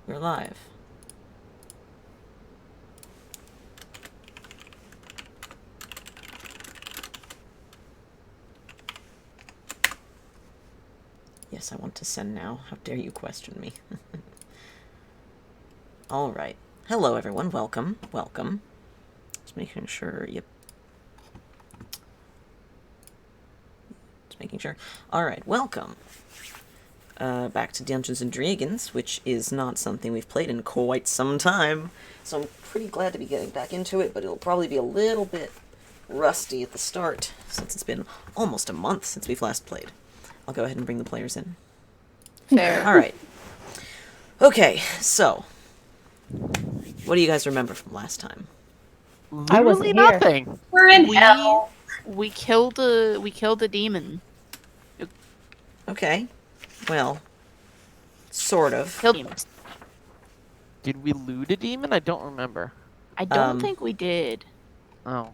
We're live. Yes, I want to send now. How dare you question me? Alright. Hello, everyone. Welcome. Welcome. Just making sure. Yep. Just making sure. Alright, welcome. Back to Dungeons and Dragons, which is not something we've played in quite some time. So I'm pretty glad to be getting back into it, but it'll probably be a little bit rusty at the start, since it's been almost a month since we've last played. I'll go ahead and bring the players in. Fair. Alright. Okay, so what do you guys remember from last time? I wasn't Literally here. nothing. We're in hell. We killed a demon. Okay. Well, sort of. Killed demons. Did we loot a demon? I don't remember. I don't think we did. Oh.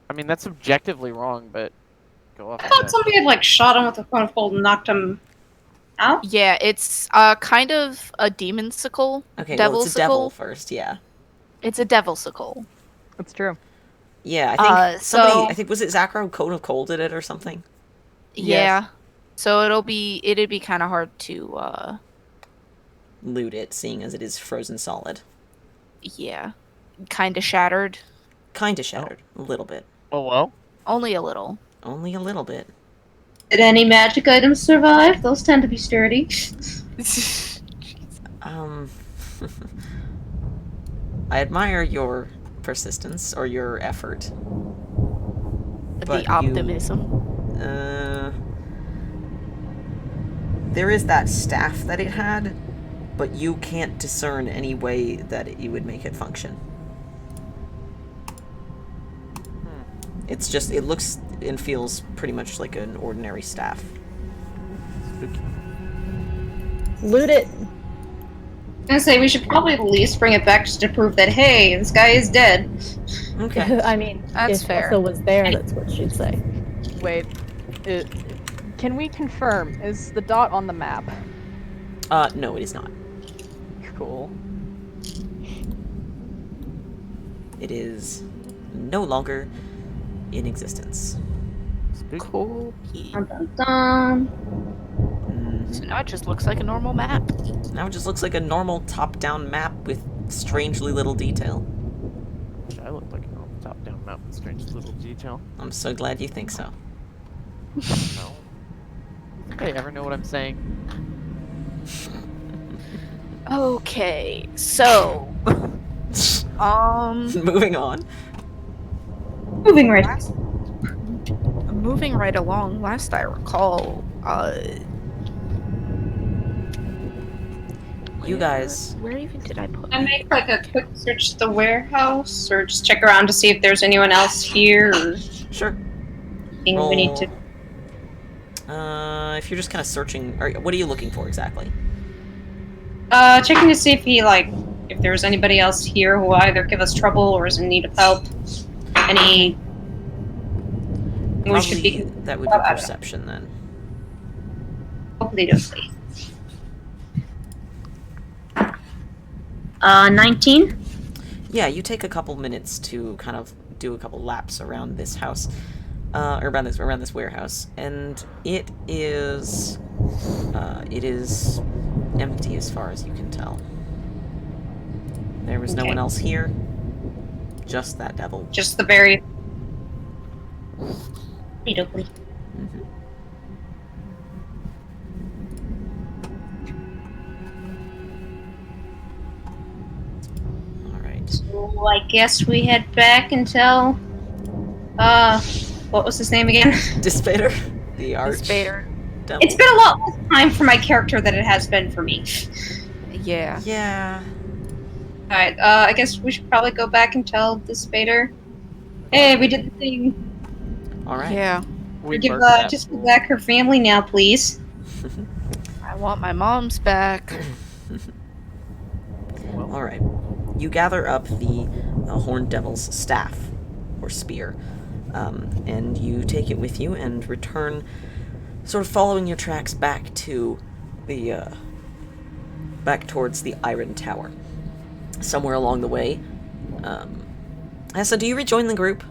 I mean, that's objectively wrong, but go off I of thought that. somebody had like shot him with a phone pole and knocked him out. Yeah, it's kind of a demon sickle. Okay, well, it's a devil Devil-sicle. first, yeah. It's a devil sickle. That's true. Yeah, I think somebody, so- I think, was it Zacro Code of Cold did it or something? Yeah. So it'd be kind of hard to Loot it, seeing as it is frozen solid. yeah, kind of shattered. Kinda shattered. A little bit. Oh, well. Only a little. Only a little bit. Did any magic items survive? Those tend to be sturdy. I admire your persistence, or your effort. But The optimism. There is that staff that it had, but you can't discern any way that you would make it function. It's just, it looks and feels pretty much like an ordinary staff. Spooky. Loot it. I'm gonna say we should probably at least bring it back just to prove that hey, this guy is dead. Okay. I mean, That's if fair. Hessa was there, that's what she'd say. Wait, can we confirm, is the dot on the map? No, it is not. Cool. It is no longer in existence. Spooky. Cool. Dun, dun, dun. So now it just looks like a normal map. Now it just looks like a normal top-down map with strangely little detail. I look like a normal top-down map with strange little detail. I'm so glad you think so. No. Think I ever know what I'm saying? Okay, so Moving on. Moving right. moving right along, last I recall, You guys, where even did I put I make like a quick search of the warehouse, or just check around to see if there's anyone else here, or sure. anything we need to. If you're just kind of searching, or what are you looking for exactly? Checking to see if if there's anybody else here who will either give us trouble or is in need of help. Any. We should Probably be. that would be perception then. Hopefully, don't see. 19. Yeah, you take a couple minutes to kind of do a couple laps around this house, or around this warehouse, and it is empty as far as you can tell. There was no Okay. one else here, just that devil. Just the very. Okie Mhm. All right. So I guess we head back and tell. What was his name again? Dispater, the arch Spader? devil. It's been a lot less time for my character than it has been for me. Yeah. Yeah. Alright, I guess we should probably go back and tell the Spader. Hey, we did the thing. All right. Yeah. We Give, murdered that just fool. give back her family now, please. I want my mom's back. Well, All right. You gather up the horned devil's staff or spear, and you take it with you and return, sort of following your tracks back to the back towards the Iron Tower. Somewhere along the way, Hessa, do you rejoin the group?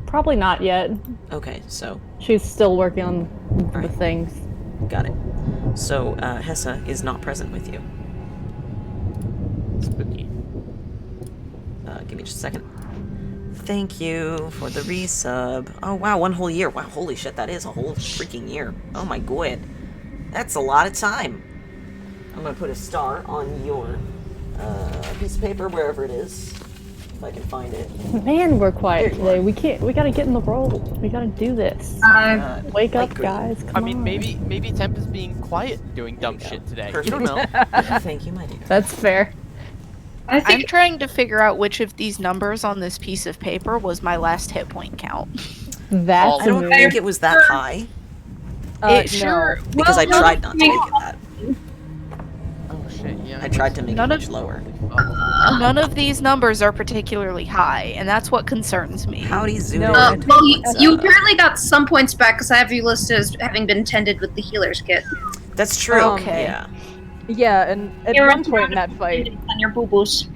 Probably not yet. Okay, so She's still working on the Alright. things. got it. So Hessa is not present with you. Spooky. Give me just a second. Thank you for the resub. Oh wow, 1 whole year. Wow, holy shit, that is a whole freaking year. Oh my god. That's a lot of time. I'm gonna put a star on your piece of paper, wherever it is. If I can find it. Man, we're quiet Here you today. are. We gotta get in the role. We gotta do this. Wake up, Agree. guys. Come I mean, on. maybe Temp is being quiet doing dumb you go. shit today. Perfect. You don't know. Thank you, my dear. That's fair. I I'm think trying to figure out which of these numbers on this piece of paper was my last hit point count. That's I don't a think move. it was that high, It sure. because I Well, tried not to make it that. Oh shit, yeah. I tried to make it None much of- lower. None of these numbers are particularly high, and that's what concerns me. Howdy, Zuni. No, well, you Uh, apparently got some points back because I have you listed as having been tended with the healer's kit. That's true. Okay. Yeah. Yeah, and at You're one point in that fight, on your boo-boos.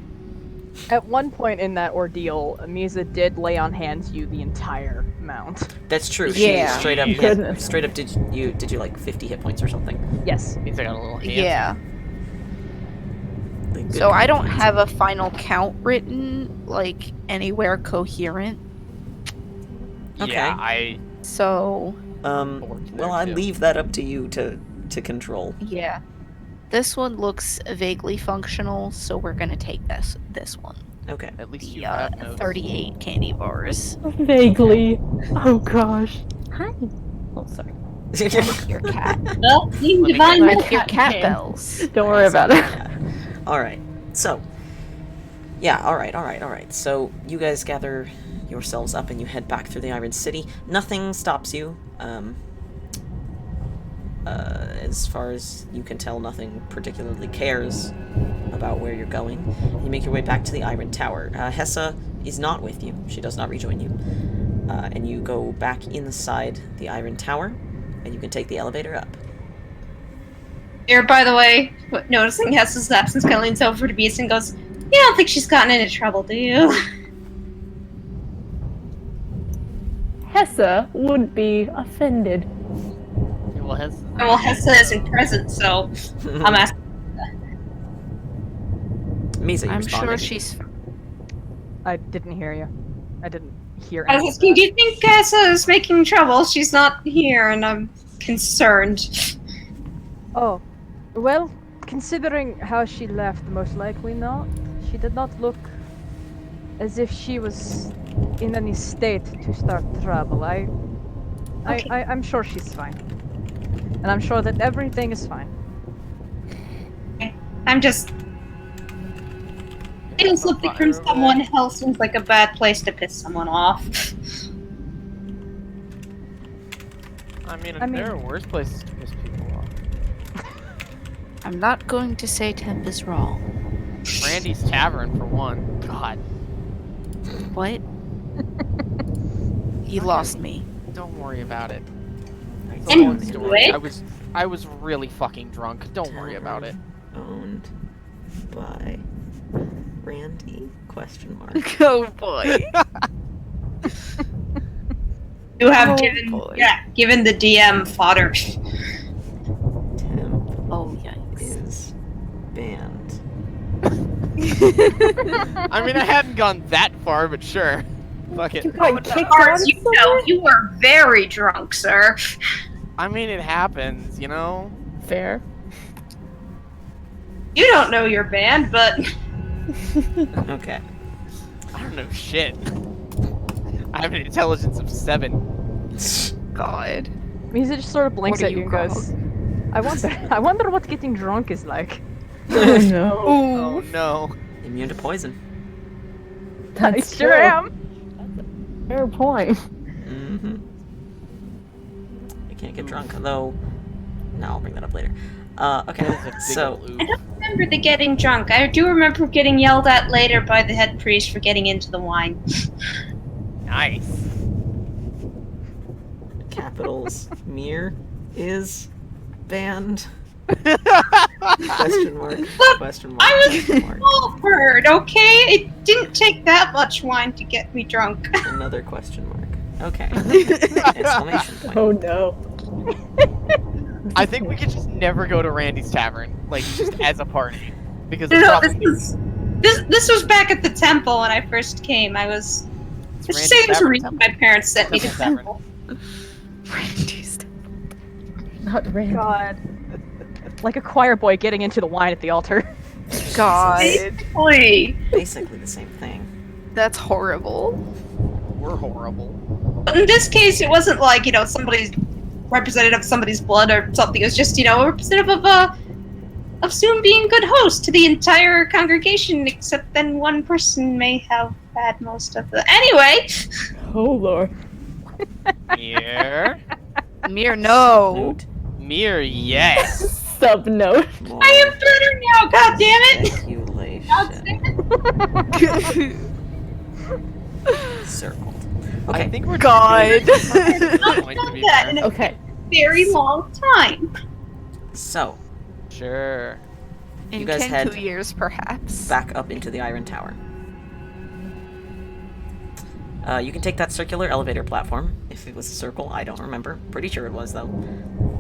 at one point in that ordeal, Mizha did lay on hands you the entire amount. That's true. Yeah. She straight up hit, Goodness. straight up did you like 50 hit points or something? Yes. Means I got a little hand. Yeah. Like, good So I don't points. have a final count written, like, anywhere coherent. Okay. Yeah, I. So, Forward Well, there, I too. leave that up to you to control. yeah. This one looks vaguely functional, so we're gonna take this one. Okay. At least you The have notes. 38 candy bars. Vaguely. Oh gosh. Hi. Oh, sorry. Your cat. Well, you Let me divine get Like milk. your cat cat can. bells. Don't worry about it. All right. So, yeah. All right. So you guys gather yourselves up and you head back through the Iron City. Nothing stops you. As far as you can tell, nothing particularly cares about where you're going. You make your way back to the Iron Tower. Hessa is not with you. She does not rejoin you. And you go back inside the Iron Tower, and you can take the elevator up. Here, by the way, noticing Hessa's absence, kind of leans over to Beast and goes, "You don't think she's gotten into trouble, do you?" Hessa would be offended. Well, has. Well, Hessa isn't present, so I'm asking. Misa, you I'm responding? sure she's. I didn't hear you. I didn't hear I was any of asking, do that. you think Hessa is making trouble? She's not here, and I'm concerned. Oh, well, considering how she left, most likely not. She did not look as if she was in any state to start trouble. Okay. I'm sure she's fine. And I'm sure that everything is fine. I'm just. Getting something from someone else seems like a bad place to piss someone off. I mean, I mean- there are worse places to piss people off. I'm not going to say Temp is wrong. Randy's Tavern, for one. God, What? He lost me. don't worry about it. It's a And long story. what? I was really fucking drunk. Don't worry about it. Owned by Randy? Question mark. Oh boy. You have Oh, given, boy. given the DM fodder. Temp Oh yikes. is banned. I mean, I hadn't gone that far, but sure. Fuck it. Like, As kicked far out as you somewhere? know, you were very drunk, sir. I mean, it happens, you know? Fair. You don't know your band, but Okay. I don't know shit. I have an intelligence of 7. God. Misa just sort of blinks What are at you you and goes, I wonder what getting drunk is like. Oh no. Oh no. Immune to poison. That's I sure true. am. Fair point. Mm-hmm. I can't get drunk, though. No, I'll bring that up later. Okay, That is a big so ol' oof. I don't remember the getting drunk. I do remember getting yelled at later by the head priest for getting into the wine. Nice. capitals. Mir is banned. Question mark. Question mark. I was Question mark. small bird, okay? It didn't take that much wine to get me drunk. Another question mark. Okay. Exclamation point. Oh no. I think we could just never go to Randy's Tavern, like, just as a party. Because No, it's no, probably... this was back at the temple when I first came. I was the Randy's same Tavern reason my parents sent me to Tavern. temple. Randy's. Not Randy. God. Like a choir boy getting into the wine at the altar. God, Basically. Basically the same thing. that's horrible. We're horrible. But in this case, it wasn't like, somebody's representative of somebody's blood or something. It was just, a representative of soon being good host to the entire congregation, except then one person may have had most of the. Anyway! Oh lord. Mir? Mir, no. Note. Mir, yes. Sub note. More I am better now, god damn it! speculation. God damn it. Circled. I Okay. think we're God. Point, to I've be done that in fair. a Okay. very long time. So, Sure. In You guys Kenku head years, perhaps. back up into the Iron Tower. You can take that circular elevator platform. If it was a circle, I don't remember. Pretty sure it was, though.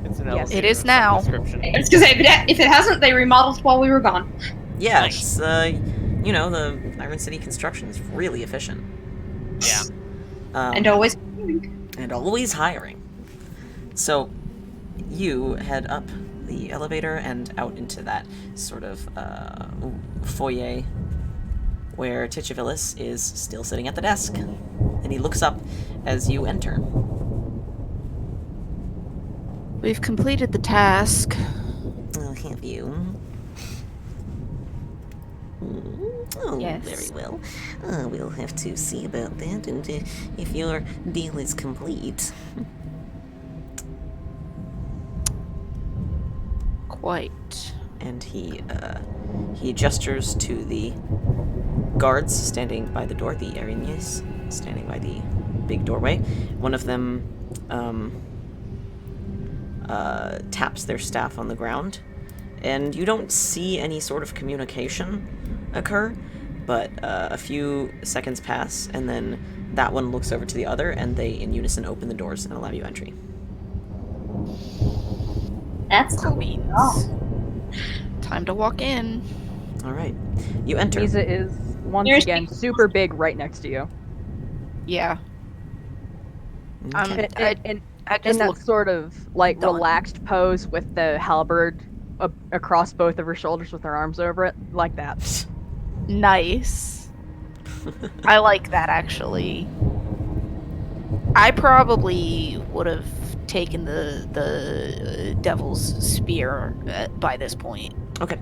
It's an Yes. elevator It is of some now. description. I was gonna say, if it hasn't, they remodeled while we were gone. Yeah, Nice. it's, the Iron City construction is really efficient. Yeah. And always. And always hiring. So, you head up the elevator and out into that sort of foyer where Tichivilis is still sitting at the desk. And he looks up as you enter. We've completed the task. Have you? Oh, Yes. very well. We'll have to see about that, and if your deal is complete. Quite. And he gestures to the guards standing by the door, the Arignes, standing by the big doorway. One of them taps their staff on the ground, and you don't see any sort of communication occur, but a few seconds pass, and then that one looks over to the other, and they in unison open the doors and allow you entry. That's Cool beans. Time to walk in. All right, you enter. Mizha is once There's- again super big right next to you. Yeah. Okay. I In just that look. sort of like done. relaxed pose with the halberd across both of her shoulders with her arms over it, like that. Nice. I like that, actually. I probably would have taken the devil's spear by this point. Okay.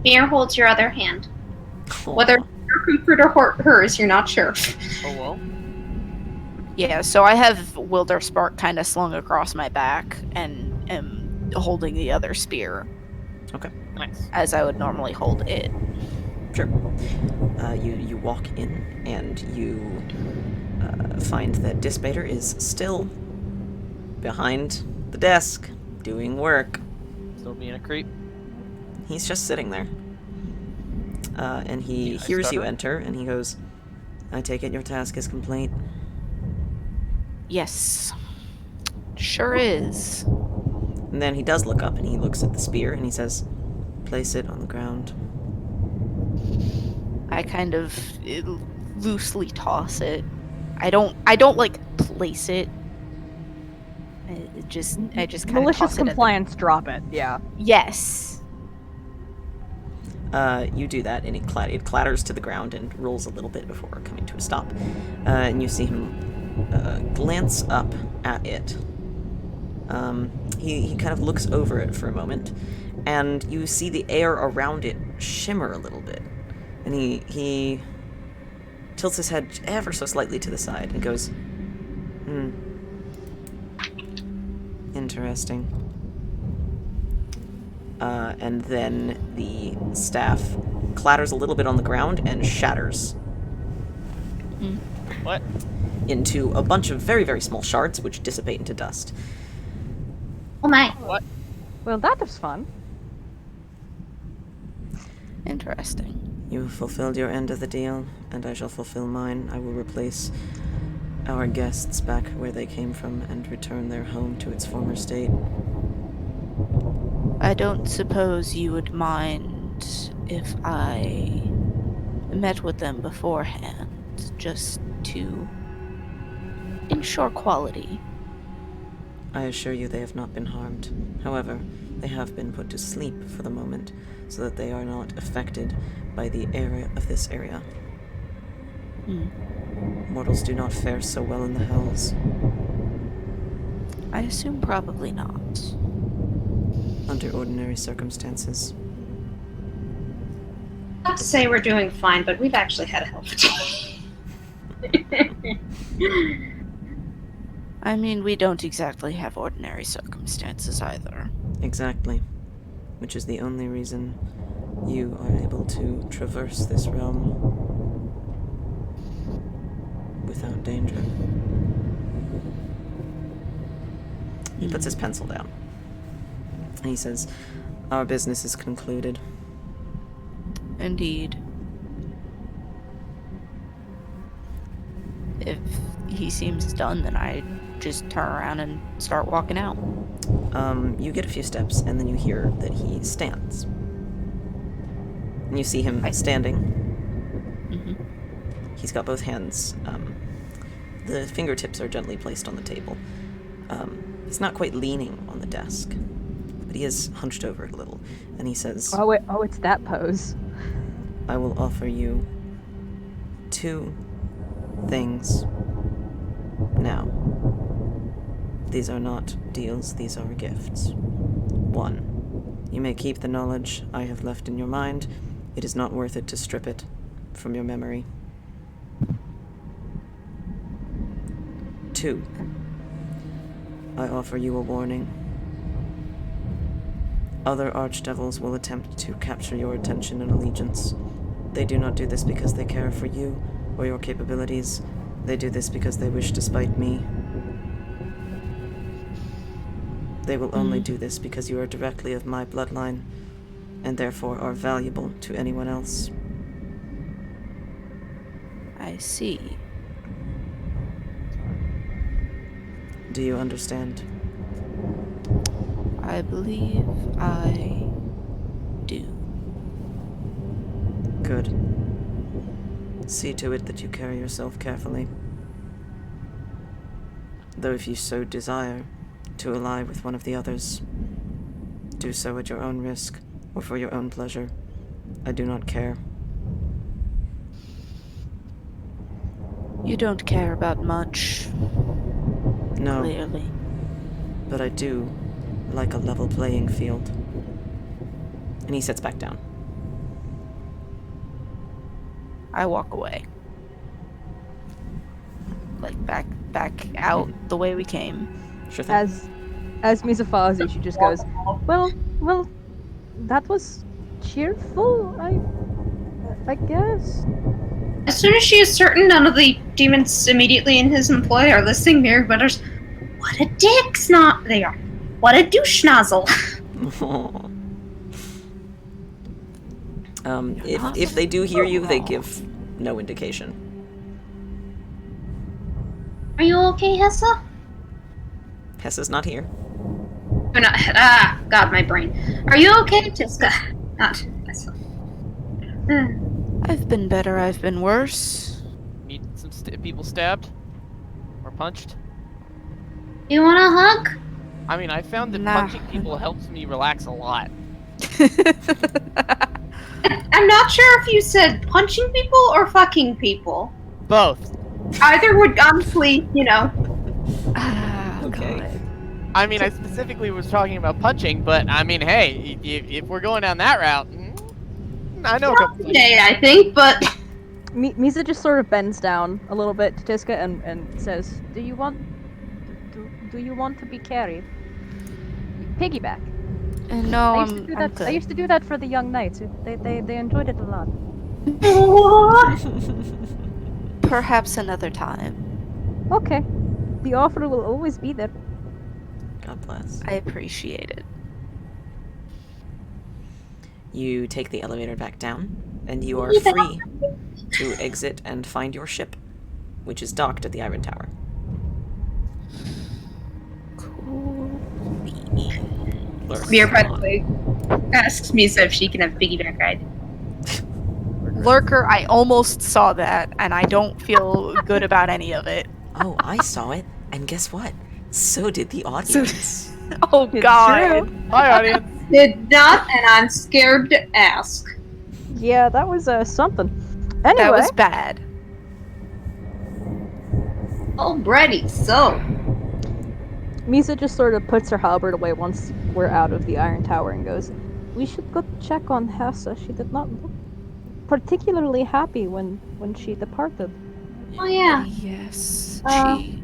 Mir holds your other hand. Whether your comfort or hers, you're not sure. Oh, well. Yeah, so I have Wilder Spark kind of slung across my back and am holding the other spear Nice. as I would normally hold it. Sure. You walk in and you find that Dispater is still behind the desk doing work. Still being a creep. He's just sitting there. And he Yeah, I hears you stutter. enter and he goes, I take it your task is complete. Yes. Sure is. And then he does look up and he looks at the spear and he says, place it on the ground. I kind of loosely toss it. I don't like place it. I just kind of Malicious toss it at the- compliance, drop it. Yeah. Yes. You do that and it clatters to the ground and rolls a little bit before coming to a stop. And you see him glance up at it. He kind of looks over it for a moment, and you see the air around it shimmer a little bit. And he tilts his head ever so slightly to the side and goes, interesting. And then the staff clatters a little bit on the ground and shatters What? into a bunch of very, very small shards which dissipate into dust. Oh my. What? Well, that was fun. Interesting. You have fulfilled your end of the deal, and I shall fulfill mine. I will replace our guests back where they came from and return their home to its former state. I don't suppose you would mind if I met with them beforehand, just to ensure quality. I assure you they have not been harmed. However, they have been put to sleep for the moment, so that they are not affected by the area of this area. Mortals do not fare so well in the hells. I assume probably not. Under ordinary circumstances. Not to say we're doing fine, but we've actually had a hell of a day. I mean, we don't exactly have ordinary circumstances either. Exactly. Which is the only reason you are able to traverse this realm without danger. He puts his pencil down. And he says, "Our business is concluded." Indeed. If he seems done, then I just turn around and start walking out. You get a few steps, and then you hear that he stands. And you see him standing. He's got both hands. The fingertips are gently placed on the table. He's not quite leaning on the desk, but he is hunched over it a little. And he says, Oh, it's that pose. "I will offer you 2 things now. These are not deals, these are gifts. 1, you may keep the knowledge I have left in your mind. It is not worth it to strip it from your memory. 2, I offer you a warning. Other archdevils will attempt to capture your attention and allegiance. They do not do this because they care for you or your capabilities. They do this because they wish to spite me. They will only do this because you are directly of my bloodline, and therefore are valuable to anyone else." I see. Do you understand? I believe I do. Good. See to it that you carry yourself carefully. Though if you so desire to ally with one of the others, do so at your own risk or for your own pleasure. I do not care. You don't care about much, No, clearly. but I do like a level playing field. And he sits back down. I walk away. Like back out the way we came. Sure thing. As Mizha follows you, she just goes, well, that was cheerful, I guess. As soon as she is certain none of the demons immediately in his employ are listening, Mary mutters, "What a dick snot they are! What a douche nozzle!" If they do hear you, they give no indication. Are you okay, Hessa? Hessa's not here. Or not, God, my brain. Are you okay, Tiska? Not Hessa. I've been better, I've been worse. Need some people stabbed? Or punched? You want a hug? I mean, I found that Nah. punching people helps me relax a lot. I'm not sure if you said punching people or fucking people. Both. Either would honestly, Okay. God. I mean, I specifically was talking about punching, but I mean, hey, if we're going down that route, I know a couple things. today, I think, but Mizha just sort of bends down a little bit to Tiska and says, Do you want to be carried? Piggyback. No, I used to do I'm that. I good. used to do that for the young knights. They enjoyed it a lot. Perhaps another time. Okay. The offer will always be there. God bless. I appreciate it. You take the elevator back down, and you are free to exit and find your ship, which is docked at the Iron Tower. Cool. Mir, by the way, asks Mizha if she can have piggyback ride. Lurker, I almost saw that, and I don't feel good about any of it. Oh, I saw it, and guess what? So did the audience. Oh god. Hi, audience. Did not, and I'm scared to ask. Yeah, that was something. Anyway, That was bad. Alrighty, so. Mizha just sort of puts her halberd away once we're out of the Iron Tower and goes, "We should go check on Hessa. She did not look particularly happy when she departed." Oh yeah. Yes. She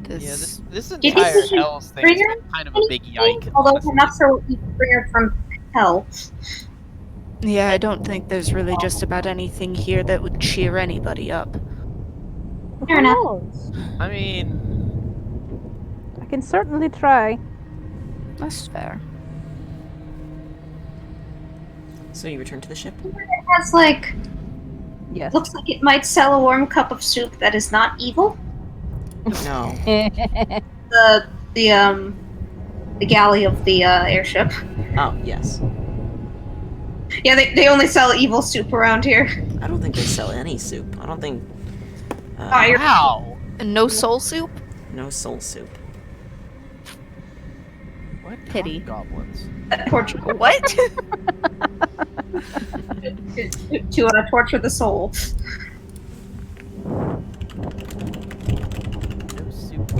Yeah, this Do you think entire we should Hells thing bring is her kind of a big yike. Although honestly. I'm not sure what we can bring her from hell. Yeah, I don't think there's really just about anything here that would cheer anybody up. Fair Who enough. knows? I mean, I can certainly try. That's fair. So you return to the ship? It has like Yes. looks like it might sell a warm cup of soup that is not evil. No. The galley of the airship. Oh, yes. Yeah, they only sell evil soup around here. I don't think they sell any soup. I don't think... Fire. wow. And no soul soup? No soul soup. What Pity. goblins? Torture. What? to torture the soul. No soup.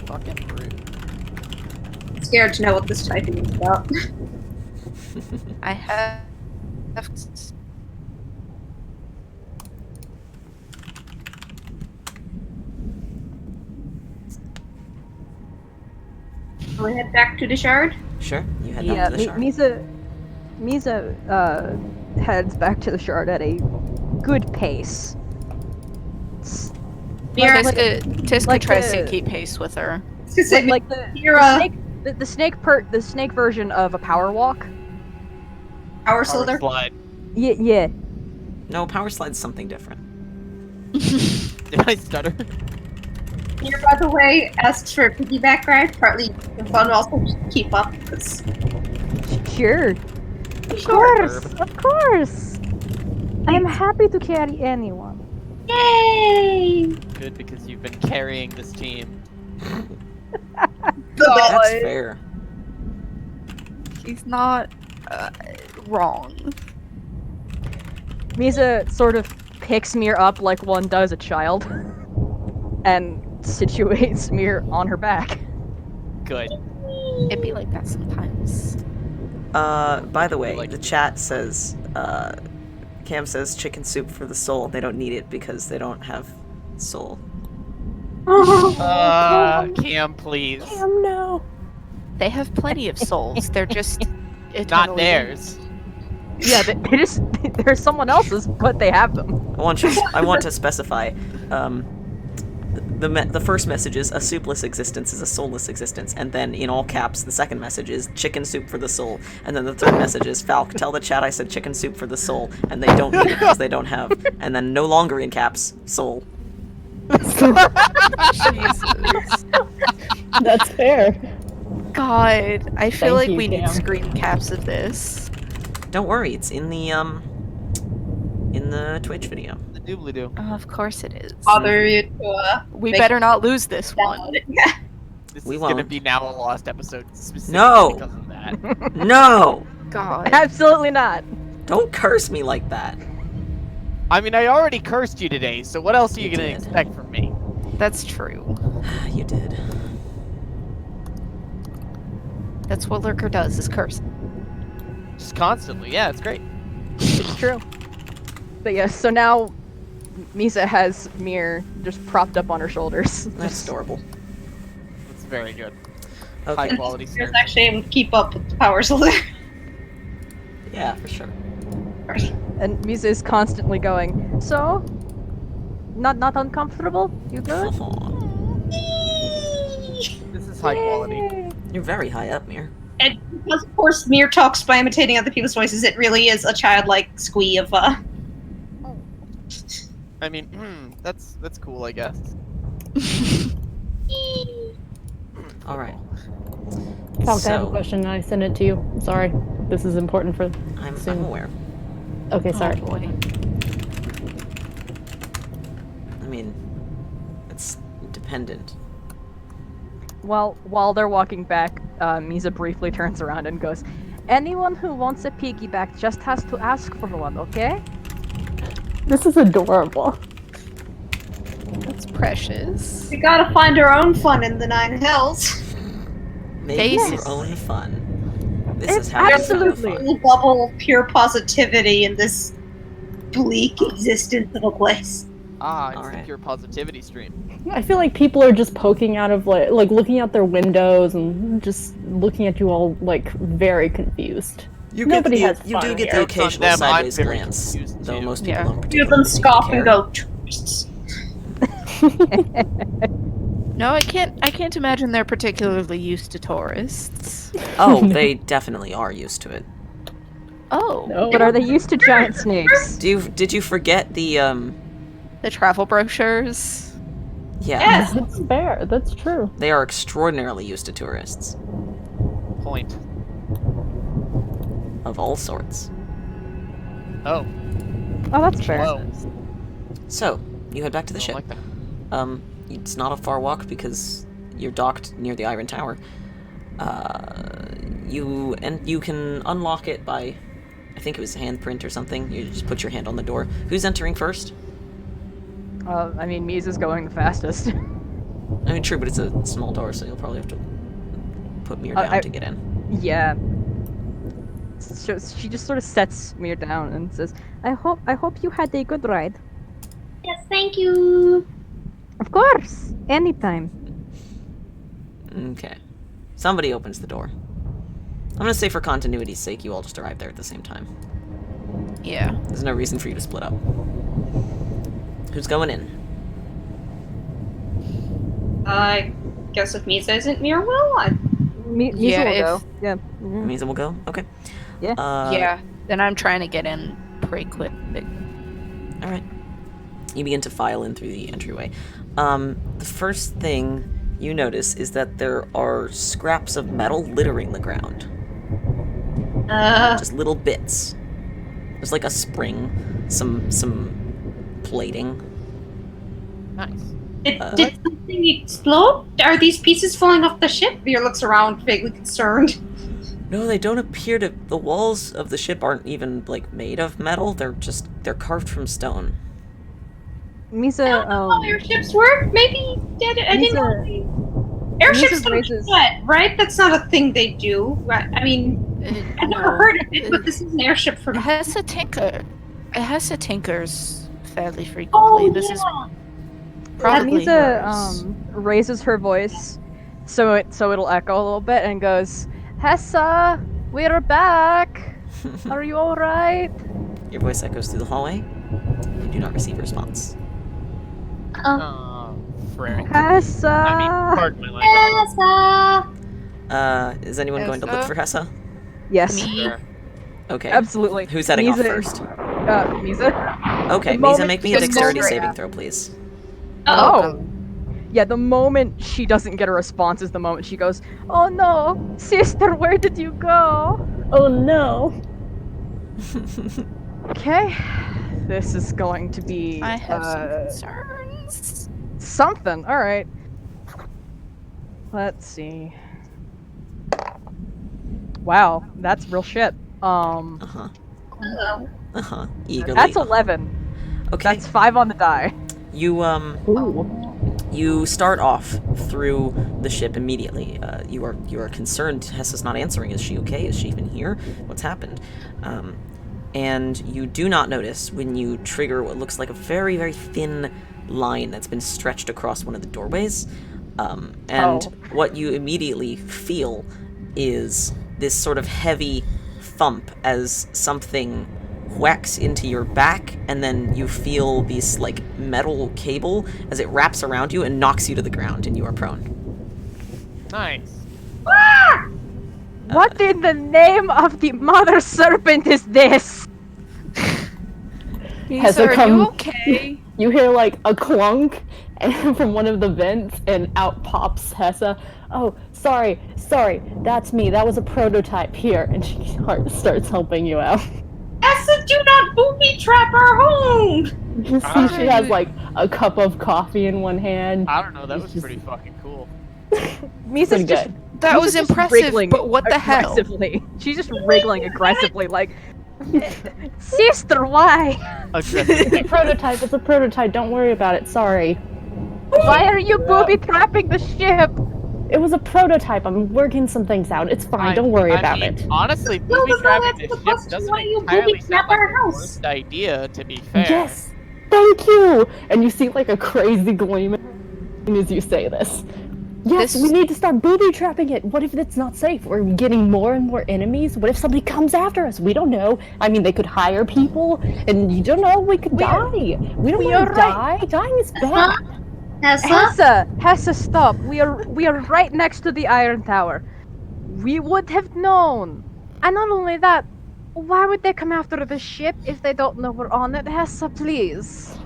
Fucking rude. Scared to know what this typing is about. I have. Shall we head back to the shard? Sure, you head Yeah, back to the shard. Mizha heads back to the shard at a good pace. Mira, Tiska like tries the- to keep pace with her. Like the Mira, the snake version of a power walk. power Power slither. slide. Yeah. No, power slide's something different. Did I stutter? Mira, by the way, asks for a piggyback ride, partly for fun, also just to keep up. Cause Sure. Of course. I am happy to carry anyone. yay! Good, because you've been carrying this team. That's fair. He's not wrong. Mizha sort of picks Mir up like one does a child, and situates Mir on her back. Good. It'd be like that sometimes. By the way, Like- the chat says, Cam says chicken soup for the soul. They don't need it because they don't have soul. Cam, please. No. They have plenty of souls. They're just Not eternally- theirs. Yeah, they just they're someone else's, but they have them. I want to specify, the first message is a soupless existence is a soulless existence, and then in all caps the second message is chicken soup for the soul, and then the third message is Falc, tell the chat I said chicken soup for the soul, and they don't need it because they don't have, and then no longer in caps, soul. Jesus. That's fair. God, I feel Thank like you, we need Cam. screen caps of this. Don't worry, it's in the Twitch video. The doobly-doo. Oh, of course it is. Bother you to We make- better not lose this download one. it. Yeah. This We is gonna won't. be now a lost episode specifically No! because of that. No! God. Absolutely not. Don't curse me like that. I mean, I already cursed you today, so what else are you You gonna did. expect from me? That's true. You did. That's what Lurker does, is curse. Just constantly. Yeah, it's great. It's true. But yeah, so now Mizha has Mir just propped up on her shoulders. That's adorable. It's very good. Okay. High quality Mira's snare. actually able to keep up with the power slither. Yeah, for sure. And Mizha is constantly going, so? Not uncomfortable? You good? This is high quality. Yay. You're very high up, Mir. And because of course Mir talks by imitating other people's voices, it really is a childlike squee of I mean, that's cool, I guess. All right. Falcon, I have a So question and I sent it to you. Sorry. This is important for I'm soon. aware. Okay, sorry. Oh boy. I mean, it's dependent. Well, while they're walking back, Mizha briefly turns around and goes, "Anyone who wants a piggyback just has to ask for one, okay?" This is adorable. That's precious. we gotta find our own fun in the Nine Hells. Make Yes. your own fun. This It's is how you absolutely- have A bubble of pure positivity in this bleak existence of a place. Ah, it's Alright. the pure positivity stream. I feel like people are just poking out of like looking out their windows and just looking at you all like very confused. You Nobody has you do fun get here. the Jokes on occasional them, I'm sideways very glance, confused, though too. most people Yeah. don't Hear particularly them seem to scoff and care. go, tourists. No, I can't imagine they're particularly used to tourists. Oh, they definitely are used to it. Oh, No. But are they used to giant snakes? Did you forget the the travel brochures. yeah, Yes. That's fair. That's true. they are extraordinarily used to tourists Point. of all sorts. Oh, Oh, that's fair. whoa. So, you head back to the Don't ship. like that. It's not a far walk because you're docked near the Iron Tower. You can unlock it by, I think it was a handprint or something. You just put your hand on the door. Who's entering first? I mean, Mizha's going the fastest. I mean, true, but it's a small door, so you'll probably have to put Mir down to get in. Yeah. So she just sort of sets Mir down and says, I hope you had a good ride." Yes, thank you. "Of course, anytime." Okay. Somebody opens the door. I'm gonna say for continuity's sake, you all just arrive there at the same time. Yeah. There's no reason for you to split up. Who's going in? I guess if Misa isn't Mir, well, Mizha Yeah, will if- go. Yeah. Mhm. Misa will go? Okay. Yeah. Yeah. Then I'm trying to get in pretty quick. Alright. You begin to file in through the entryway. The first thing you notice is that there are scraps of metal littering the ground. Just little bits. There's like a spring, some plating. Nice. Did something explode? Are these pieces falling off the ship? Mir looks around, vaguely concerned. No, they don't appear to. The walls of the ship aren't even like made of metal. They're carved from stone. Mizha, I don't know how airships work. Maybe I didn't know. Airships Misa don't raises- do that, right? That's not a thing they do. Right? I mean, I've never heard of it, but this is an airship from. Hessa tinkers fairly frequently. Oh, This is yeah. probably Mizha hers. raises her voice so it'll echo a little bit and goes, "Hessa, we're back. Are you all right?" Your voice echoes through the hallway. You do not receive a response. Oh, Frank. Hessa. I mean, pardon my language. Is anyone going to look Hessa? for Hessa? Yes, Me. Sure. Okay. absolutely. Who's heading off Mizha- first? Mizha. Okay, the Misa, moment make me a she dexterity goes- saving throw, please. Oh. Yeah, the moment she doesn't get a response is the moment she goes, "Oh no, sister, where did you go?" Oh no. Okay, this is going to be I have some concerns. something. All right. Let's see. Wow, that's real shit. Uh-huh. Oh. Uh-huh. Eagerly. That's 11. Okay. That's 5 on the die. You Ooh. you start off through the ship immediately. You are concerned. Hessa's not answering. Is she okay? Is she even here? What's happened? And you do not notice when you trigger what looks like a very, very thin line that's been stretched across one of the doorways. And what you immediately feel is this sort of heavy thump as something whacks into your back, and then you feel this like metal cable as it wraps around you and knocks you to the ground, and you are prone. Nice. What in the name of the mother serpent is this? Hessa, Are you okay? You hear like a clunk and from one of the vents, and out pops Hessa. Oh, sorry, that's me. That was a prototype here, and she starts helping you out. Hessa, do not booby trap our home! You see, she has like a cup of coffee in one hand. I don't know. That It's was just- pretty fucking cool. Misa's Pretty just good. That was Misa's just impressive, wriggling but what the hell? aggressively. She's just wriggling aggressively, like, sister, why? Aggressive. It's a prototype. It's a prototype. Don't worry about it. Sorry. Why are you booby trapping the ship? It was a prototype. I'm working some things out. It's fine. Don't worry about it. Honestly, Well, booby that's trapping the this ship question. doesn't Why you entirely booby sound trap like our the house? worst idea, to be fair. Yes. Thank you. And you see like a crazy gleam as you say this. Yes, This- we need to start booby trapping it. What if it's not safe? We're getting more and more enemies. What if somebody comes after us? We don't know. I mean, they could hire people, and you don't know. We could die. We don't we want are to die. Dying is bad. Hessa? Hessa, stop. We are right next to the Iron Tower. We would have known. And not only that, why would they come after the ship if they don't know we're on it? Hessa, please.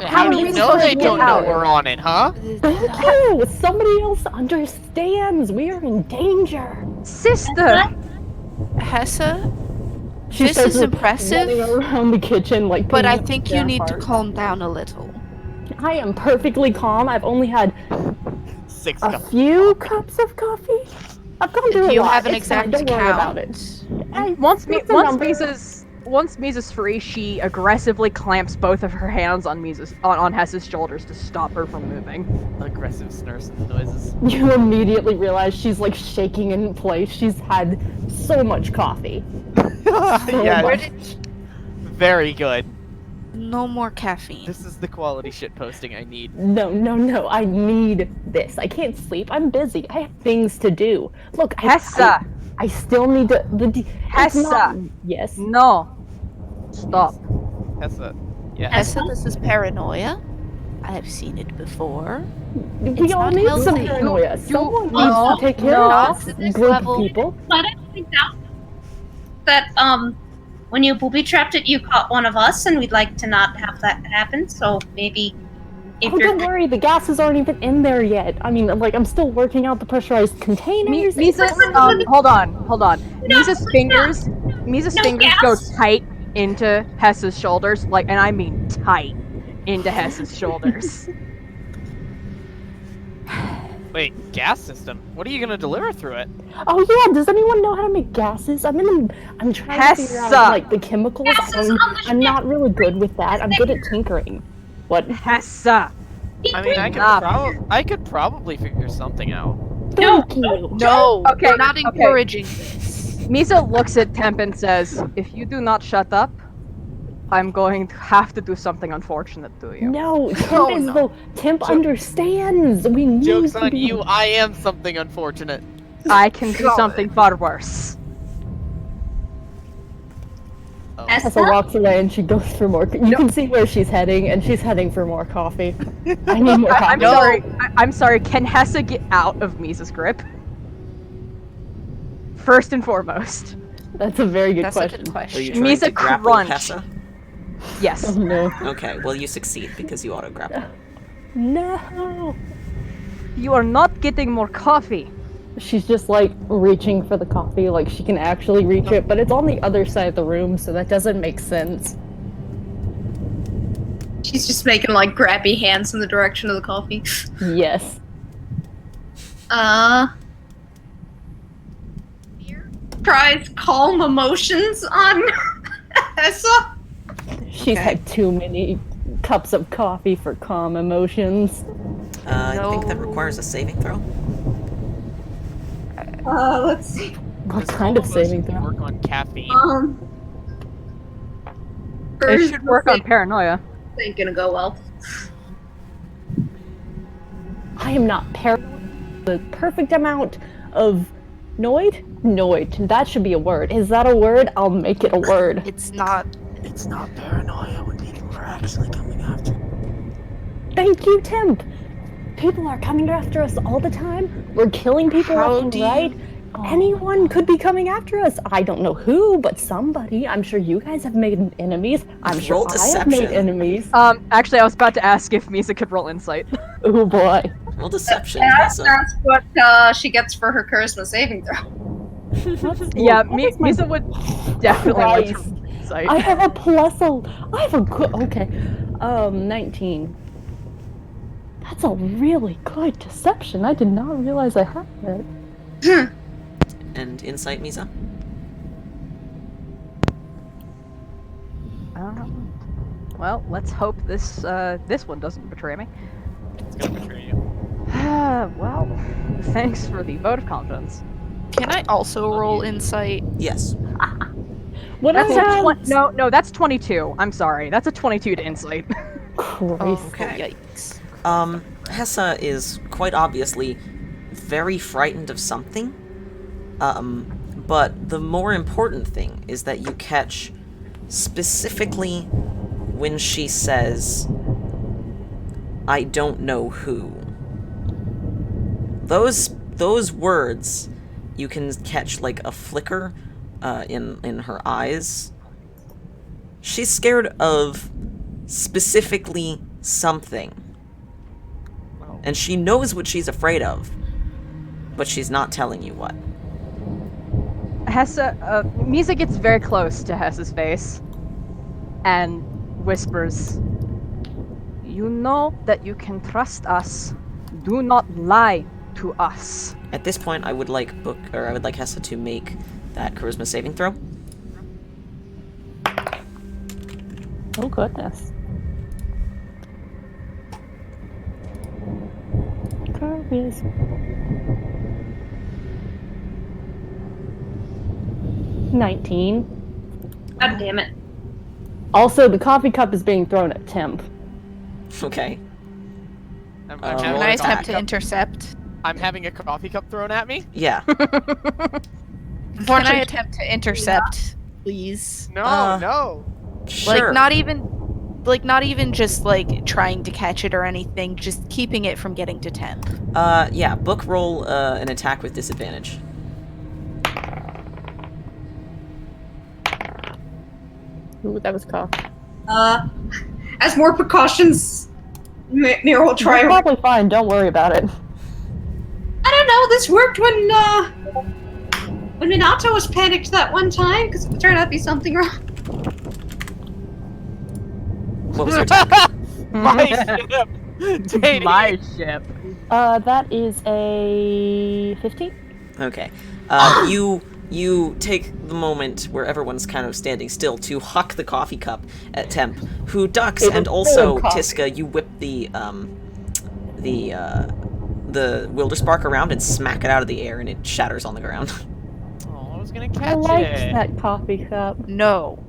How are do we you know supposed they to don't get know out? we're on it, huh? Thank you. Somebody else understands. We are in danger. Sister! Hessa, She this starts is impressive, running around the kitchen like. but I picking up think you their need to heart. calm down a little. I am perfectly calm. I've only had 6 a cups. few cups of coffee. I've gone through Do a you lot. have an It's fine. exact Don't worry about count? it. I- Once what's the number? Misa's free, she aggressively clamps both of her hands on on Hessa's shoulders to stop her from moving. Aggressive snurse noises. You immediately realize she's like shaking in place. She's had so much coffee. Yeah, Where did very good. no more caffeine? This is the quality shit posting I need. No. I need this. I can't sleep. I'm busy. I have things to do. Look, Hessa! I still need to. It's not- Hessa! Yes. No. Stop. Hessa. Yeah. Hessa, this is paranoia. I have seen it before. We It's all not need some healthy. paranoia. Someone no, needs to take care no. of this To this group level. of people. But I think that when you booby trapped it, you caught one of us, and we'd like to not have that happen. So maybe if Oh, you're don't worry, the gases aren't even in there yet. I mean, like, I'm still working out the pressurized containers. Misa's hold on. Misa's fingers go gas. tight into Hessa's shoulders, like, and I mean tight into Hessa's shoulders. Wait, gas system? What are you gonna deliver through it? Oh yeah, does anyone know how to make gases? I'm trying to figure out Hessa! like the chemicals. Gases on the I'm ship. not really good with that. I'm good at tinkering. What? Hessa! I mean, Stop. I could probably figure something out. Thank you. No, Okay, we're not okay. encouraging this. Misa looks at Temp and says, "If you do not shut up, I'm going to have to do something unfortunate to you." No, Temp Oh, is no. the Temp understands. We need Joke's to on be... you, I am something unfortunate. I can do something far worse. Oh. Hessa walks away and she goes for more. You can see where she's heading, and she's heading for more coffee. I need more I'm coffee. sorry. I'm sorry. Can Hessa get out of Misa's grip? First and foremost. That's a very good That's a question. good Are you question. trying Misa to grapple crunch. Hessa? Oh Yes. no. Okay, well you succeed because you auto grapple. No. You are not getting more coffee. She's just like reaching for the coffee, like she can actually reach it, but it's on the other side of the room, so that doesn't make sense. She's just making like grabby hands in the direction of the coffee. Yes. Tries calm emotions on Hessa. She's Okay. had too many cups of coffee for calm emotions. I think that No. requires a saving throw. Let's see. What Does kind of calm emotion saving throw? work on caffeine? It First, should work on paranoia. ain't gonna go well. I am not the perfect amount of Noid? Noid. That should be a word. Is that a word? I'll make it a word. It's not. It's not paranoia when people are actually coming after you. Thank you, Temp. People are coming after us all the time. We're killing people How left and do you- right. Anyone could be coming after us. I don't know who, but somebody. I'm sure you guys have made enemies. I'm sure Roll I have made deception. enemies. Actually, I was about to ask if Misa could roll insight. Oh boy. Roll deception, That's Hessa. what she gets for her charisma saving throw. Yeah, What is my Misa would definitely like to Christ. roll insight. I have a I have a good. Okay. 19. That's a really good deception. I did not realize I had that. And insight, Mizha? Well, let's hope this one doesn't betray me. It's gonna betray you. Well, thanks for the vote of confidence. Can I also roll insight? Yes. What That's I a have? no, that's 22. I'm sorry, that's a 22 to insight. Christ. Okay. Yikes. Hessa is quite obviously very frightened of something. But the more important thing is that you catch specifically when she says, "I don't know who." Those words, you can catch like a flicker in her eyes. She's scared of specifically something. And she knows what she's afraid of, but she's not telling you what. Hessa, Misa gets very close to Hessa's face and whispers, "You know that you can trust us. Do not lie to us." At this point, I would like Hessa to make that charisma saving throw. Oh goodness. Charisma. 19. God damn it. Also, the coffee cup is being thrown at Temp. Okay. I'm Roll Can having I a attack. attempt coffee to cup- intercept? I'm having a coffee cup thrown at me? Yeah. Can I attempt to intercept, please? No, no. Sure. Not even just like trying to catch it or anything, just keeping it from getting to Temp. Yeah. Book roll an attack with disadvantage. Ooh, that was cough. As more precautions, Mira will try. You're probably fine. Don't worry about it. I don't know. This worked when Minato was panicked that one time because it turned out to be something wrong. What was your attack? My ship! Dating. My ship. That is a 15. Okay. You take the moment where everyone's kind of standing still to huck the coffee cup at Temp, who ducks, It was and full also of coffee. Tiska, you whip the Wilderspark around and smack it out of the air, and it shatters on the ground. Oh, I was gonna I catch liked it. that coffee cup. No.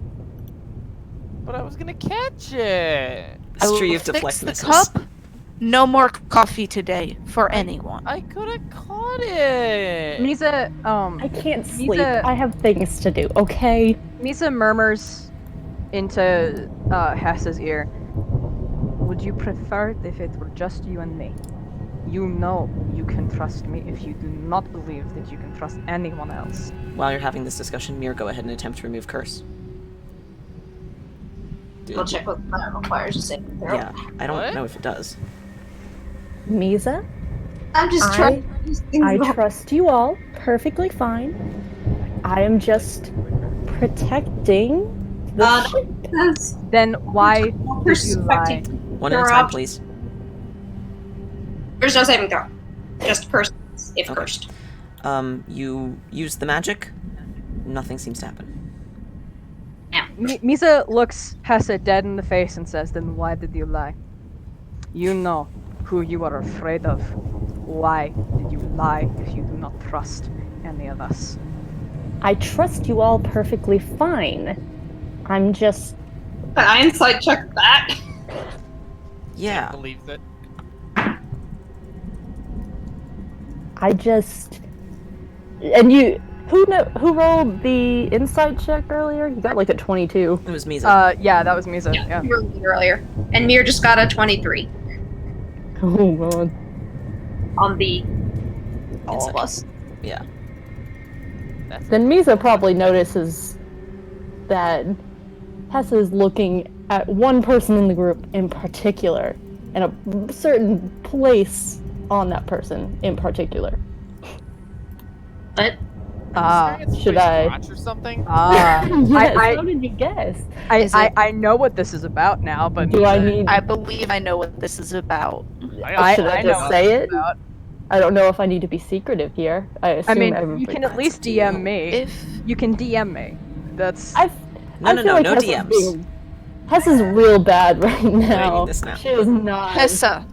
But I was gonna catch it. It's I true, will you have to fix flex the missiles. cup. No more coffee today for anyone. I could have caught it. Misa, I can't sleep. Misa- I have things to do, okay? Misa murmurs into Hessa's ear. Would you prefer it if it were just you and me? You know you can trust me if you do not believe that you can trust anyone else. While you're having this discussion, Mir, go ahead and attempt to remove curse. We'll check what that requires a saving throw. Yeah, I don't What? know if it does. Misa, I'm just trying to use things I about- trust you all perfectly fine. I am just protecting the ship. That's Then why did you lie? perspective. One at a There time, are- please. There's no saving throw. Just cursed if Okay. cursed. You use the magic. Nothing seems to happen. Misa looks Hessa dead in the face and says, "Then why did you lie? You know who you are afraid of. Why did you lie if you do not trust any of us?" I trust you all perfectly fine. I'm just. But I inside checked that. Yeah. Believes it. I just. And you. Who rolled the insight check earlier? You got like a 22. It was Misa. Yeah, that was Misa. Yeah. You were looking earlier. And Mir just got a 23 Oh god. on the all Inside. of us. Yeah. Then Mizha probably notices that Hessa is looking at one person in the group in particular, and a certain place on that person in particular. But Should I? Watch or something? Yes, I- how did you guess? I know what this is about now, but Do I need? I believe I know what this is about. Should I know just what say it's it? about. I don't know if I need to be secretive here. I assume I mean, everybody. you can at least DM me. If You can DM me. That's No, I no, feel no, like no Hessa's DMs. Hessa's real bad right now. this now. She is not. Hessa,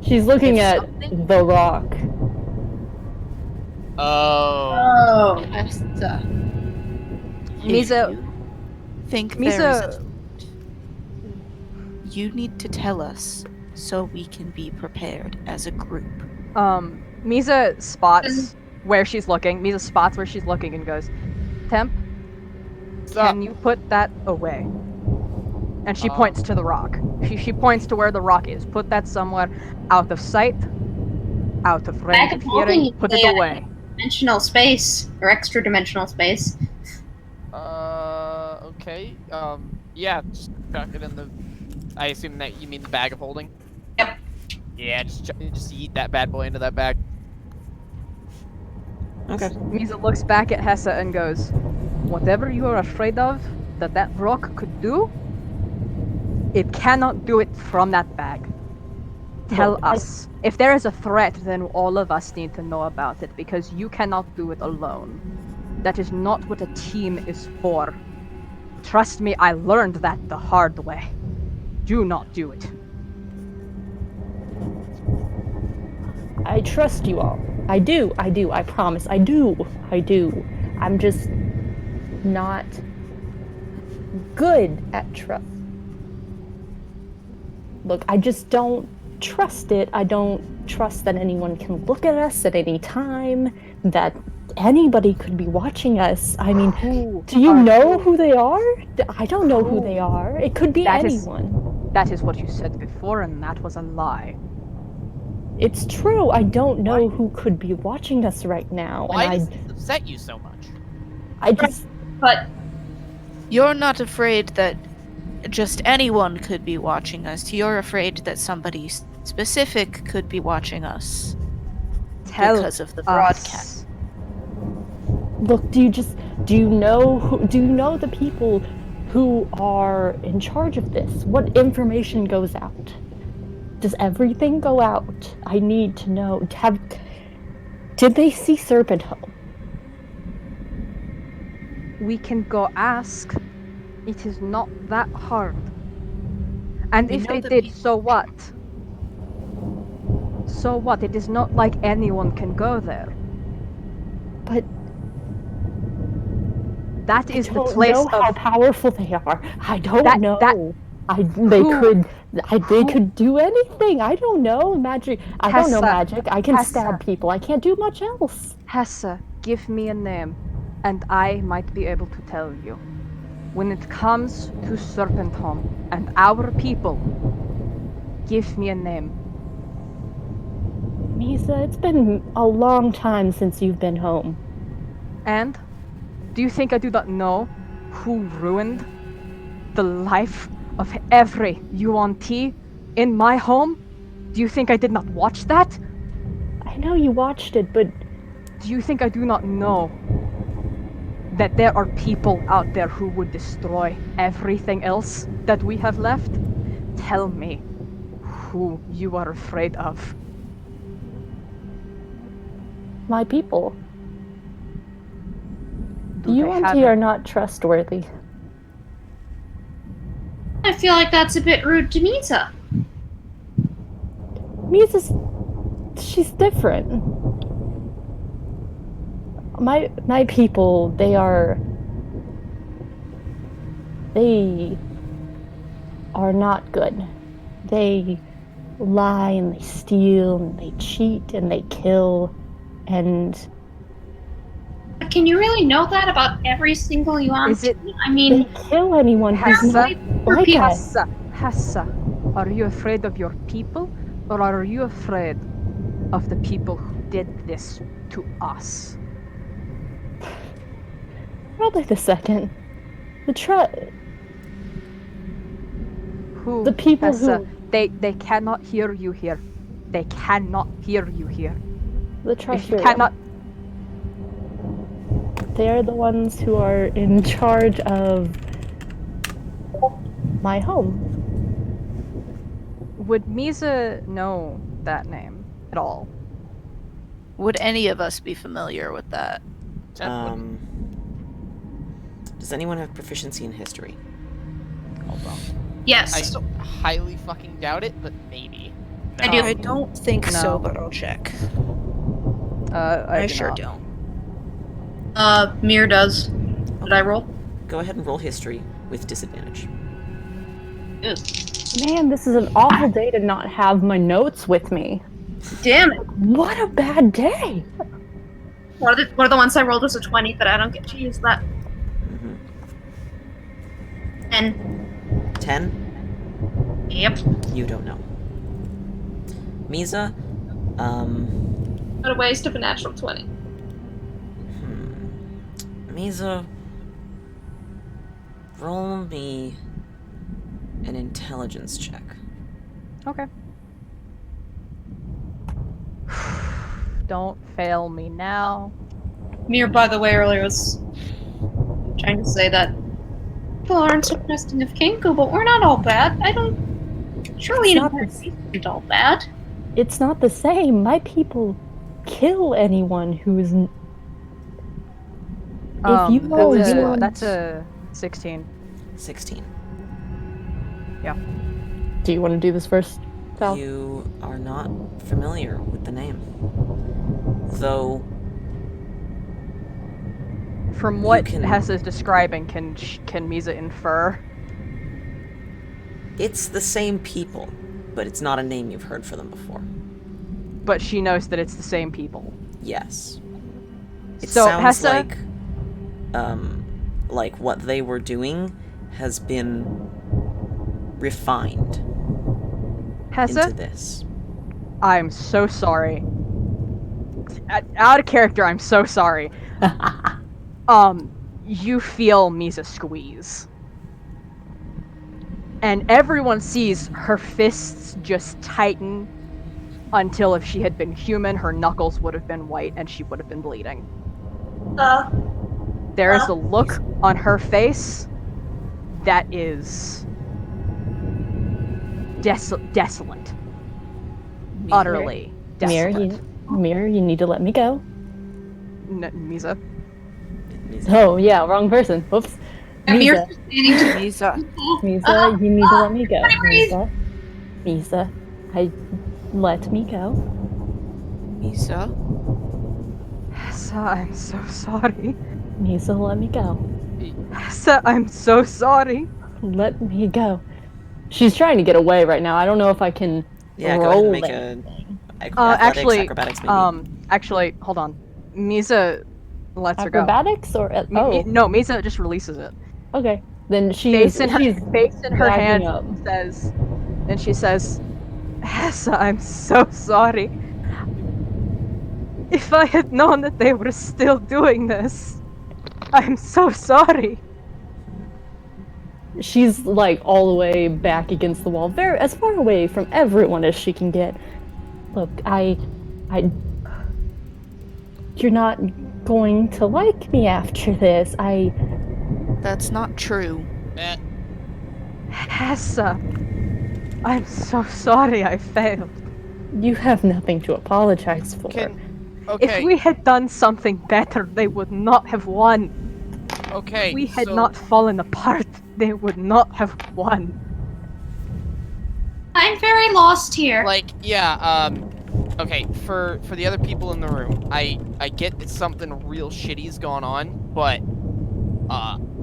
She's looking if at something- the rock. Oh. Hessa. Mizha- If you think Mizha- there is a you need to tell us so we can be prepared as a group. Mizha spots where she's looking. Mizha spots where she's looking and goes, Temp, can you put that away? And she points to the rock. She points to where the rock is. Put that somewhere out of sight, out of range of hearing. Put it away. Dimensional space or extra dimensional space. Okay. Yeah, just chuck it in the. I assume that you mean the bag of holding. Yep. Yeah, just eat that bad boy into that bag. Okay. Mizha looks back at Hessa and goes, whatever you are afraid of that rock could do, it cannot do it from that bag. Tell us. If there is a threat, then all of us need to know about it, because you cannot do it alone. That is not what a team is for. Trust me, I learned that the hard way. Do not do it. I trust you all. I do, I promise. I do. I'm just not good at trust. Look, I just don't trust it. I don't trust that anyone can look at us at any time, that anybody could be watching us. I mean, do you know who they are? I don't know who they are. It could be anyone. That is what you said before, and that was a lie. It's true. I don't know who could be watching us right now. Why and does this upset you so much? I just But You're not afraid that just anyone could be watching us. You're afraid that somebody specific could be watching us because of the broadcast. look. Do you know the people who are in charge of this? What information goes out? Does everything go out? I need to know. Did they see Serpent home? We can go ask. It is not that hard. And if they did, so what? So what? It is not like anyone can go there. But that is the don't place know of how powerful they are. I don't That- know. that- They could do anything. I don't know magic. I don't know Hessa, magic. I can Hessa. stab people. I can't do much else. Hessa. Give me a name, and I might be able to tell you. When it comes to Serpent Home and our people, give me a name. Mizha, it's been a long time since you've been home. And do you think I do not know who ruined the life of every UNT in my home? Do you think I did not watch that? I know you watched it, but Do you think I do not know that there are people out there who would destroy everything else that we have left? Tell me who you are afraid of. my people, Do you they and have he a- are not trustworthy. I feel like that's a bit rude to Mizha. Mizha's, she's different. My people, they are not good. They lie and they steal and they cheat and they kill and Can you really know that about every single yuan? Is it- I they mean, kill anyone who's Hessa? not like people- us. Hessa, are you afraid of your people, or are you afraid of the people who did this to us? probably the second. Who? The people Hessa, who... They cannot hear you here. They cannot hear you here. The If you Triferium. cannot... They're the ones who are in charge of my home. Would Mizha know that name at all? Would any of us be familiar with that? Does anyone have proficiency in history? Hold on. Yes. I so highly fucking doubt it, but maybe. No. I do. I don't think so, No. but I'll check. I do sure not. don't. Mir does. Did I roll? Go ahead and roll history with disadvantage. Ugh. Man, this is an awful day to not have my notes with me. Damn it. What a bad day! What are the ones I rolled as a 20 that I don't get to use that? Mm-hmm. And 10? yep. You don't know. Mizha, What a waste of a natural 20. Mizha, roll me an intelligence check. Okay. Don't fail me now. Mir, by the way, earlier was trying to say that people aren't so trusting of Kenku, but we're not all bad. I don't. Surely It's an not empire isn't all bad. It's not the same. My people kill anyone who's... If you know you want... That's a 16. 16. Do you want to do this first, Val? You are not familiar with the name. Though, From what can- Hessa is describing, can Mizha infer? it's the same people, but it's not a name you've heard for them before. But she knows that it's the same people. Yes. It So, sounds Hessa- like what they were doing has been refined into Hessa, this. I'm so sorry. Out of character, I'm so sorry. You feel Mizha squeeze. And everyone sees her fists just tighten until if she had been human, her knuckles would have been white and she would have been bleeding. There is a look on her face that is desolate. Utterly Mir, desolate. you need to let me go. Mizha. Oh, yeah, wrong person. Whoops. And Mir's Mizha, standing to Mizha. Mizha, you need to let me go. Let me breathe. Mizha, let me go. Mizha. Hessa, I'm so sorry. Mizha, let me go. Hessa, I'm so sorry. Let me go. She's trying to get away right now. I don't know if I can Yeah, go roll ahead and make it. acrobatics maybe. Actually, hold on. Mizha lets her go. Acrobatics or... No, Mizha just releases it. Okay. Then Face in her backing hand up. says, and she says, Hessa, I'm so sorry. If I had known that they were still doing this, I'm so sorry. She's like all the way back against the wall, very as far away from everyone as she can get. Look, you're not going to like me after this. That's not true. Hessa, I'm so sorry I failed. You have nothing to apologize for. Okay. If we had done something better, they would not have won. Okay. If we had so- not fallen apart, they would not have won. I'm very lost here. Like, yeah, okay, for the other people in the room, I get that something real shitty's gone on, but,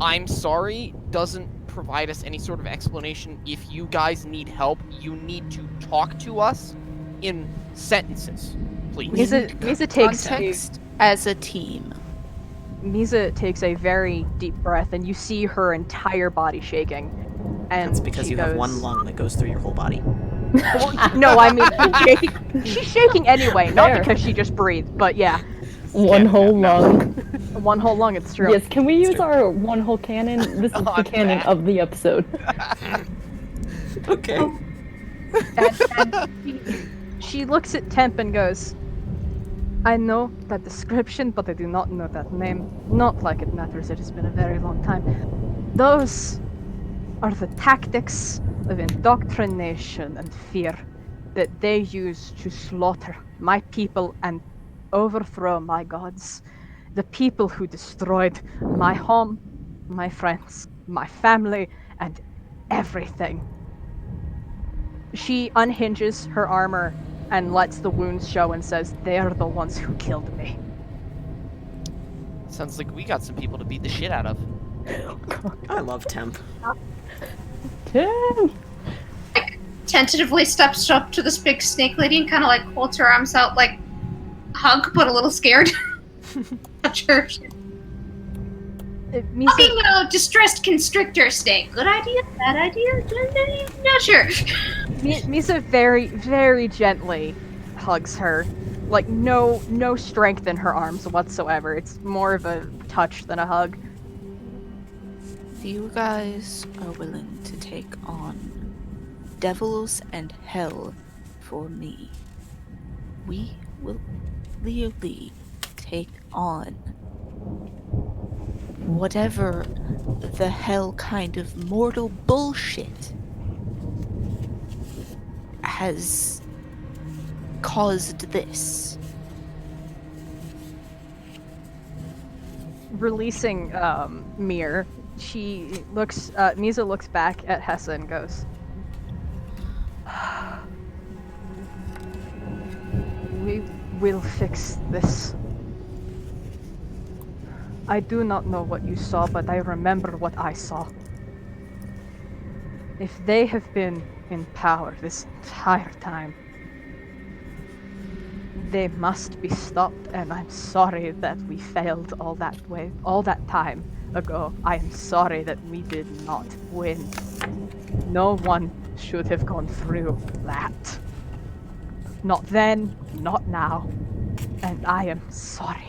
I'm sorry doesn't provide us any sort of explanation. If you guys need help, you need to talk to us in sentences, please. Mizha takes Context as a team. Mizha takes a very deep breath, and you see her entire body shaking. And That's because she you goes, have one lung that goes through your whole body. No, I mean she's shaking. She's shaking anyway, not Fair. because she just breathed, but yeah. One whole lung. One hole long, it's true. Yes, can we use our one hole cannon? This is the canon of the episode. Okay. And she looks at Temp and goes, I know that description, but I do not know that name. Not like it matters, it has been a very long time. Those are the tactics of indoctrination and fear that they use to slaughter my people and overthrow my gods. The people who destroyed my home, my friends, my family, and everything. She unhinges her armor and lets the wounds show and says, they are the ones who killed me. Sounds like we got some people to beat the shit out of. I love Temp. Tim! Tentatively steps up to this big snake lady and kind of like holds her arms out, like hug, but a little scared. Not sure. Fucking distressed constrictor snake. Good idea? Bad idea? Not sure. Mizha very, very gently hugs her. Like, no strength in her arms whatsoever. It's more of a touch than a hug. If you guys are willing to take on devils and hell for me, we will clearly take on whatever the hell kind of mortal bullshit has caused this. Releasing Mir, Mizha looks back at Hessa and goes, we will fix this. I do not know what you saw, but I remember what I saw. If they have been in power this entire time, they must be stopped, and I'm sorry that we failed all that time ago. I am sorry that we did not win. No one should have gone through that. Not then, not now, and I am sorry.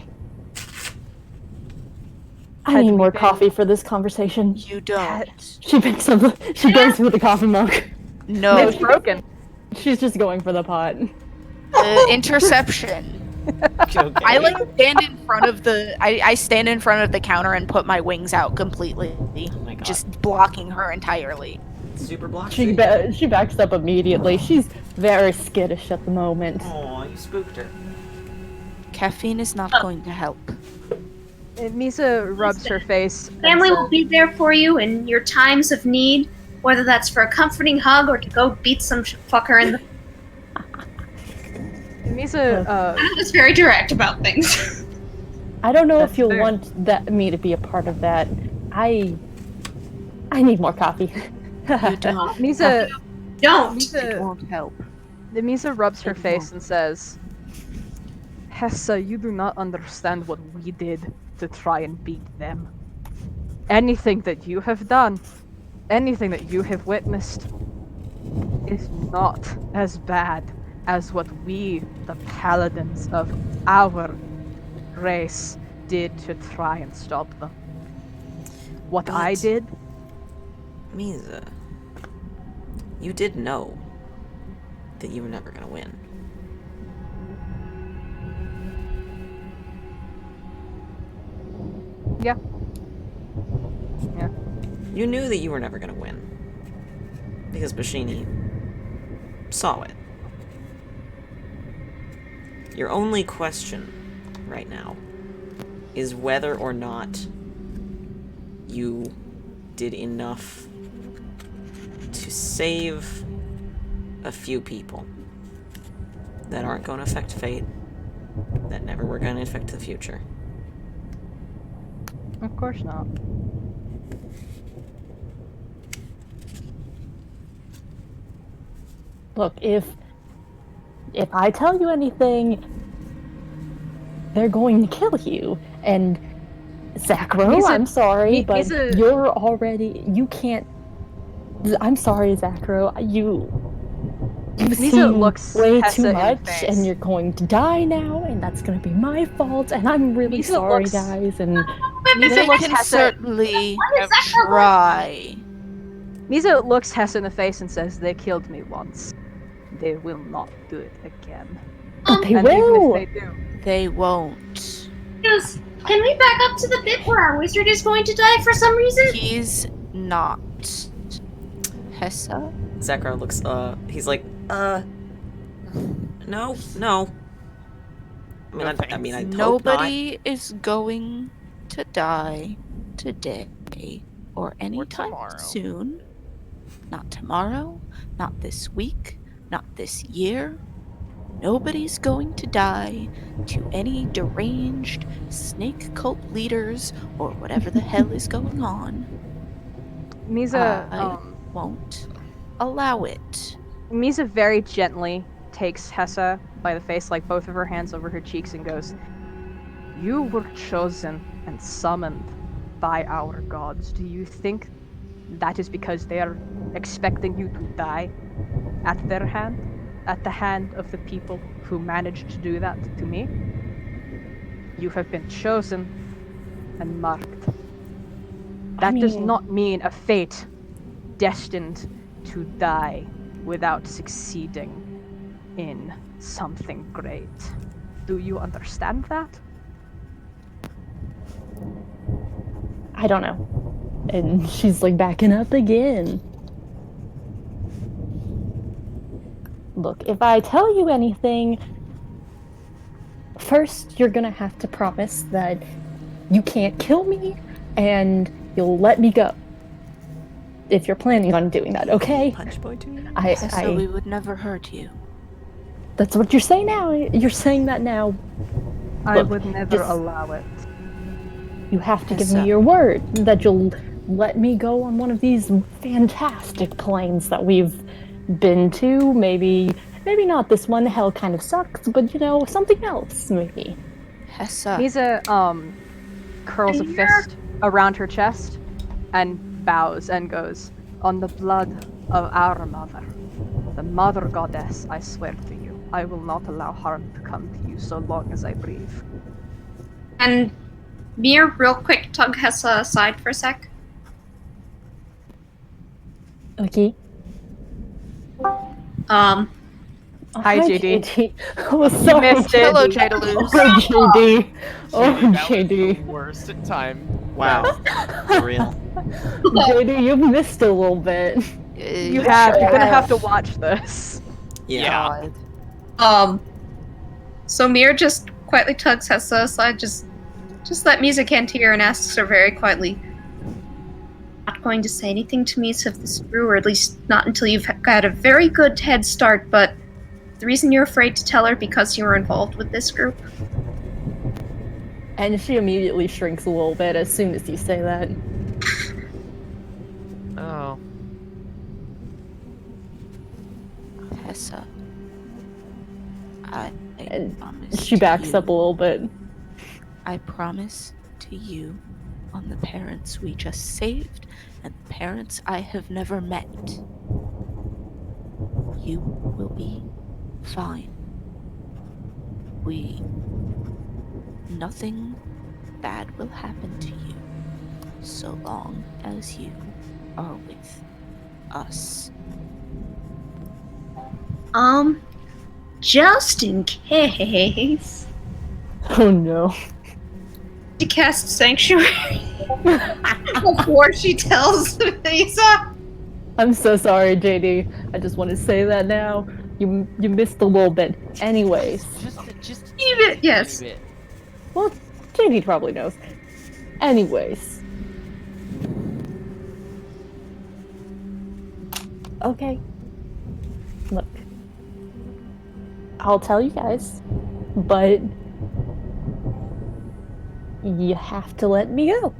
I need more coffee for this conversation. You don't. She picks up. She goes with the coffee mug. No. It's broken. She's just going for the pot. Interception. Okay. I like stand in front of the. I stand in front of the counter and put my wings out completely, Oh my god. just blocking her entirely. Super block. She backs up immediately. She's very skittish at the moment. Aw, you spooked her. Caffeine is not going to help. Mizha rubs her face. and Family will says- be there for you in your times of need, whether that's for a comforting hug or to go beat some fucker in the. Mizha, I was very direct about things. I don't know That's if you'll fair. want me to be a part of that. I need more coffee. You don't. Mizha, Don't. It Mizha, won't help. Mizha rubs her It face won't. and says, Hessa, you do not understand what we did to try and beat them. Anything that you have done, anything that you have witnessed, is not as bad as what we, the paladins of our race, did to try and stop them. What I But- did, Mizha, you did know that you were never gonna win. yeah. You knew that you were never gonna win. Because Bashini saw it. Your only question right now is whether or not you did enough to save a few people that aren't going to affect fate, that never were going to affect the future. Of course not. Look, if I tell you anything, they're going to kill you. And Zachro, He's a- I'm sorry, but he's a- you can't. I'm sorry, Zachro. You've Mizha seen looks way Hessa too in the much, face. and you're going to die now, and that's going to be my fault, and I'm really Mizha sorry, looks- guys. And Mizha They looks can Hessa. certainly What is that try. Mizha looks Hessa in the face and says, "They killed me once. They will not do it again. but they And even will. if they do, They won't. Yes. Can we back up to the bit where our wizard is going to die for some reason? He's not. Hessa? Zakar looks, he's like, no. I mean, No I thanks. mean, I'd hope not. Nobody is going to die today or anytime tomorrow. soon. Not tomorrow, not this week, not this year. Nobody's going to die to any deranged snake cult leaders or whatever the hell is going on. Mizha, I won't allow it. Mizha very gently takes Hessa by the face, like both of her hands over her cheeks, and goes, "You were chosen and summoned by our gods. Do you think that is because they are expecting you to die at their hand? At the hand of the people who managed to do that to me? You have been chosen and marked. That does not mean a fate destined to die without succeeding in something great. Do you understand that?" I don't know. And she's like backing up again. Look, if I tell you anything, first you're gonna have to promise that you can't kill me and you'll let me go. If you're planning on doing that, okay? Punch boy to you? So we would never hurt you. That's what you're saying now. You're saying that now. I Look, would never this- allow it. You have to give Hessa. me your word that you'll let me go on one of these fantastic planes that we've been to. Maybe not this one. Hell kind of sucks, but something else maybe. Hessa. Mizha curls a fist around her chest and bows and goes, "On the blood of our mother, the mother goddess, I swear to you, I will not allow harm to come to you so long as I breathe." And Mir, real quick, tug Hessa aside for a sec. Okay. Um, Hi, JD. Oh, sorry. missed it. Hello, Jadaluz. Oh, JD. Oh, that was JD. the worst time. Wow. For real. JD, you've missed a little bit. You have. You're gonna have to watch this. Yeah. God. So Mir just quietly tugs Hessa aside, just let Mizha hear and asks her very quietly, "Not going to say anything to Mizha of this brew, or at least not until you've got a very good head start, but the reason you're afraid to tell her because you were involved with this group?" And she immediately shrinks a little bit as soon as you say that. Oh. Hessa. I And promise she to backs you, up a little bit. I promise to you on the parents we just saved and the parents I have never met. You will be fine. Nothing bad will happen to you so long as you are with us. Just in case. Oh no. She casts Sanctuary before she tells Mizha. I'm so sorry, JD. I just want to say that now. You missed a little bit. Anyways. Just Even, yes. leave it. Well, JD probably knows. Anyways. Okay. Look. I'll tell you guys, but you have to let me go.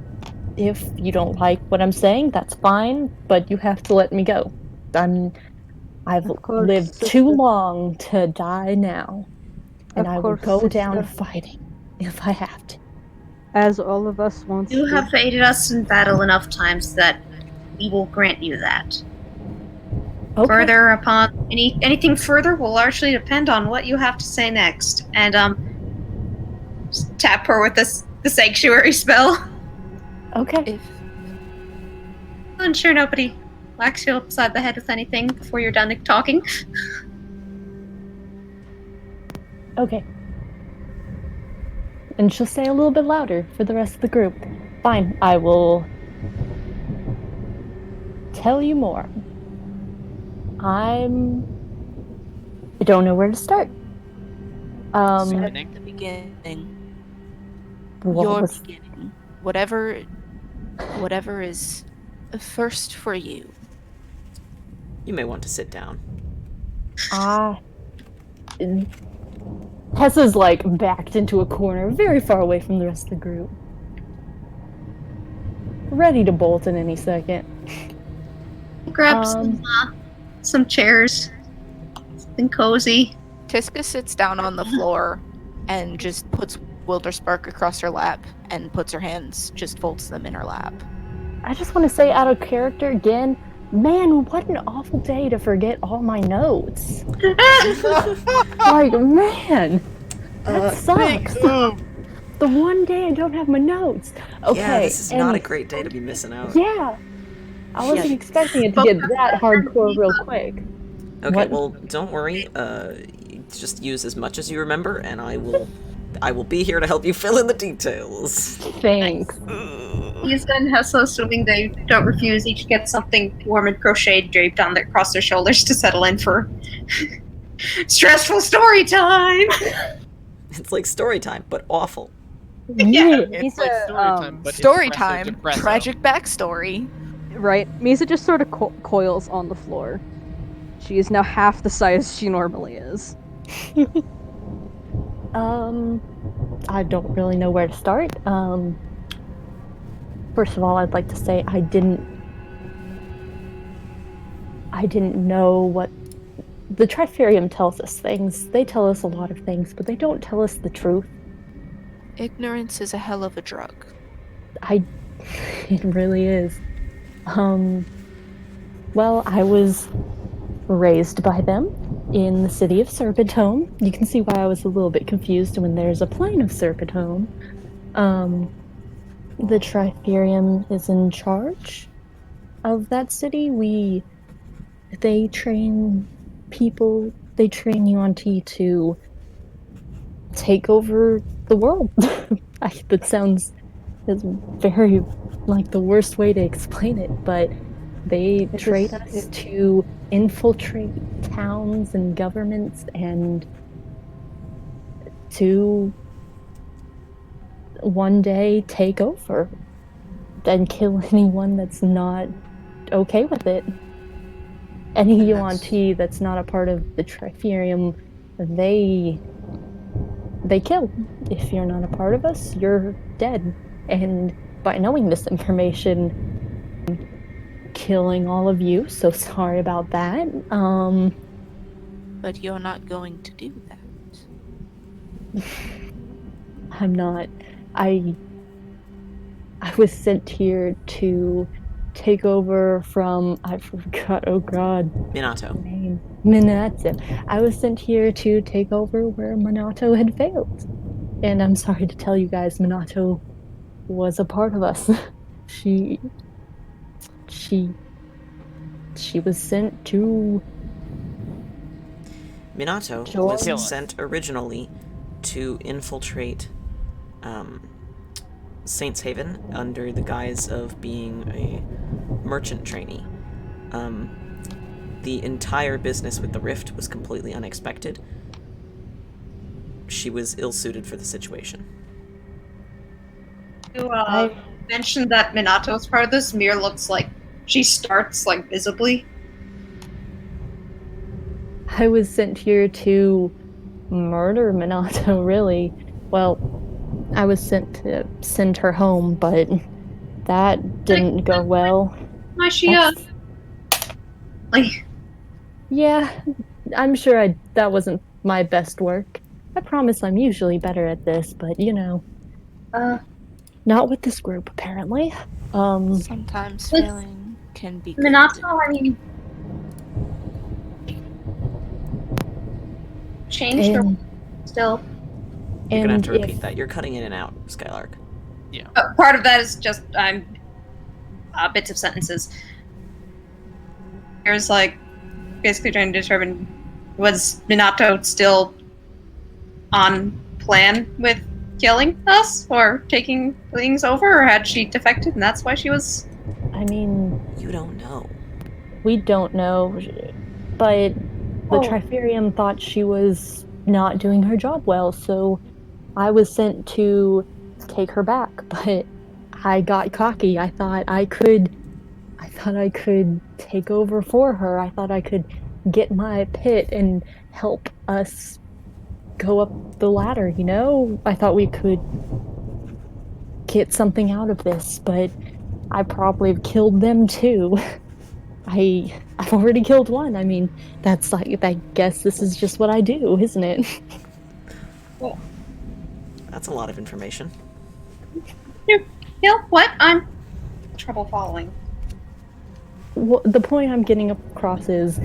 If you don't like what I'm saying, that's fine, but you have to let me go. I've Of course, lived sister. too long to die now, and Of I will course, go down sister. fighting if I have to. As all of us once You did. have aided us in battle enough times that we will grant you that. Okay. Further upon anything further will largely depend on what you have to say next. And just tap her with the sanctuary spell. Okay. If Ensure nobody whacks you upside the head with anything before you're done talking. Okay. And she'll say a little bit louder for the rest of the group. Fine, I will tell you more. I don't know where to start. at the beginning, your was- beginning, whatever is first for you. You may want to sit down. Hessa's like backed into a corner, very far away from the rest of the group. Ready to bolt in any second. Grab some chairs. Something cozy. Tiska sits down on the floor and just puts Wilderspark across her lap and puts her hands, just folds them in her lap. I just want to say out of character again, man, what an awful day to forget all my notes. Like, man, that sucks. The one day I don't have my notes. Okay, Yeah, this is not a great day to be missing out. Yeah, I wasn't expecting it to get that hardcore real quick. Okay, What? well, don't worry. Just use as much as you remember, and I will be here to help you fill in the details. Thanks. Mizha and Hessa, assuming they don't refuse, each get something warm and crocheted draped on across their shoulders to settle in for stressful story time. It's like story time, but awful. Yeah. It's like story time, but Story espresso time, depresso. tragic backstory. Right. Mizha just sort of coils on the floor. She is now half the size she normally is. I don't really know where to start. First of all, I'd like to say I didn't know what the Triferium tells us things. They tell us a lot of things, but they don't tell us the truth. Ignorance is a hell of a drug. It really is. Well, I was raised by them in the city of Serpent. You can see why I was a little bit confused when there's a plane of Serpent. The Triferium is in charge of that city. They train people, they train Yuan-Ti to take over the world. That sounds is very like the worst way to explain it, but they train us to infiltrate towns and governments and to one day take over and kill anyone that's not okay with it. Any Yuan-Ti that's not a part of the Triferium, they kill. If you're not a part of us, you're dead. And by knowing this information, killing all of you, so sorry about that. But you're not going to do that. I'm not. I was sent here to take over from, I forgot, oh god. Minato. Name. Minato. I was sent here to take over where Minato had failed. And I'm sorry to tell you guys, Minato was a part of us. She was sent to Minato Join was us. sent originally to infiltrate Saints Haven under the guise of being a merchant trainee. The entire business with the Rift was completely unexpected. She was ill-suited for the situation. You mentioned that Minato's part of this. Mir looks like she starts like visibly. I was sent here to murder Minato, really. Well, I was sent to send her home, but that didn't go well. Why she That's- like Yeah, I'm sure that wasn't my best work. I promise I'm usually better at this, but not with this group, apparently. Sometimes It's- failing can be good. Minato, I mean changed or And, still? You're gonna have and to repeat if that. You're cutting in and out, Skylark. Part of that is just bits of sentences. There's like basically trying to determine, was Minato still on plan with killing us or taking things over, or had she defected and that's why she was? I mean, You don't know. we don't know, but the Oh. Triferium thought she was not doing her job well, so I was sent to take her back, but I got cocky. I thought I could take over for her. I thought I could get my pit and help us go up the ladder, you know? I thought we could get something out of this, but I probably have killed them too. I've already killed one. I mean, that's like I guess this is just what I do, isn't it? That's a lot of information. What? I'm trouble following. Well, the point I'm getting across is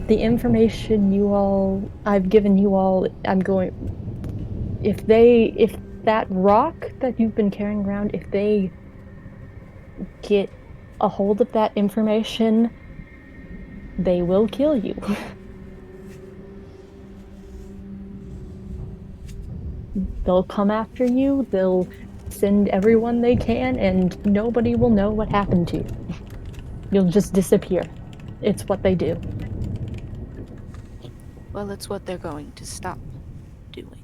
the information I've given you all, I'm going if that rock that you've been carrying around, if they get a hold of that information, they will kill you. They'll come after you, they'll send everyone they can, and nobody will know what happened to you. You'll just disappear. It's what they do. Well, it's what they're going to stop doing.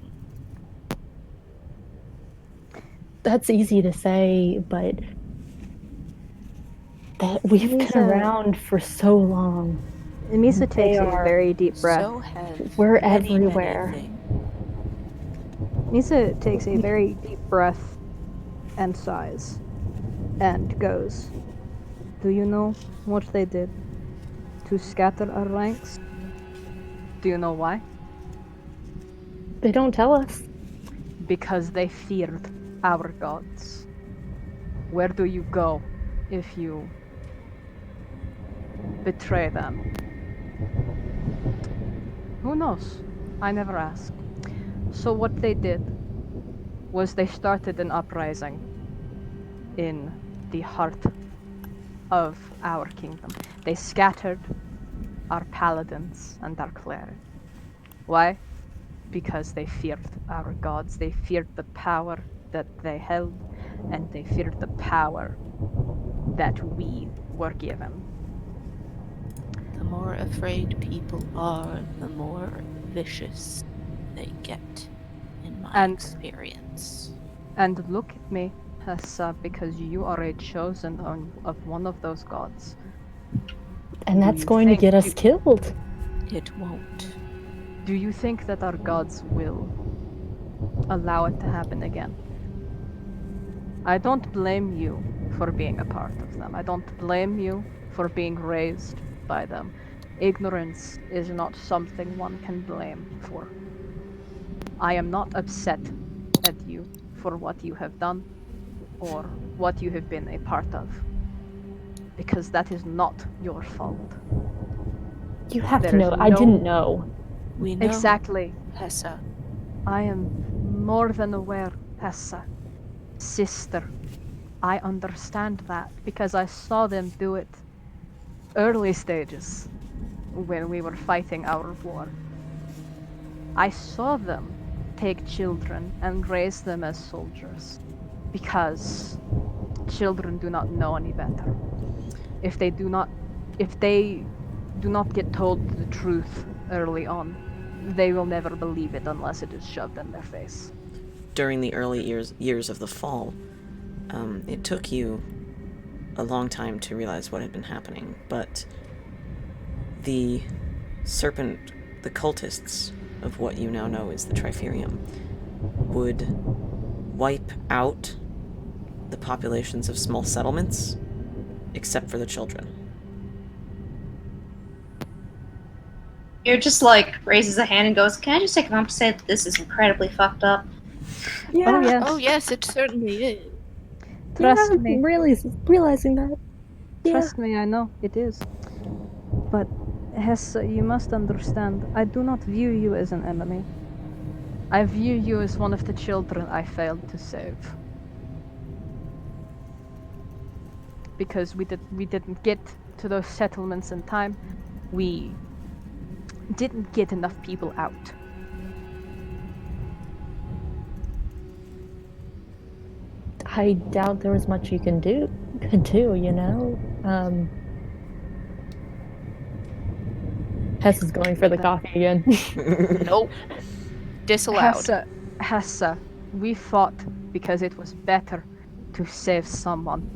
That's easy to say, but that we've been around for so long. Mizha takes a are very deep breath. So have We're many, everywhere. many things. Mizha takes a very deep breath and sighs and goes, "Do you know what they did to scatter our ranks? Do you know why? They don't tell us. Because they feared our gods. Where do you go if you betray them? Who knows? I never asked. So what they did was they started an uprising in the heart of our kingdom. They scattered our paladins and our clerics. Why? Because they feared our gods. They feared the power that they held, and they feared the power that we were given. The more afraid people are, the more vicious they get, in my experience. And look at me, Hessa, because you are a chosen of one of those gods. And that's going to get us killed. It won't. Do you think that our gods will allow it to happen again? I don't blame you for being a part of them. I don't blame you for being raised by them. Ignorance is not something one can blame for. I am not upset at you for what you have done or what you have been a part of, because that is not your fault. You have to know. I didn't know. We know. Exactly. Hessa. I am more than aware, Hessa. Sister, I understand that because I saw them do it early stages when we were fighting our war. I saw them take children and raise them as soldiers because children do not know any better. If they do not get told the truth early on, they will never believe it unless it is shoved in their face. During the early years of the fall, it took you a long time to realize what had been happening, but the Serpent, the cultists of what you now know is the Triferium, would wipe out the populations of small settlements, except for the children. You're just like raises a hand and goes, "Can I just take a moment to say that this is incredibly fucked up?" Yeah. Oh, yes. Oh, yes, it certainly is. Trust me. Realizing that. Trust me, I know it is. But Hessa, you must understand, I do not view you as an enemy. I view you as one of the children I failed to save. Because we didn't get to those settlements in time. We didn't get enough people out. I doubt there was much you could do, you know? Hess is going for the coffee again. Nope. Disallowed. Hessa, we fought because it was better to save someone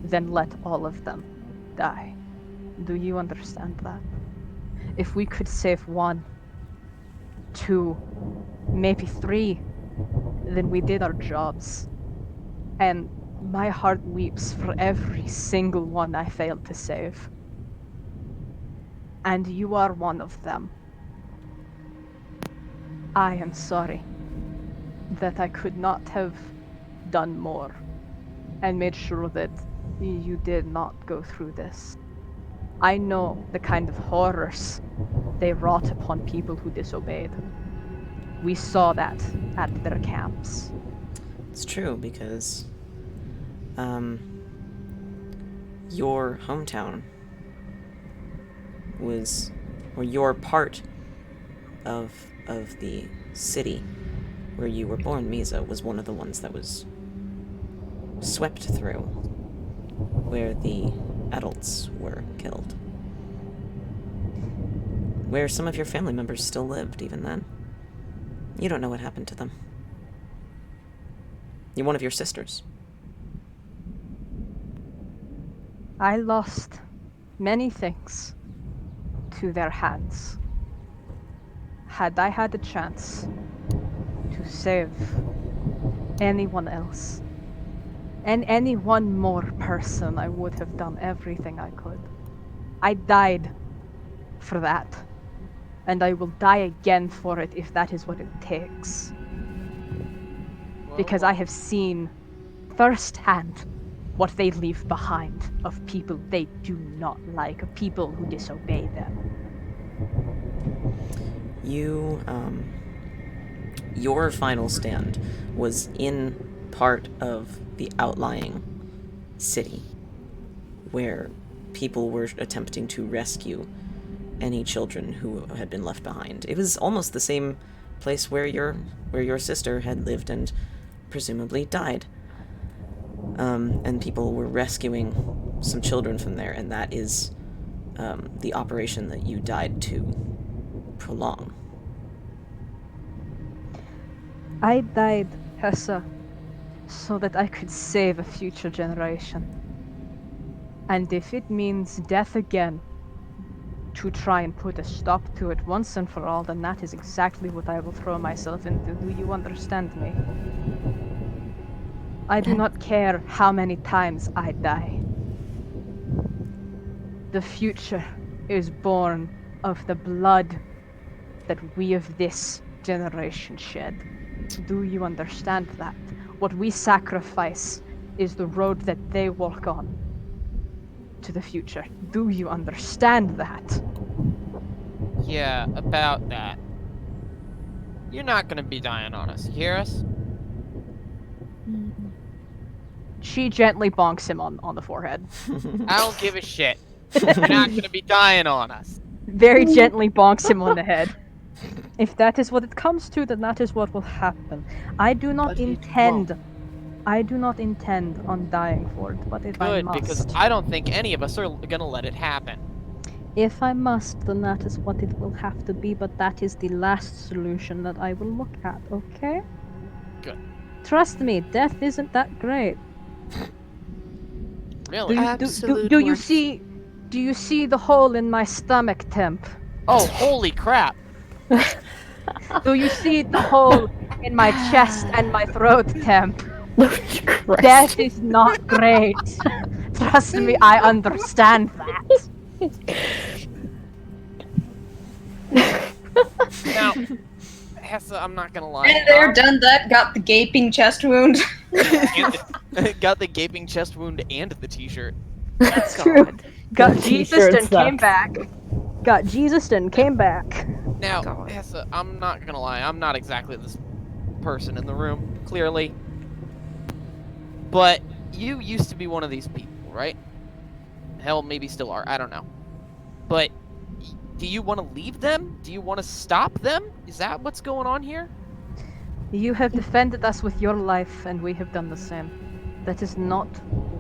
than let all of them die. Do you understand that? If we could save 1, 2, maybe 3, then we did our jobs. And my heart weeps for every single one I failed to save. And you are one of them. I am sorry that I could not have done more and made sure that you did not go through this. I know the kind of horrors they wrought upon people who disobeyed. We saw that at their camps. It's true, because your hometown was, or your part of the city where you were born, Mizha, was one of the ones that was swept through, where the adults were killed. Where some of your family members still lived, even then. You don't know what happened to them. You're one of your sisters. I lost many things to their hands. Had I had a chance to save anyone else, and any one more person, I would have done everything I could. I died for that, and I will die again for it if that is what it takes. Because I have seen firsthand what they leave behind of people they do not like, of people who disobey them. Your final stand was in part of the outlying city, where people were attempting to rescue any children who had been left behind. It was almost the same place where your sister had lived and presumably died. And people were rescuing some children from there, and that is the operation that you died to prolong. I died, Hessa, so that I could save a future generation. And if it means death again, to try and put a stop to it once and for all, then that is exactly what I will throw myself into. Do you understand me? I do not care how many times I die. The future is born of the blood that we of this generation shed. Do you understand that? What we sacrifice is the road that they walk on to the future. Do you understand that? Yeah, about that. You're not gonna be dying on us, you hear us? She gently bonks him on the forehead. I don't give a shit. You're not gonna be dying on us. Very gently bonks him on the head. If that is what it comes to, then that is what will happen. I do not intend on dying for it, but if I Good, must... because I don't think any of us are gonna let it happen. If I must, then that is what it will have to be, but that is the last solution that I will look at, okay? Good. Trust me, death isn't that great. Really? Do you see the hole in my stomach, Temp? Oh, holy crap! Do you see the hole in my chest and my throat, Temp? Christ. Death is not great. Trust me, I understand that. Now, Hessa, I'm not gonna lie. And there, done that, got the gaping chest wound. Got the gaping chest wound and the t-shirt. That's true. Got The Jesus t-shirt and came sucks. back. got Jesus and came back. Now, God. Hessa, I'm not gonna lie, I'm not exactly this person in the room, clearly. But you used to be one of these people, right? Hell, maybe still are, I don't know. But do you want to leave them? Do you want to stop them? Is that what's going on here? You have defended us with your life, and we have done the same. That is not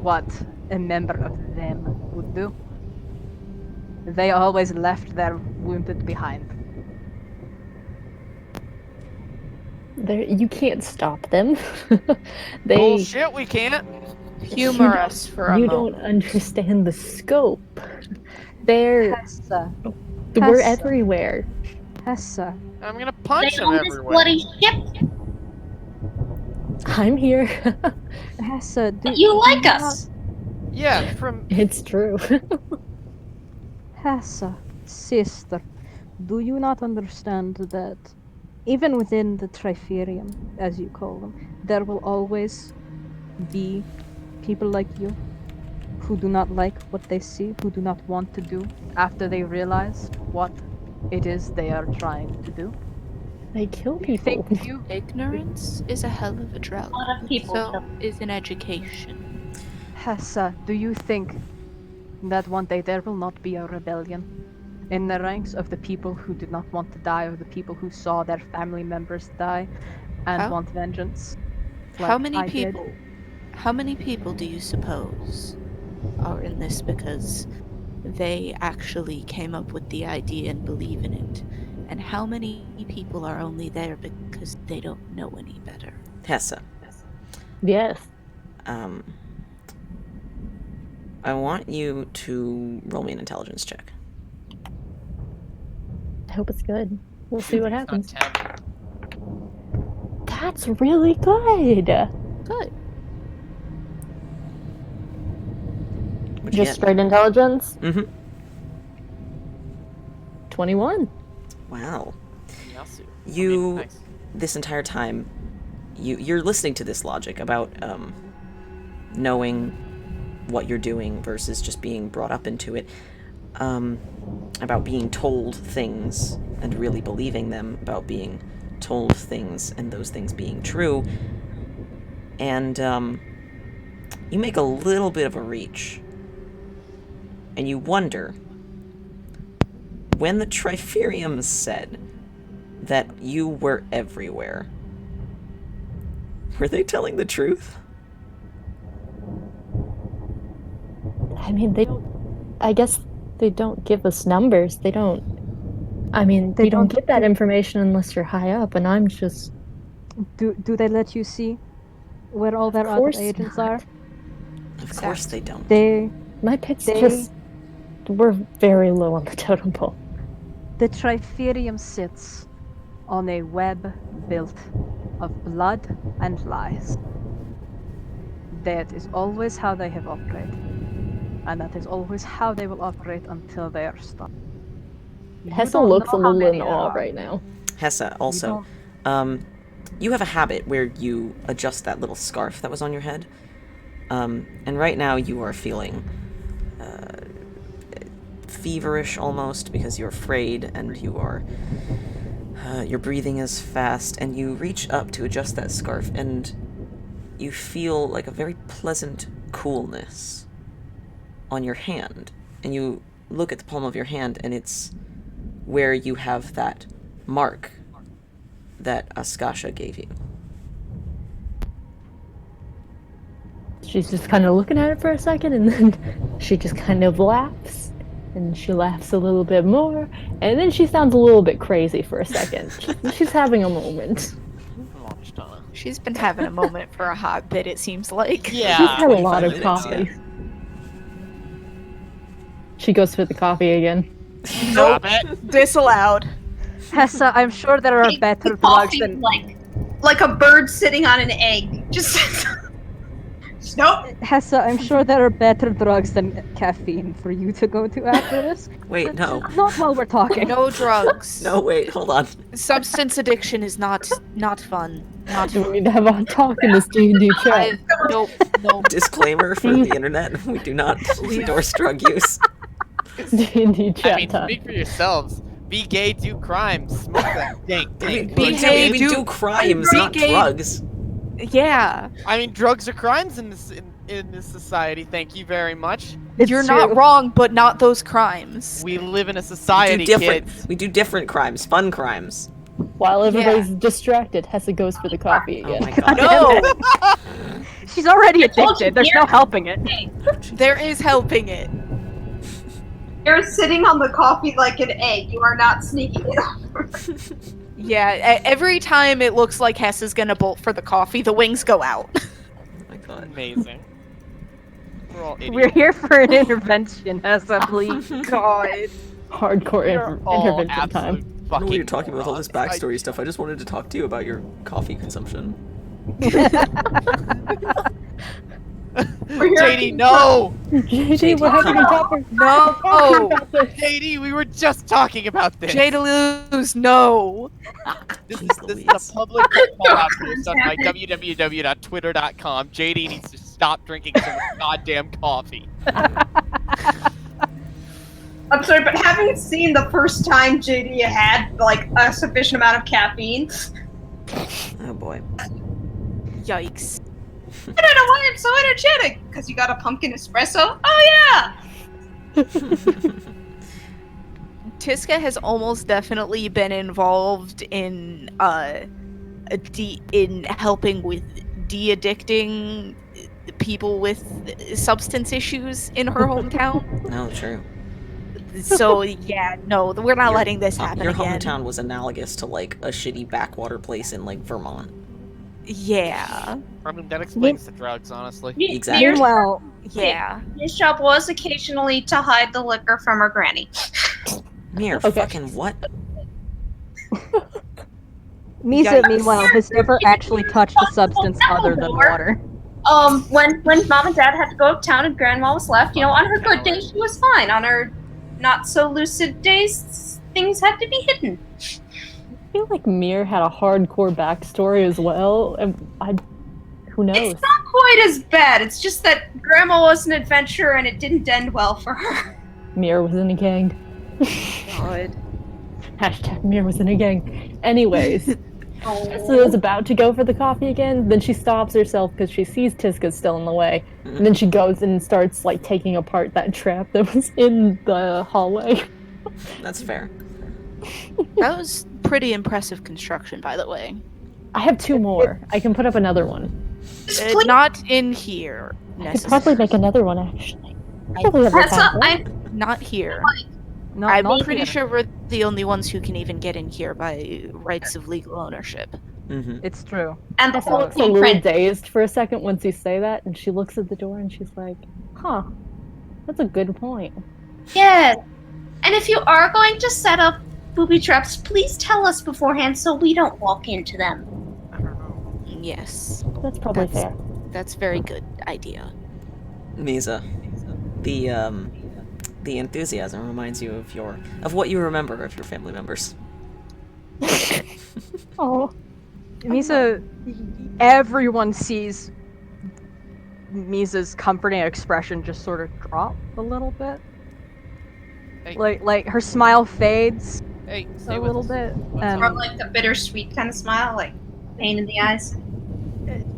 what a member of them would do. They always left their wounded behind. You can't stop them. They. Bullshit, we can't. Humor us for a You moment. don't understand the scope. They're. Hessa, We're Hessa. everywhere. Hessa, I'm gonna punch They them own this everywhere. bloody ship. I'm here. Hessa, You like us. Yeah, from It's true. Hessa, sister, do you not understand that even within the Triferium, as you call them, there will always be people like you who do not like what they see, who do not want to do after they realize what it is they are trying to do? They kill Do you people. think you Ignorance is a hell of a drug. A lot of people So kill. is an education. Hessa, do you think that one day there will not be a rebellion in the ranks of the people who did not want to die, or the people who saw their family members die and How- want vengeance? How like many I did? people? How many people do you suppose are in this because they actually came up with the idea and believe in it? And how many people are only there because they don't know any better? Hessa, Yes. I want you to roll me an intelligence check. I hope it's good. We'll see what It's not happens. 10. That's really good. Good. What'd you Just get? straight intelligence. Mm-hmm. 21. Wow. Yasu. You, Nice. this entire time, you're listening to this logic about knowing what you're doing versus just being brought up into it, about being told things and really believing them, about being told things and those things being true, and you make a little bit of a reach, and you wonder, when the Triferium said that you were everywhere, were they telling the truth? I mean, they don't. I guess they don't give us numbers. They don't. I mean, They you don't don't get that information unless you're high up, and I'm just. Do they let you see where all their Of other course agents not. are? Of course they don't. My picks They- just. We're very low on the totem pole. The Triferium sits on a web built of blood and lies. That is always how they have operated. And that is always how they will operate until they are stopped. You Hessa don't looks a know how little many in there awe are. right now. Hessa, also, you have a habit where you adjust that little scarf that was on your head. And right now you are feeling feverish almost because you're afraid and you are your breathing is fast, and you reach up to adjust that scarf and you feel like a very pleasant coolness on your hand, and you look at the palm of your hand and it's where you have that mark that Askasha gave you. She's just kind of looking at it for a second, and then she just kind of laughs. And she laughs a little bit more, and then she sounds a little bit crazy for a second. She's having a moment. She's been having a moment for a hot bit, it seems like. Yeah. She's had a lot 25 of minutes, coffee. She goes for the coffee again. Stop it. Disallowed. Hessa, I'm sure there are Take better the drugs coffee than. like a bird sitting on an egg. Just nope. Hessa, I'm sure there are better drugs than caffeine for you to go to after this. Wait, no. Not while we're talking. No drugs. No, wait, hold on. Substance addiction is not fun. Not Do we fun. need to have a talk in this D&D chat? Nope. Disclaimer for the internet, we do not endorse drug use. D&D chat I mean, time. speak for yourselves. Be gay, do crime, smoke that dank, dank. Be bush. gay, we do- do crimes, be not gay. drugs. Yeah. I mean, drugs are crimes in this society. Thank you very much. It's You're true. not wrong, but not those crimes. We live in a We do society, different. kids. We do different crimes, fun crimes. While everybody's distracted, Hessa goes for the coffee Oh again. my god. No! She's already told you, addicted. There's no helping it. There is helping it. You're sitting on the coffee like an egg. You are not sneaking it up. Yeah, every time it looks like Hess is gonna bolt for the coffee, the wings go out. Oh my god. Amazing. We're all idiots. We're here for an intervention, Hessa, please. God. Hardcore We're all intervention time. absolute I don't know what you're fucking talking about all this morons. backstory stuff. I just wanted to talk to you about your coffee consumption. We're here JD, no! JD, we're having a topic. No! JD, we were just talking about this. Jay to lose, no! This Jeez is Louise. a public call-out post on my www.twitter.com. JD needs to stop drinking so much goddamn coffee. I'm sorry, but having seen the first time JD had like a sufficient amount of caffeine, Oh boy. Yikes. I don't know why I'm so energetic. Because you got a pumpkin espresso? Oh yeah! Tiska has almost definitely been involved in in helping with de-addicting people with substance issues in her hometown. No, true. So yeah, no, we're not Your- letting this happen Your again. hometown was analogous to like a shitty backwater place in like Vermont. Yeah, I mean, that explains the drugs, honestly. Exactly. Meanwhile, yeah. His job was occasionally to hide the liquor from her granny. Mere Okay. fucking what? Mizha, Yikes. meanwhile, has never actually touched a substance other than water. When mom and dad had to go uptown and grandma was left, on her good days she was fine. On her not so lucid days, things had to be hidden. I feel like Mir had a hardcore backstory as well. And who knows? It's not quite as bad. It's just that grandma was an adventurer and it didn't end well for her. Mir was in a gang. God. Hashtag Mir was in a gang. Anyways, Tessa is about to go for the coffee again, then she stops herself because she sees Tiska's still in the way. And then she goes and starts like taking apart that trap that was in the hallway. That's fair. That was pretty impressive construction, by the way. I have two more. I can put up another one. Not in here, I could probably make another one actually. Probably have That's time not, for it. Not here. Not I'm pretty here. sure we're the only ones who can even get in here by rights of legal ownership. Mm-hmm. It's true. and the Tessa whole looks a little print. dazed for a second once you say that, and she looks at the door and she's like, huh, that's a good point. Yes. And if you are going to set up booby traps, please tell us beforehand so we don't walk into them. Yes, That's probably fair. that's very good idea. Mizha, the enthusiasm reminds you of what you remember of your family members. Oh, Mizha, everyone sees Misa's comforting expression just sort of drop a little bit. Hey. Like her smile fades Hey, stay a with little us. bit. What's And Or like the bittersweet kind of smile, like pain in the eyes.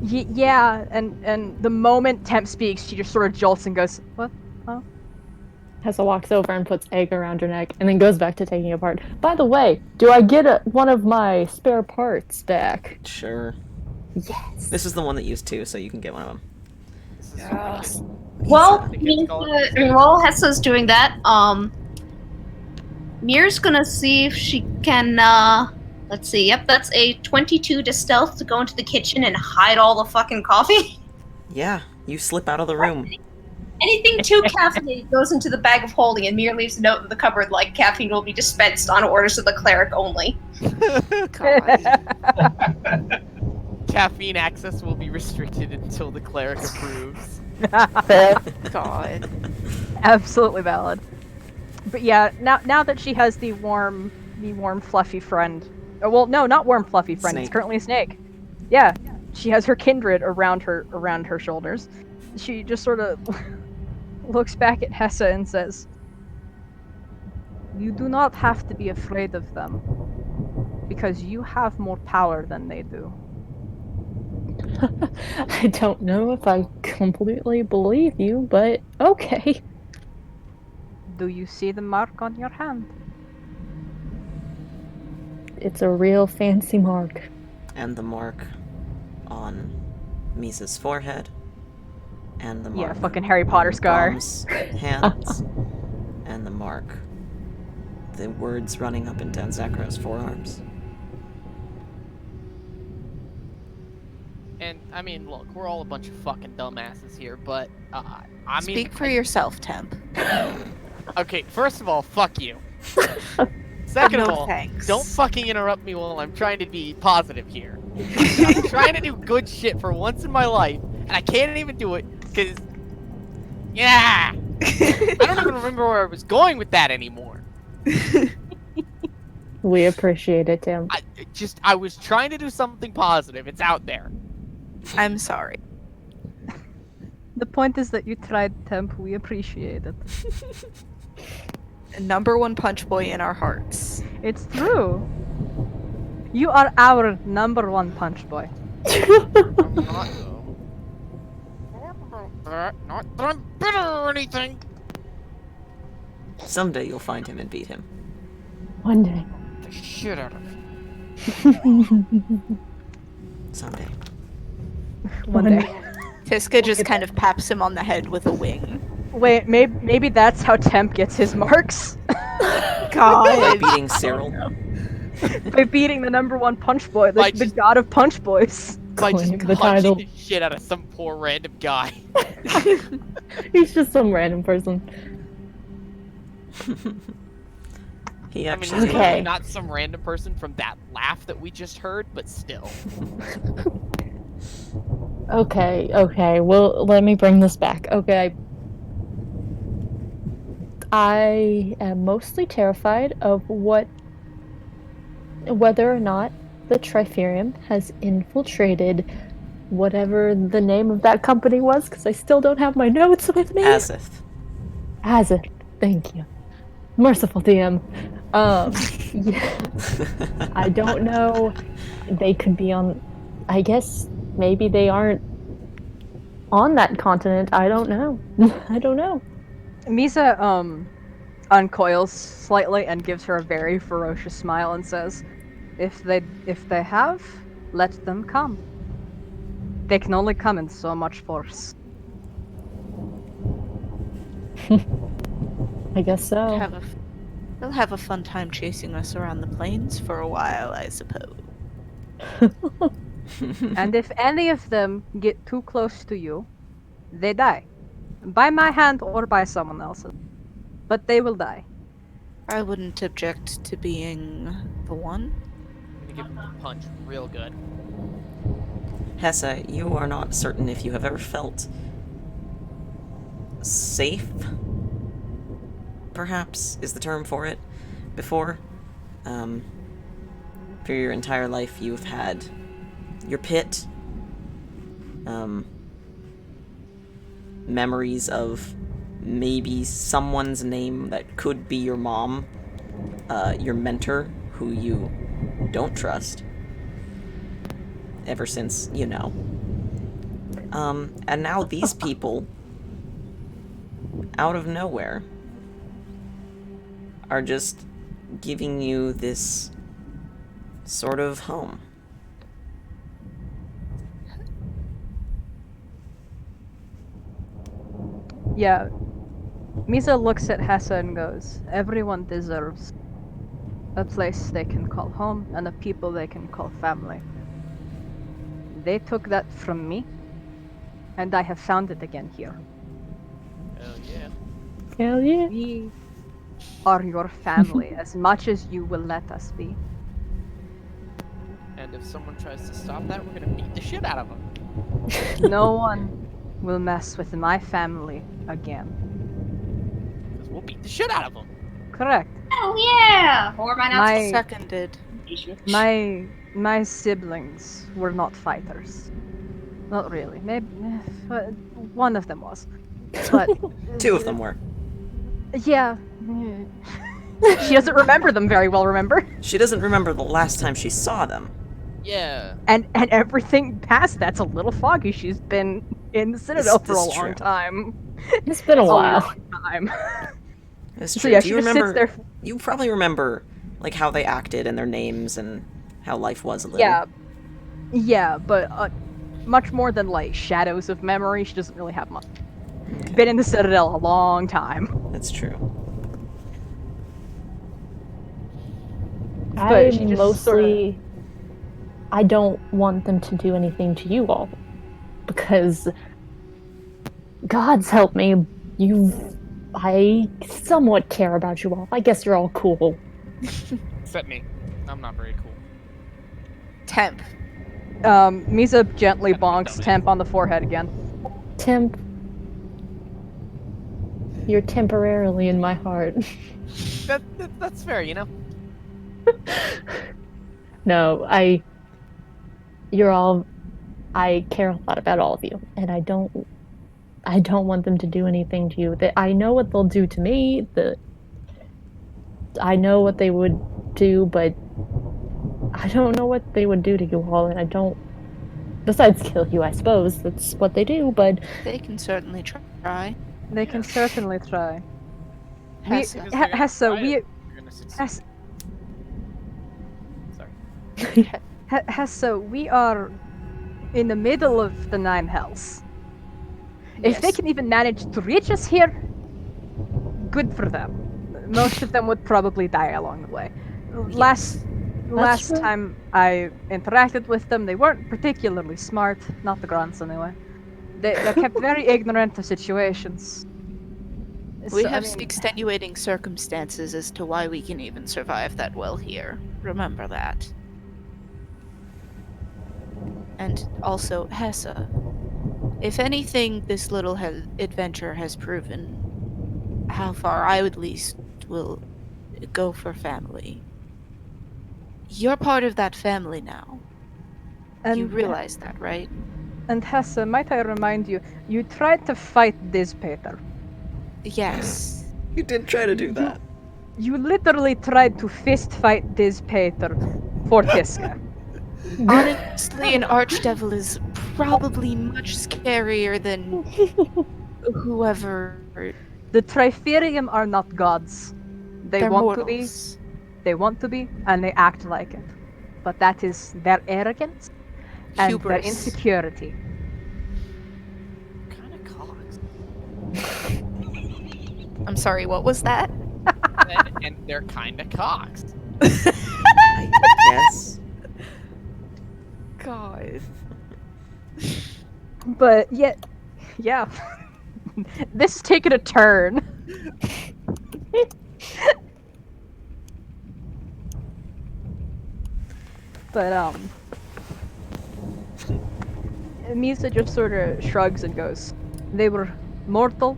yeah, and the moment Temp speaks, she just sort of jolts and goes, "What? Hessa walks over and puts egg around her neck, and then goes back to taking it apart. By the way, do I get one of my spare parts back? Sure. Yes. This is the one that used two, so you can get one of them. Yes. Well, I think it's called- while Hessa's doing that, Mir's gonna see if she can, let's see, yep, that's a 22 to stealth to go into the kitchen and hide all the fucking coffee. Yeah, you slip out of the room. Anything too caffeinated goes into the bag of holding, and Mir leaves a note in the cupboard like caffeine will be dispensed on orders of the cleric only. God. Caffeine access will be restricted until the cleric approves. God. Absolutely valid." But yeah, now that she has the warm, fluffy friend. Oh, well, no, not warm, fluffy friend. It's Snake. currently a snake. Yeah, she has her kindred around her shoulders. She just sort of looks back at Hessa and says, You do not have to be afraid of them. Because you have more power than they do. I don't know if I completely believe you, but okay. Do you see the mark on your hand? It's a real fancy mark. And the mark on Misa's forehead. And the mark Yeah, fucking Harry Potter on scar. Brom's hands. And the mark. The words running up and down Zakro's forearms. And I mean, look, we're all a bunch of fucking dumbasses here, but I mean, Speak for yourself, Temp. okay. First of all, fuck you. Second No of all, thanks. don't fucking interrupt me while I'm trying to be positive here. I'm trying to do good shit for once in my life, and I can't even do it because, yeah, I don't even remember where I was going with that anymore. We appreciate it, Tim. I was trying to do something positive. It's out there. I'm sorry. The point is that you tried, Temp. We appreciate it. Number one punch boy in our hearts. It's true. You are our number one punch boy. I'm not though. Not that I'm bitter or anything. Someday you'll find him and beat him. One day. The shit out of him. Someday. One day. Tiska just kind of paps him on the head with a wing. Wait, maybe that's how Temp gets his marks? By God. beating Cyril. By beating the number one punch boy, the god of punch boys. By just Claim the punching title. the shit out of some poor random guy. He's just some random person. He I mean, actually. he's Okay. clearly not some random person from that laugh that we just heard, but still. Okay. Well, let me bring this back. Okay. I am mostly terrified of whether or not the Triferium has infiltrated whatever the name of that company was, because I still don't have my notes with me. Azith. Azith, thank you. Merciful DM. Yeah. I don't know. They could be on. I guess maybe they aren't on that continent. I don't know. I don't know. Mizha uncoils slightly and gives her a very ferocious smile and says, if they have, let them come. They can only come in so much force. I guess so. They'll have a fun time chasing us around the plains for a while, I suppose. And if any of them get too close to you, they die. By my hand or by someone else's. But they will die. I wouldn't object to being the one. I'm gonna give him a punch real good. Hessa, you are not certain if you have ever felt safe, perhaps is the term for it, before. For your entire life you've had your pit, memories of maybe someone's name that could be your mom, your mentor, who you don't trust, ever since, you know. And now these people, out of nowhere, are just giving you this sort of home. Yeah. Mizha looks at Hessa and goes, everyone deserves a place they can call home and a people they can call family. They took that from me, and I have found it again here. Hell yeah. Hell yeah. We are your family as much as you will let us be. And if someone tries to stop that, we're gonna beat the shit out of them. No one will mess with my family again. Because we'll beat the shit out of them. Correct. Oh yeah! Or by now. Seconded. My siblings were not fighters. Not really. Maybe one of them was. But Two of them were. yeah. She doesn't remember them very well, remember? She doesn't remember the last time she saw them. Yeah. And everything past that's a little foggy. She's been in the Citadel for a This is long true. time. It's been a while. long time. That's So true. yeah, Do she you just remember? sits there. You probably remember, like, how they acted and their names and how life was a little. Yeah, but much more than like shadows of memory. She doesn't really have much. Been in the Citadel a long time. That's true. But she I just mostly, I don't want them to do anything to you all, because God's help me, I somewhat care about you all. I guess you're all cool. Except me. I'm not very cool. Temp. Mizha gently bonks Temp on the forehead again. Temp, you're temporarily in my heart. That's fair, you know? No, you're all, I care a lot about all of you, and I don't want them to do anything to you. I know what they'll do to me. I know what they would do, but I don't know what they would do to you all, and I don't. Besides kill you, I suppose that's what they do. But They can certainly try. They can certainly try. Hessa. Because they're gonna Hessa, try we it, they're gonna succeed. Hessa, Sorry. Hessa, we are in the middle of the Nine Hells. If they Yes. can even manage to reach us here, good for them. Most of them would probably die along the way. Last true. time I interacted with them, they weren't particularly smart. Not the grunts, anyway. They're kept very ignorant of situations. We So, I have mean, extenuating circumstances as to why we can even survive that well here. Remember that. And also, Hessa. If anything, this little adventure has proven how far I at least will go for family. You're part of that family now. You realize that, right? And Hessa, might I remind you, you tried to fight Dispater. Yes. You did try to do that. You literally tried to fist fight Dispater for Tiska. Honestly, an archdevil is probably much scarier than whoever. The Triferium are not gods. They're want mortals. to be. They want to be, and they act like it. But that is their arrogance and their Hubris. insecurity. Kind of cocks. I'm sorry, what was that? and they're kind of cocks. I guess. God. But yet, yeah. This is taking a turn. But Mizha just sort of shrugs and goes, "They were mortal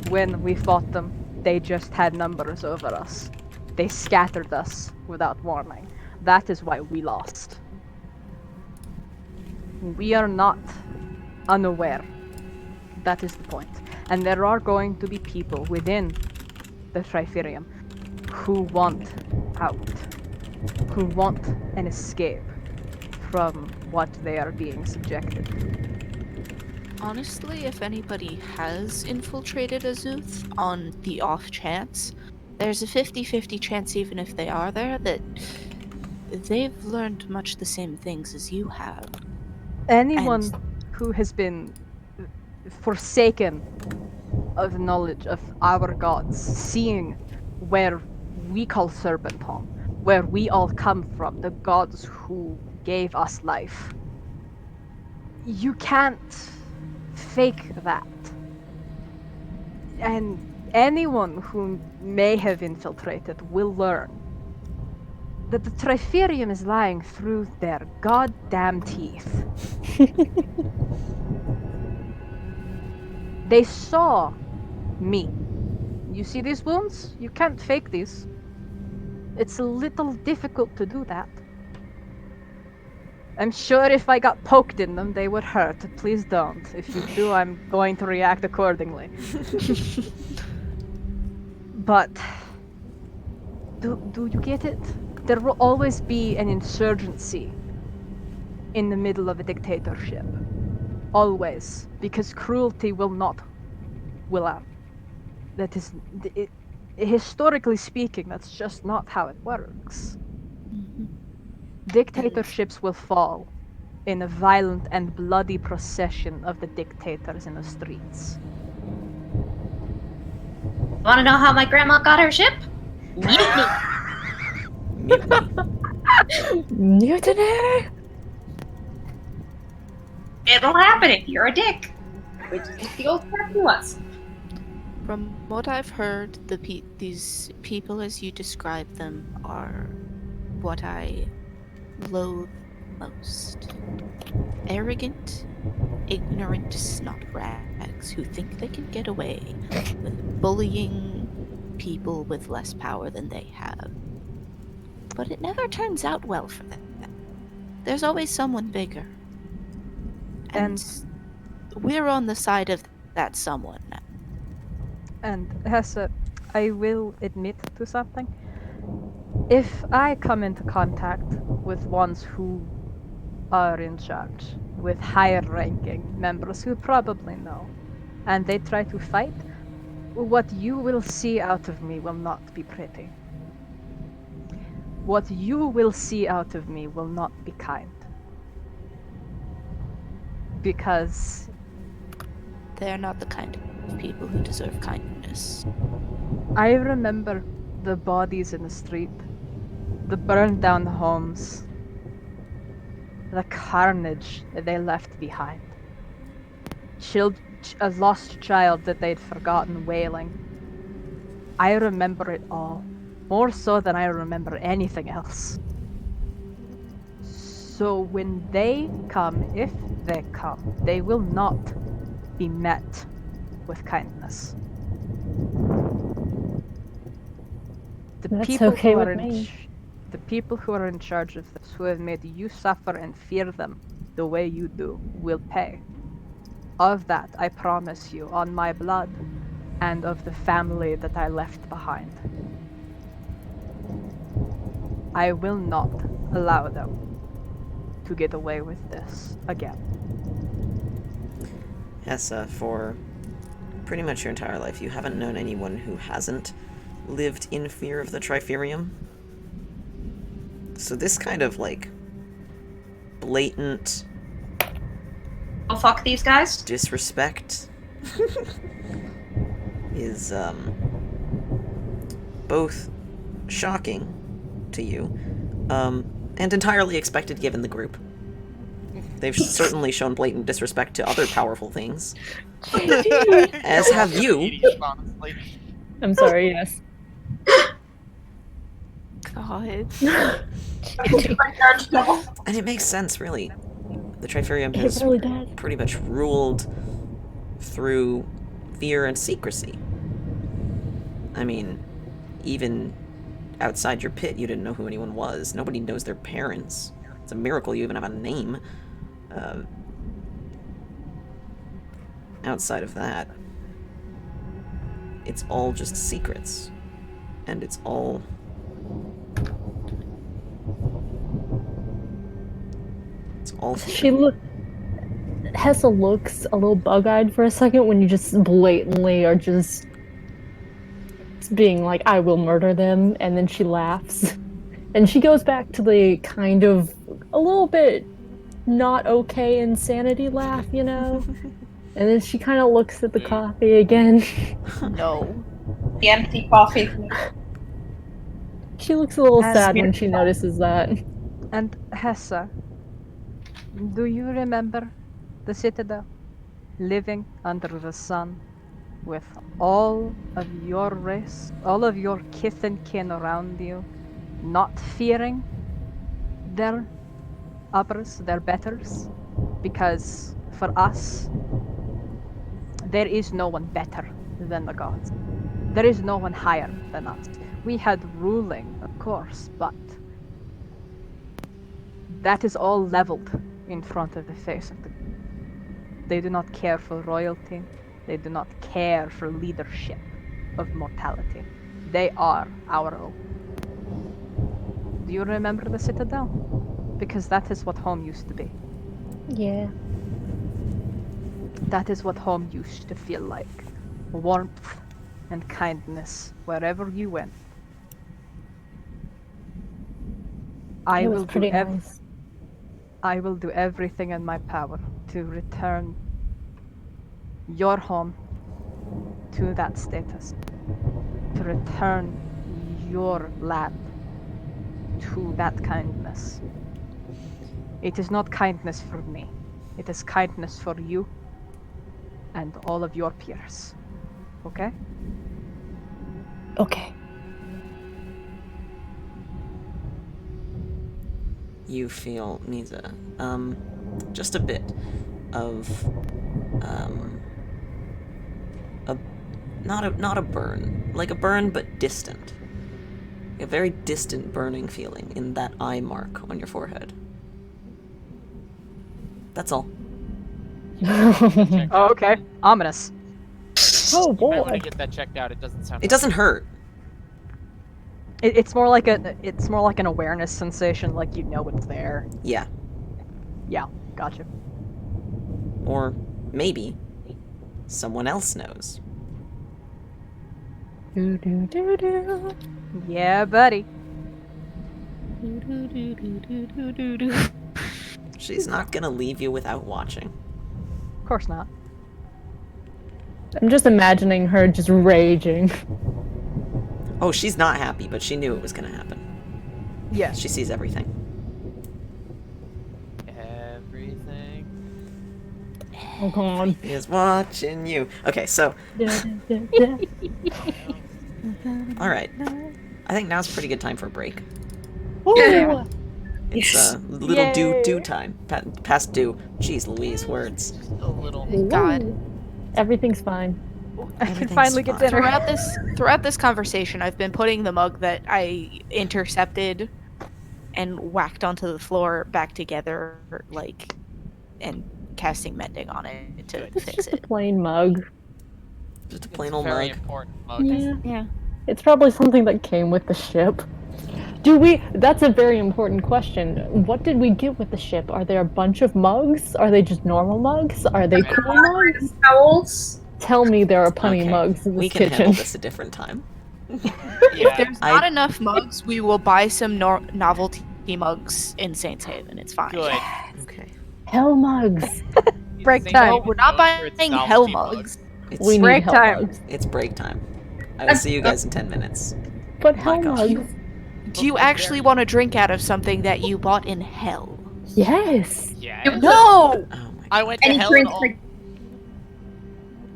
when we fought them. They just had numbers over us. They scattered us without warning. That is why we lost. We are not unaware. That is the point. And there are going to be people within the Triferium who want out, who want an escape from what they are being subjected to. Honestly, if anybody has infiltrated Azuth on the off chance, there's a 50-50 chance, even if they are there, that they've learned much the same things as you have. Anyone And- who has been forsaken of knowledge of our gods, seeing where we call Serpent home, where we all come from, the gods who gave us life. You can't fake that. And anyone who may have infiltrated will learn that the Triferium is lying through their goddamn teeth. They saw me. You see these wounds? You can't fake these. It's a little difficult to do that. I'm sure if I got poked in them, they would hurt. Please don't. If you do, I'm going to react accordingly. But Do you get it? There will always be an insurgency in the middle of a dictatorship. Always. Because cruelty will not will out. That is, historically speaking, that's just not how it works. Dictatorships will fall in a violent and bloody procession of the dictators in the streets. Want to know how my grandma got her ship? Mutiny. Mutiny. Mutiny! It'll happen if you're a dick. Which is what the old person was. From what I've heard, these people as you describe them are what I loathe most. Arrogant, ignorant snotrags who think they can get away with bullying people with less power than they have. But it never turns out well for them. There's always someone bigger. And we're on the side of that someone now. And Hessa, I will admit to something. If I come into contact with ones who are in charge, with higher ranking members who probably know, and they try to fight, what you will see out of me will not be pretty. What you will see out of me will not be kind. Because They're not the kind of people who deserve kindness. I remember the bodies in the street, the burned down homes, the carnage that they left behind. A lost child that they'd forgotten wailing. I remember it all, more so than I remember anything else. So when they come, if they come, they will not be met with kindness. That's okay with me. The people who are in charge of this, who have made you suffer and fear them the way you do, will pay. Of that, I promise you, on my blood, and of the family that I left behind. I will not allow them to get away with this again. Hessa, for pretty much your entire life, you haven't known anyone who hasn't lived in fear of the Triferium. So this kind of, like, blatant Oh, fuck these guys. disrespect is, both shocking to you, and entirely expected given the group. They've certainly shown blatant disrespect to other powerful things. As have you. Honestly. I'm sorry, yes. God. And it makes sense, really. The Triferium It has really does. pretty much ruled through fear and secrecy. I mean, even outside your pit, you didn't know who anyone was. Nobody knows their parents. It's a miracle you even have a name. Outside of that, it's all just secrets. And it's all... It's all fear. Hessa looks a little bug-eyed for a second when you just blatantly are just being like, I will murder them, and then she laughs. And she goes back to the kind of a little bit not okay insanity laugh, you know? And then she kind of looks at the coffee again. No. The empty coffee. She looks a little As sad when beautiful. she notices that. And Hessa, do you remember the Citadel? Living under the sun, with all of your race, all of your kith and kin around you, not fearing their uppers, their betters, because for us, there is no one better than the gods. There is no one higher than us. We had ruling, of course, but that is all leveled in front of the face of the... They do not care for royalty. They do not care for leadership of mortality. They are our own. Do you remember the Citadel? Because that is what home used to be. Yeah. That is what home used to feel like. Warmth and kindness wherever you went. I It was will do pretty nice. I will do everything in my power to return your home to that status. To return your land to that kindness. It is not kindness for me. It is kindness for you and all of your peers. Okay? Okay. You feel, Mizha, just a bit of, not a burn. Like a burn, but distant. A very distant burning feeling in that eye mark on your forehead. That's all. Oh, okay. Ominous. Oh You might want to boy. get that checked out. It doesn't sound. It doesn't hurt. It's more like an awareness sensation, like you know it's there. Yeah. Yeah, gotcha. Or maybe someone else knows. Do, do, do, do. Yeah, buddy. Do, do, do, do, do, do, do, do. She's not gonna leave you without watching. Of course not. I'm just imagining her just raging. Oh, she's not happy, but she knew it was gonna happen. Yeah. She sees everything. Everything. Oh, come on. He is watching you. Okay, so, alright. I think now's a pretty good time for a break. Ooh. It's Yes. little Yay. due time. Past due. Jeez Louise, words. A little. God. Everything's fine. I can Everything's finally get fine. dinner. Throughout this conversation, I've been putting the mug that I intercepted and whacked onto the floor back together, like, and casting mending on it to It's fix just a it. plain mug. Just a It's plain a old very mug. important mug. Yeah. Yeah. It's probably something that came with the ship. That's a very important question. What did we get with the ship? Are there a bunch of mugs? Are they just normal mugs? Are they cool mugs? Towels. Tell me there are plenty Okay, mugs in this we can kitchen. handle this a different time. If there's I- not enough mugs, we will buy some novelty mugs in Saints Haven. It's fine. Good. Okay. Hell mugs. Break Saint time. No, David we're not knows for its buying novelty hell mug. mugs. It's, We need Break hell time. mugs. it's break time. I will see you guys in 10 minutes. But My hell gosh. mugs. Do you actually want to drink out of something that you bought in hell? Yes. Yeah. No! Oh my god. I went to Any hell drinks and all. for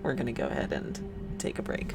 We're gonna go ahead and take a break.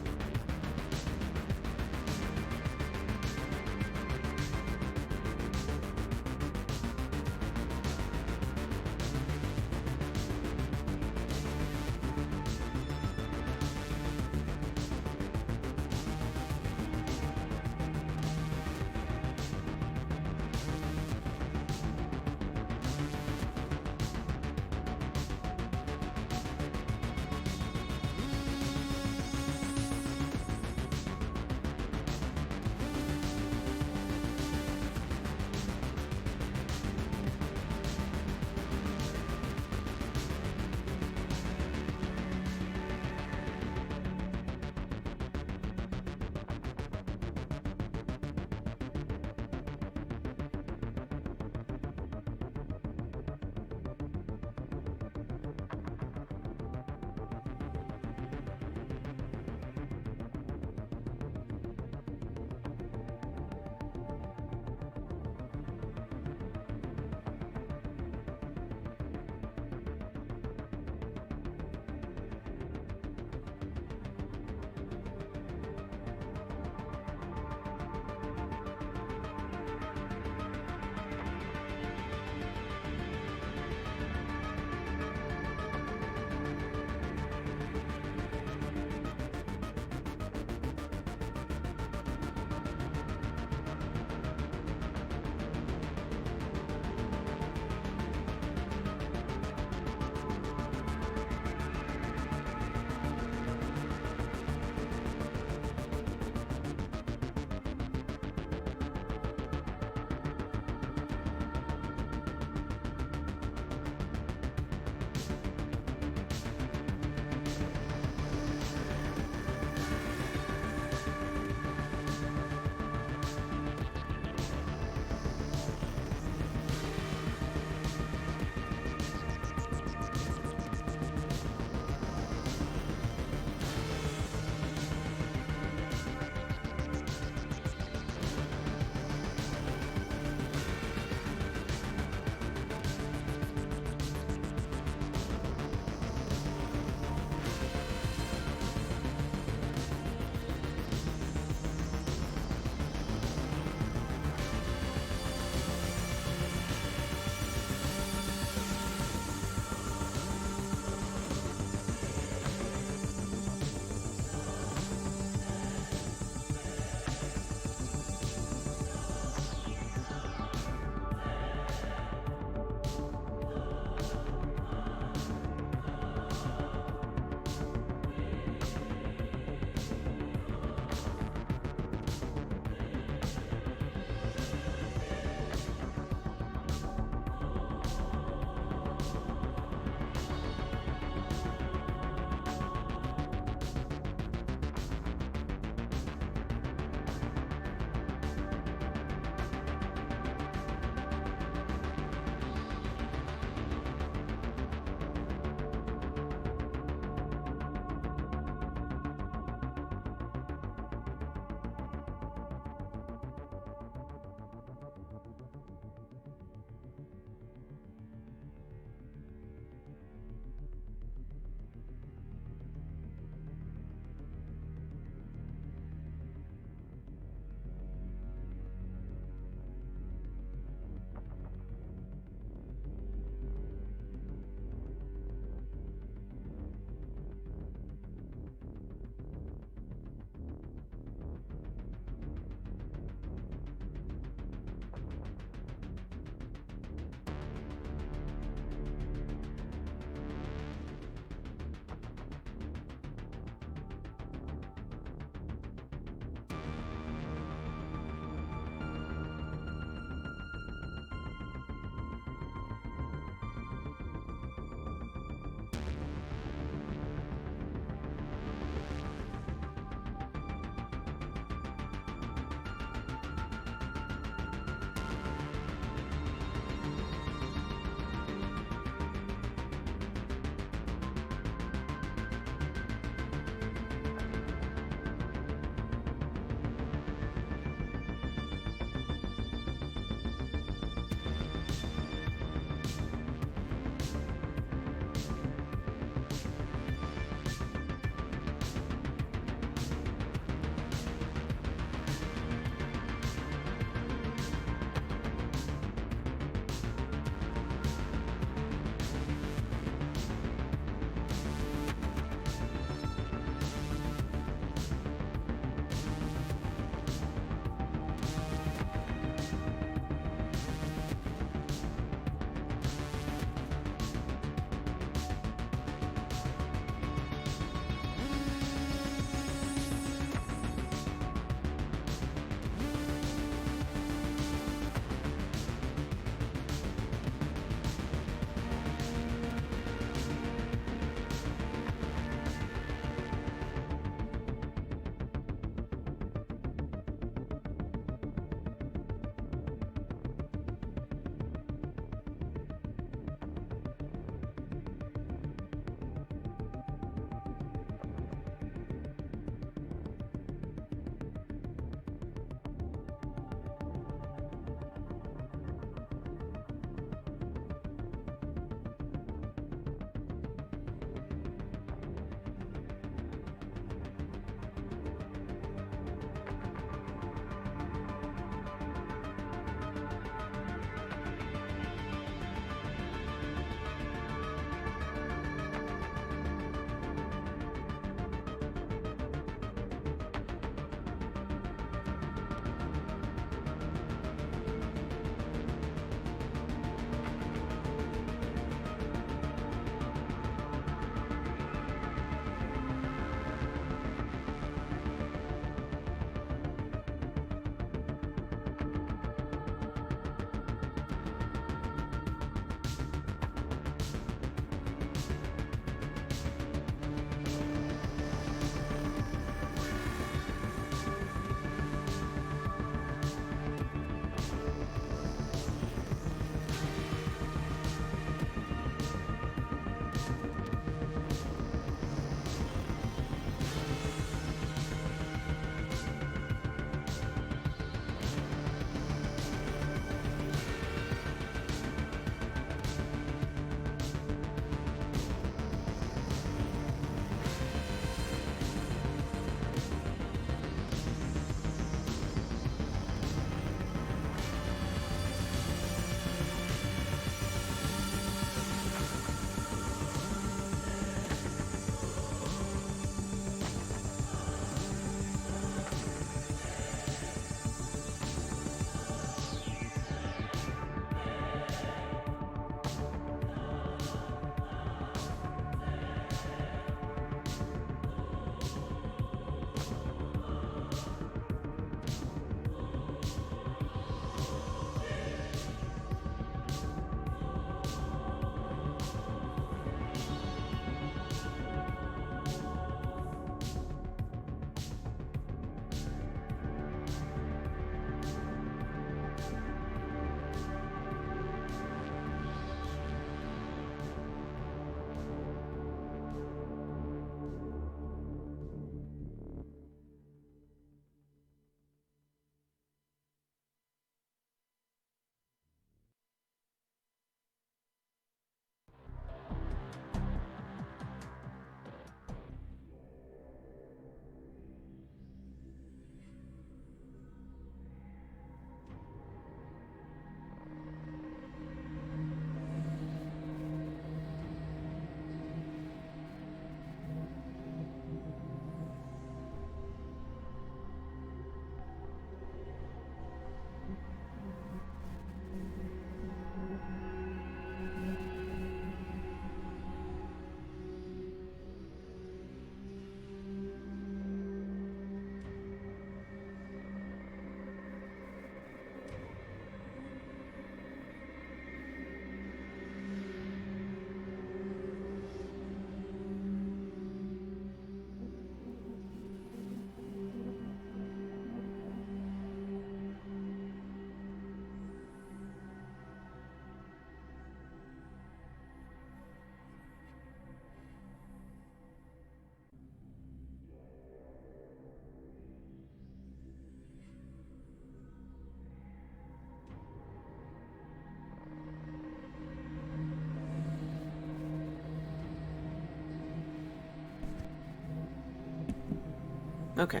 Okay.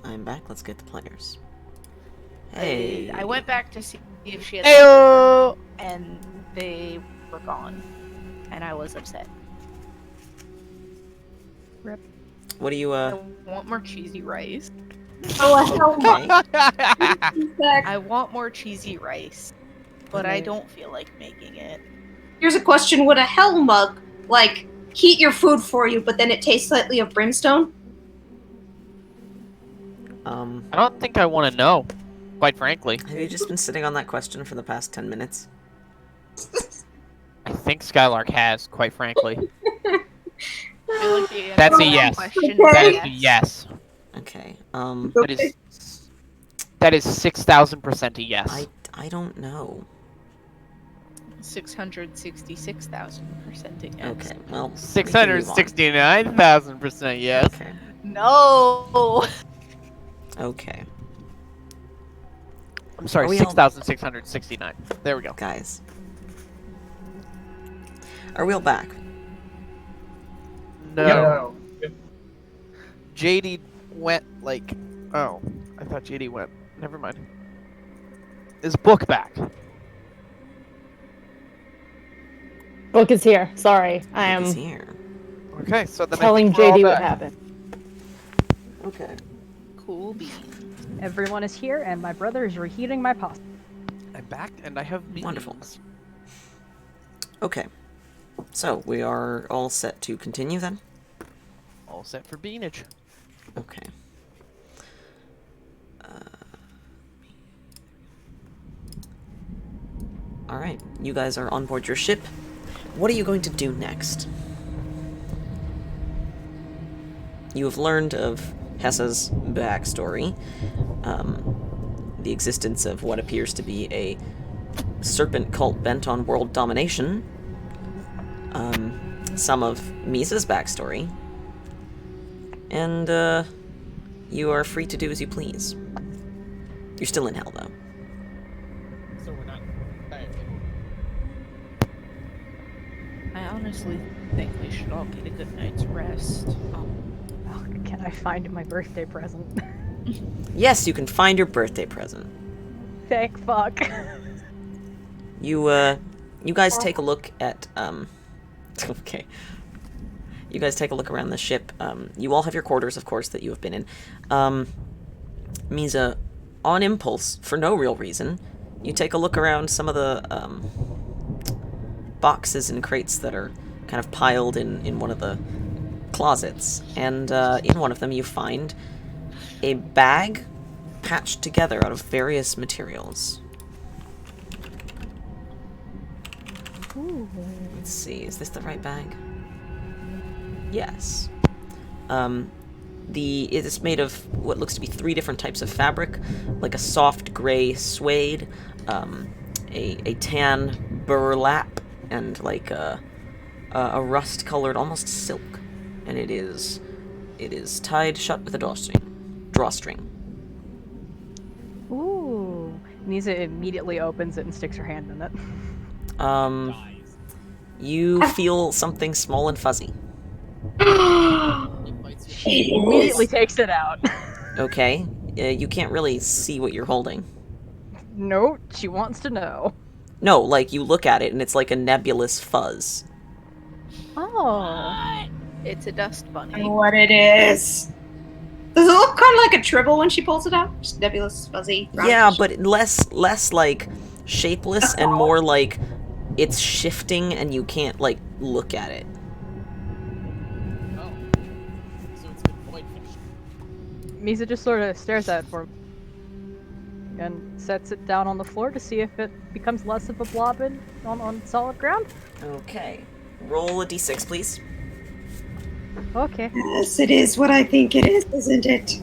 I'm back. Let's get the players. Hey. I went back to see if she had Ayo! and they were gone. And I was upset. Rip. What do you, I want more cheesy rice. Oh, hell no. Okay. I want more cheesy rice. But I don't feel like making it. Here's a question: would a hell mug, like, heat your food for you, but then it tastes slightly of brimstone? I don't think I want to know, quite frankly. Have you just been sitting on that question for the past 10 minutes? I think Skylark has, quite frankly. I feel like the answer That's to a that yes. question That is is a yes. Okay. That is 6,000% a yes. I don't know. 666,000% against. Okay, well, 669,000% yes. Okay. No. Okay. I'm sorry, Are we all- 6,669. There we go. Guys. Are we all back? No. JD went like... Oh, I thought JD went. Never mind. Is Book back? Book is here. Sorry, I Book is am here. Okay, so then telling I think we're all JD what back. happened. Okay. Cool beans. Everyone is here, and my brother is reheating my pasta. I'm back, and I have beans. Wonderful. Okay. So, we are all set to continue then? All set for beanage. Okay. Alright, you guys are on board your ship. What are you going to do next? You have learned of Hessa's backstory, the existence of what appears to be a serpent cult bent on world domination, some of Mizha's backstory, and you are free to do as you please. You're still in hell, though. So we're not... I honestly think we should all get a good night's rest. Oh, can I find my birthday present? Yes, you can find your birthday present. Thank fuck. You guys take a look at, okay. You guys take a look around the ship. You all have your quarters, of course, that you have been in. Mizha, on impulse, for no real reason, you take a look around some of the, boxes and crates that are kind of piled in one of the closets. And, in one of them you find a bag patched together out of various materials. Ooh. Let's see, is this the right bag? Yes. It is made of what looks to be 3 different types of fabric, like a soft gray suede, a tan burlap, and like a rust-colored, almost silk. And it is tied shut with a drawstring. Ooh. Mizha immediately opens it and sticks her hand in it. You feel something small and fuzzy. She immediately takes it out. Okay, you can't really see what you're holding. No, she wants to know. No, like, you look at it and it's like a nebulous fuzz. Oh. It's a dust I bunny. know what it is. Does it look kind of like a tribble when she pulls it out? Just nebulous, fuzzy. Yeah, but less like shapeless and more like it's shifting and you can't like look at it. Oh. So it's been void fish. Mizha just sort of stares at it for and sets it down on the floor to see if it becomes less of a blob on solid ground. Okay. Roll a d6, please. Okay. Yes, it is what I think it is, isn't it?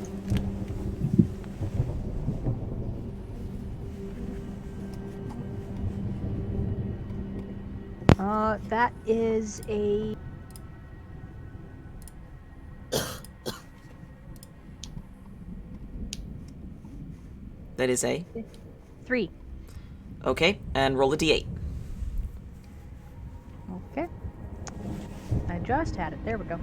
That is a That is a 3. okay, and roll a d8. Okay. I just had it. There we go.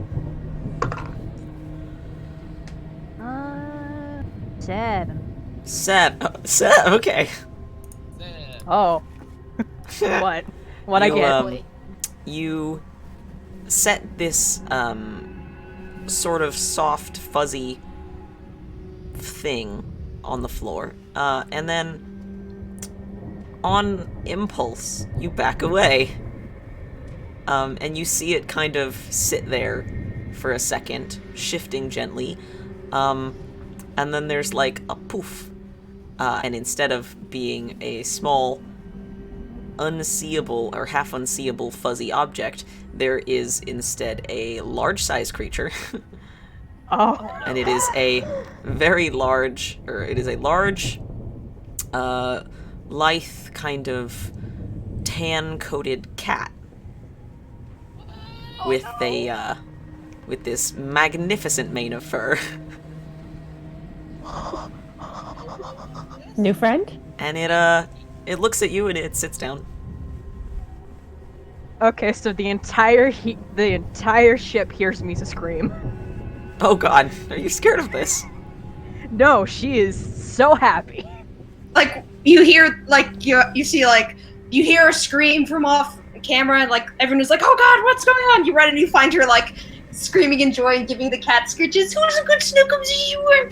7. Seven. Okay. Oh. What? What I You, get? You set this sort of soft, fuzzy thing on the floor, and then on impulse, you back away. And you see it kind of sit there for a second, shifting gently. And then there's like a poof. And instead of being a small, unseeable or half unseeable fuzzy object, there is instead a large-sized creature. Oh. And it is a very large, or it is a large, lithe kind of tan-coated cat with a with this magnificent mane of fur. New friend? And it looks at you and it sits down. Okay, so the entire ship hears Misa scream. Oh god, are you scared of this? No, she is so happy. Like, you hear, like, you see, like, you hear a scream from off camera, and, like, everyone is like, oh god, what's going on? You run and you find her, like, screaming in joy and giving the cat scritches. Who's a good snookums you were?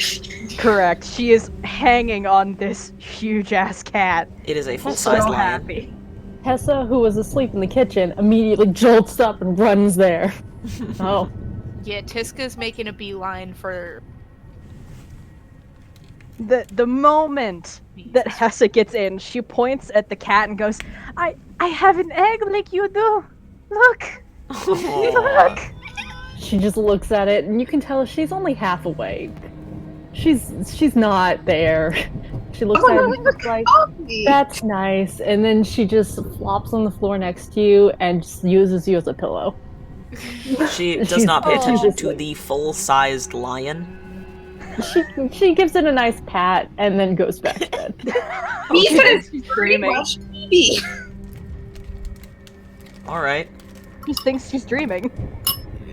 Correct. She is hanging on this huge-ass cat. It is a So full-size lion. happy. Hessa, who was asleep in the kitchen, immediately jolts up and runs there. Oh. Yeah, Tiska's making a beeline for The moment that Hessa gets in, she points at the cat and goes, I have an egg like you do. Look. Look. She just looks at it, and you can tell she's only half awake. She's not there. She looks at it and she's like, that's nice. And then she just flops on the floor next to you and just uses you as a pillow. She does not pay attention to the full-sized lion. She gives it a nice pat and then goes back to bed. Misa is She's very dreaming. much baby. Alright. She thinks she's dreaming.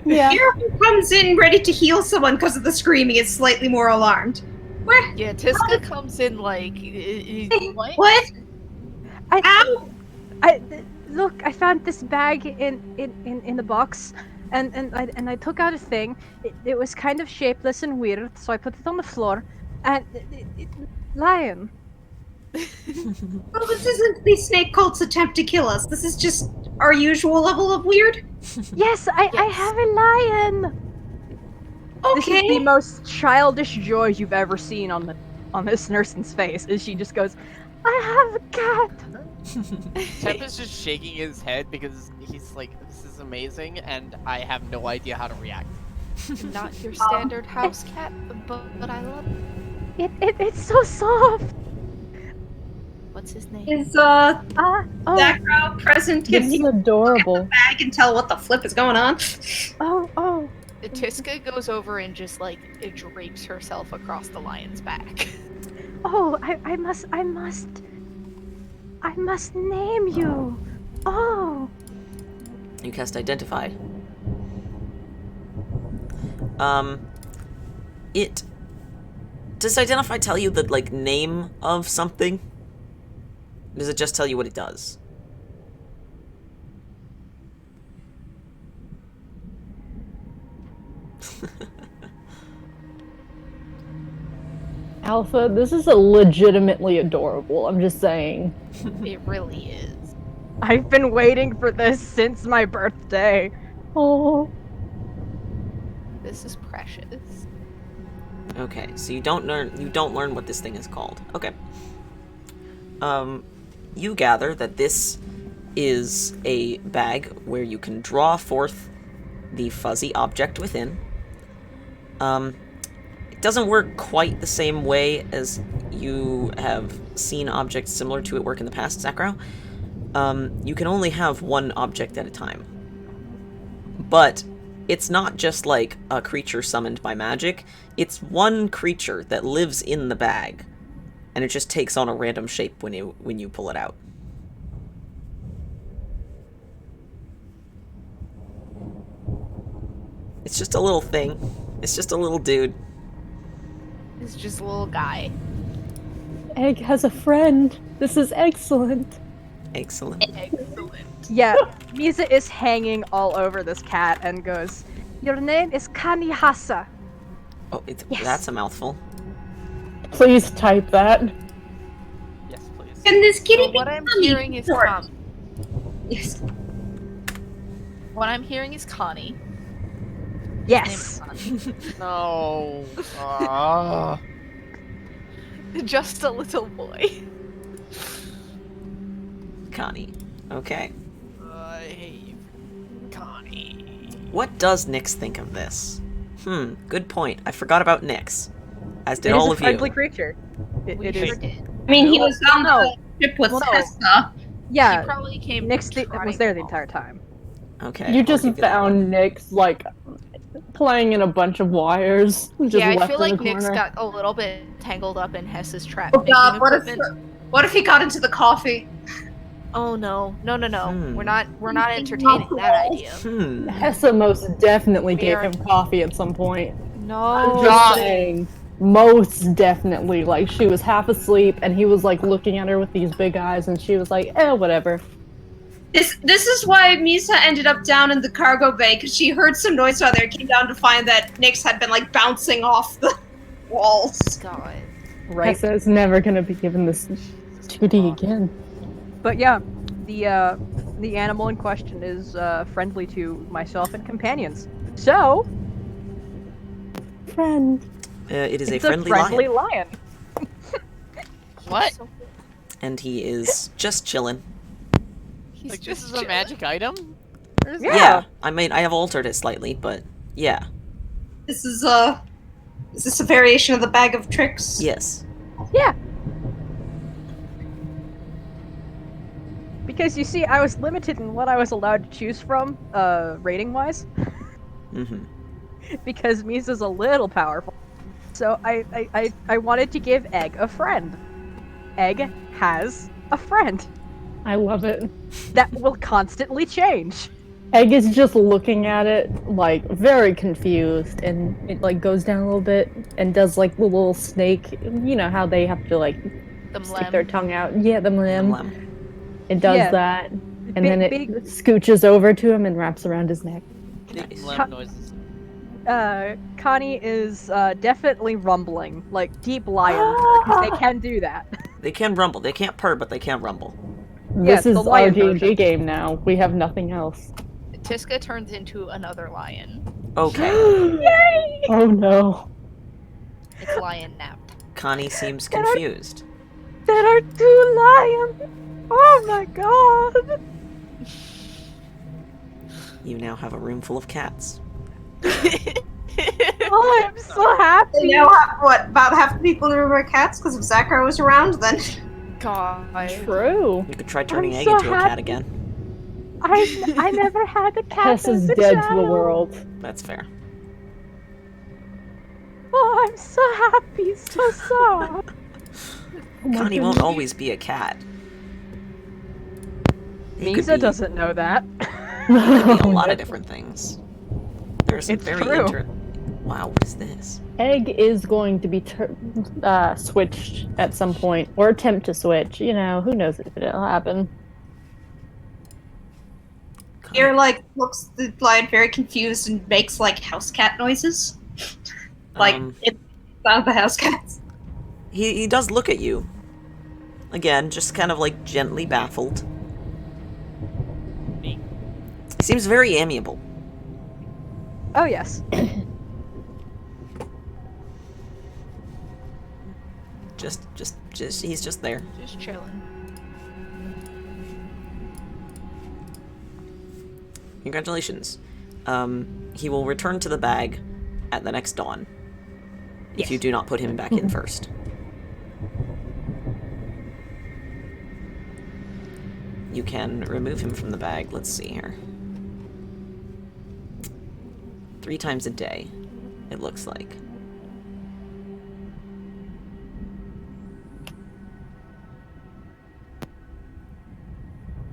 Yeah. Hero who comes in ready to heal someone because of the screaming is slightly more alarmed. Where? Yeah, Tiska comes in like what? What? Ow! Look, I found this bag in the box, and I took out a thing. It was kind of shapeless and weird, so I put it on the floor. And lion. Well, this isn't the snake cult's attempt to kill us. This is just our usual level of weird. Yes, I have a lion. This is the Okay. most childish joy you've ever seen on this nurse's face. Is she just goes, I have a cat. Temp is just shaking his head because he's like, this is amazing, and I have no idea how to react. Not your standard house cat, but I love it. It's so soft. What's his name? Is Oh, that crowd present? Can This he is look at adorable. the bag and tell what the flip is going on? oh. Tiska goes over and just like it drapes herself across the lion's back. Oh, I must name you. Oh. You cast Identify. Does Identify tell you the, like, name of something? Does it just tell you what it does? Alpha, this is legitimately adorable. I'm just saying. It really is. I've been waiting for this since my birthday. Oh. This is precious. Okay, so you don't learn what this thing is called. Okay. You gather that this is a bag where you can draw forth the fuzzy object within. It doesn't work quite the same way as you have seen objects similar to it work in the past, Sakura. You can only have one object at a time. But it's not just like a creature summoned by magic. It's one creature that lives in the bag, and it just takes on a random shape when you pull it out. It's just a little thing. It's just a little dude. He's just a little guy. Egg has a friend. This is excellent. Excellent. Excellent. Yeah, Mizha is hanging all over this cat and goes, "Your name is Kani Hessa." Oh, Yes. that's a mouthful. Please type that. Yes, please. Can this kitty So be what I'm Connie? hearing is Sure. Yes. What I'm hearing is Connie. Yes. No. Ah. Just a little boy. Connie. Okay. I hate you, Connie. What does Nyx think of this? Good point. I forgot about Nyx. As did It is all a of friendly you. creature. It We is. sure did. I mean, he was on No. the ship with Well, no. Hessa. Yeah, He probably came. Nyx was trotting there the along. entire time. Okay. You I'll just give that one. found Nyx, like, playing in a bunch of wires. Just Yeah, I left feel in like the Nyx corner. got a little bit tangled up in Hessa's trap Oh making god, equipment. what if he got into the coffee? Oh no, no. Hmm. We're not entertaining that idea. Hessa most definitely We gave are- him coffee at some point. No. Just saying. Most definitely. Like, she was half asleep, and he was, like, looking at her with these big eyes, and she was like, whatever. This is why Mizha ended up down in the cargo bay, because she heard some noise out there, came down to find that Nyx had been like bouncing off the walls. God. Right. Hessa is never gonna be given this 2D again. But yeah, the animal in question is friendly to myself and companions. So Friend. It is it's a friendly, lion. lion. What? And he is just chilling. He's Like, just this is a chilling. magic item? Or is it- Yeah. I have altered it slightly, but yeah. This is this a variation of the bag of tricks? Yes. Yeah. Because you see, I was limited in what I was allowed to choose from, rating wise, Mm-hmm. because Misa's a little powerful. So I wanted to give Egg a friend. Egg has a friend I love it. that will constantly change. Egg is just looking at it, like, very confused, and it, like, goes down a little bit and does, like, the little snake. You know how they have to, like, The stick their mlem. tongue out? Yeah, the limb. It does Yeah. that, and Big- then it big- scooches over to him and wraps around his neck. Big Nice. lamp noises. Connie is definitely rumbling, like deep lion, because they can do that. They can rumble. They can't purr, but they can rumble. Yes, This is the our lion D&D version. game now. We have nothing else. Tiska turns into another lion. Okay. Oh no. It's lion nap. Connie seems confused. There are 2 lions. Oh my god. You now have a room full of cats. Oh, I'm so happy. You know what? About half the people in the room are cats because if Zachary was around, then God. True. You could try turning I'm Egg so into a cat happy. again. I never had a cat Hess as is a dead to the child. world. That's fair. Oh, I'm so happy, so sad. Oh my Connie won't goodness. always be a cat. He could Misa be- doesn't know that. could be a lot of different things. There are some It's very true. Wow, what is this? Egg is going to be switched at some point, or attempt to switch. You know, who knows if it'll happen. Connie- Ear like looks the lion very confused and makes like house cat noises. Like it's not the house cats. he does look at you. Again, just kind of like gently baffled. Neat. He seems very amiable. Oh yes. Just he's just there. Just chilling. Congratulations. He will return to the bag at the next dawn. If you Yes. do not put him back in first. You can remove him from the bag. Let's see here. 3 times a day, it looks like.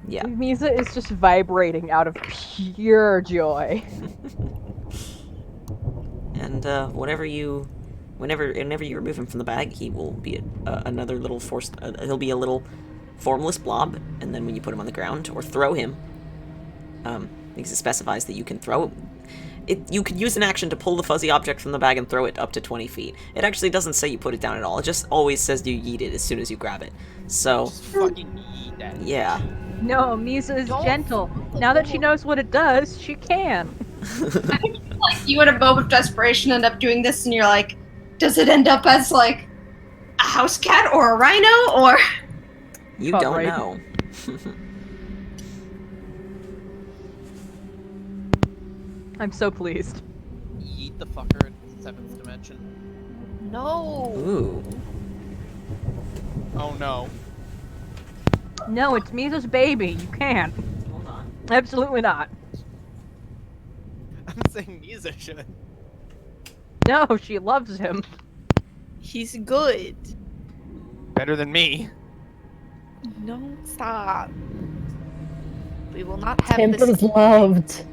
Yeah. Misa is just vibrating out of pure joy. And whatever you whenever you remove him from the bag, he will be another little he'll be a little formless blob, and then when you put him on the ground or throw him, because it specifies that you can throw you could use an action to pull the fuzzy object from the bag and throw it up to 20 feet. It actually doesn't say you put it down at all. It just always says you yeet it as soon as you grab it. So, Just fucking yeet that. yeah. No, Mizha is gentle. Now that she knows what it does, she can. Like, you in a moment of desperation end up doing this, and you're like, does it end up as, like, a house cat or a rhino, or... You Felt don't right. know. I'm so pleased. Yeet the fucker in 7th dimension. No. Ooh. Oh no. No, it's Mizha's baby. You can't. Hold on. Absolutely not. I'm saying Mizha should. No, she loves him. He's good. Better than me. No, stop. We will not have Temp this. is loved.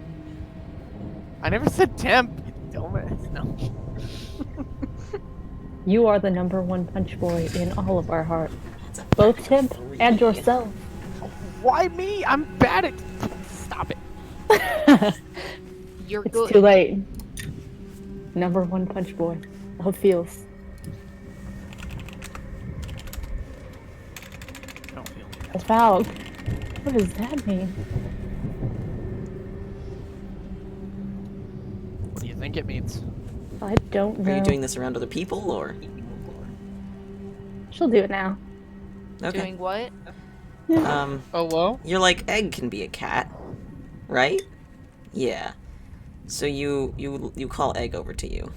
I never said temp, you dumbass. No. You are the #1 punch boy in all of our hearts. Both Temp and yourself. Why me? I'm bad at. Stop it. You're It's good. too late. #1 punch boy. How it feels. I don't feel A Falc. What does that mean? What do you think it means? I don't know. Are you doing this around other people, or? She'll do it now. Okay. Doing what? Hello? You're like, Egg can be a cat, right? Yeah. So you call Egg over to you.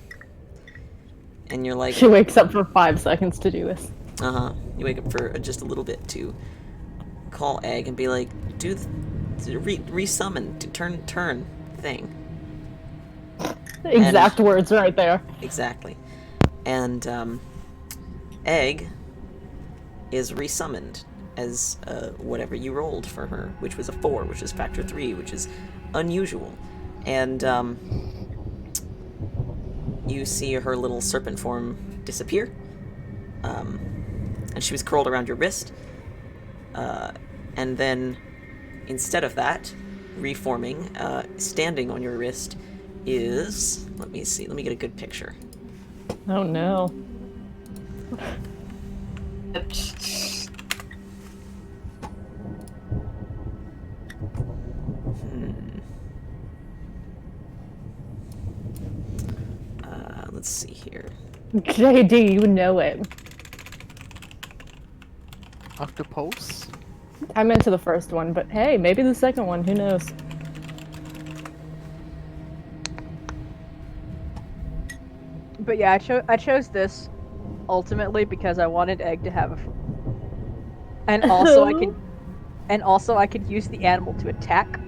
And you're like, She wakes up for 5 seconds to do this. you wake up for just a little bit to call Egg and be like, do the resummon, turn thing. Exact words right there. Exactly. And, Egg is resummoned as, whatever you rolled for her, which was a 4, which is factor 3, which is unusual. And, you see her little serpent form disappear. And she was curled around your wrist. And then, instead of that, reforming, standing on your wrist is... Let me see, let me get a good picture. Oh no. Let's see here. JD, you know it. Octopus? I'm into the first one, but hey, maybe the second one, who knows? But yeah, I chose this ultimately because I wanted Egg to have a and also I could use the animal to attack.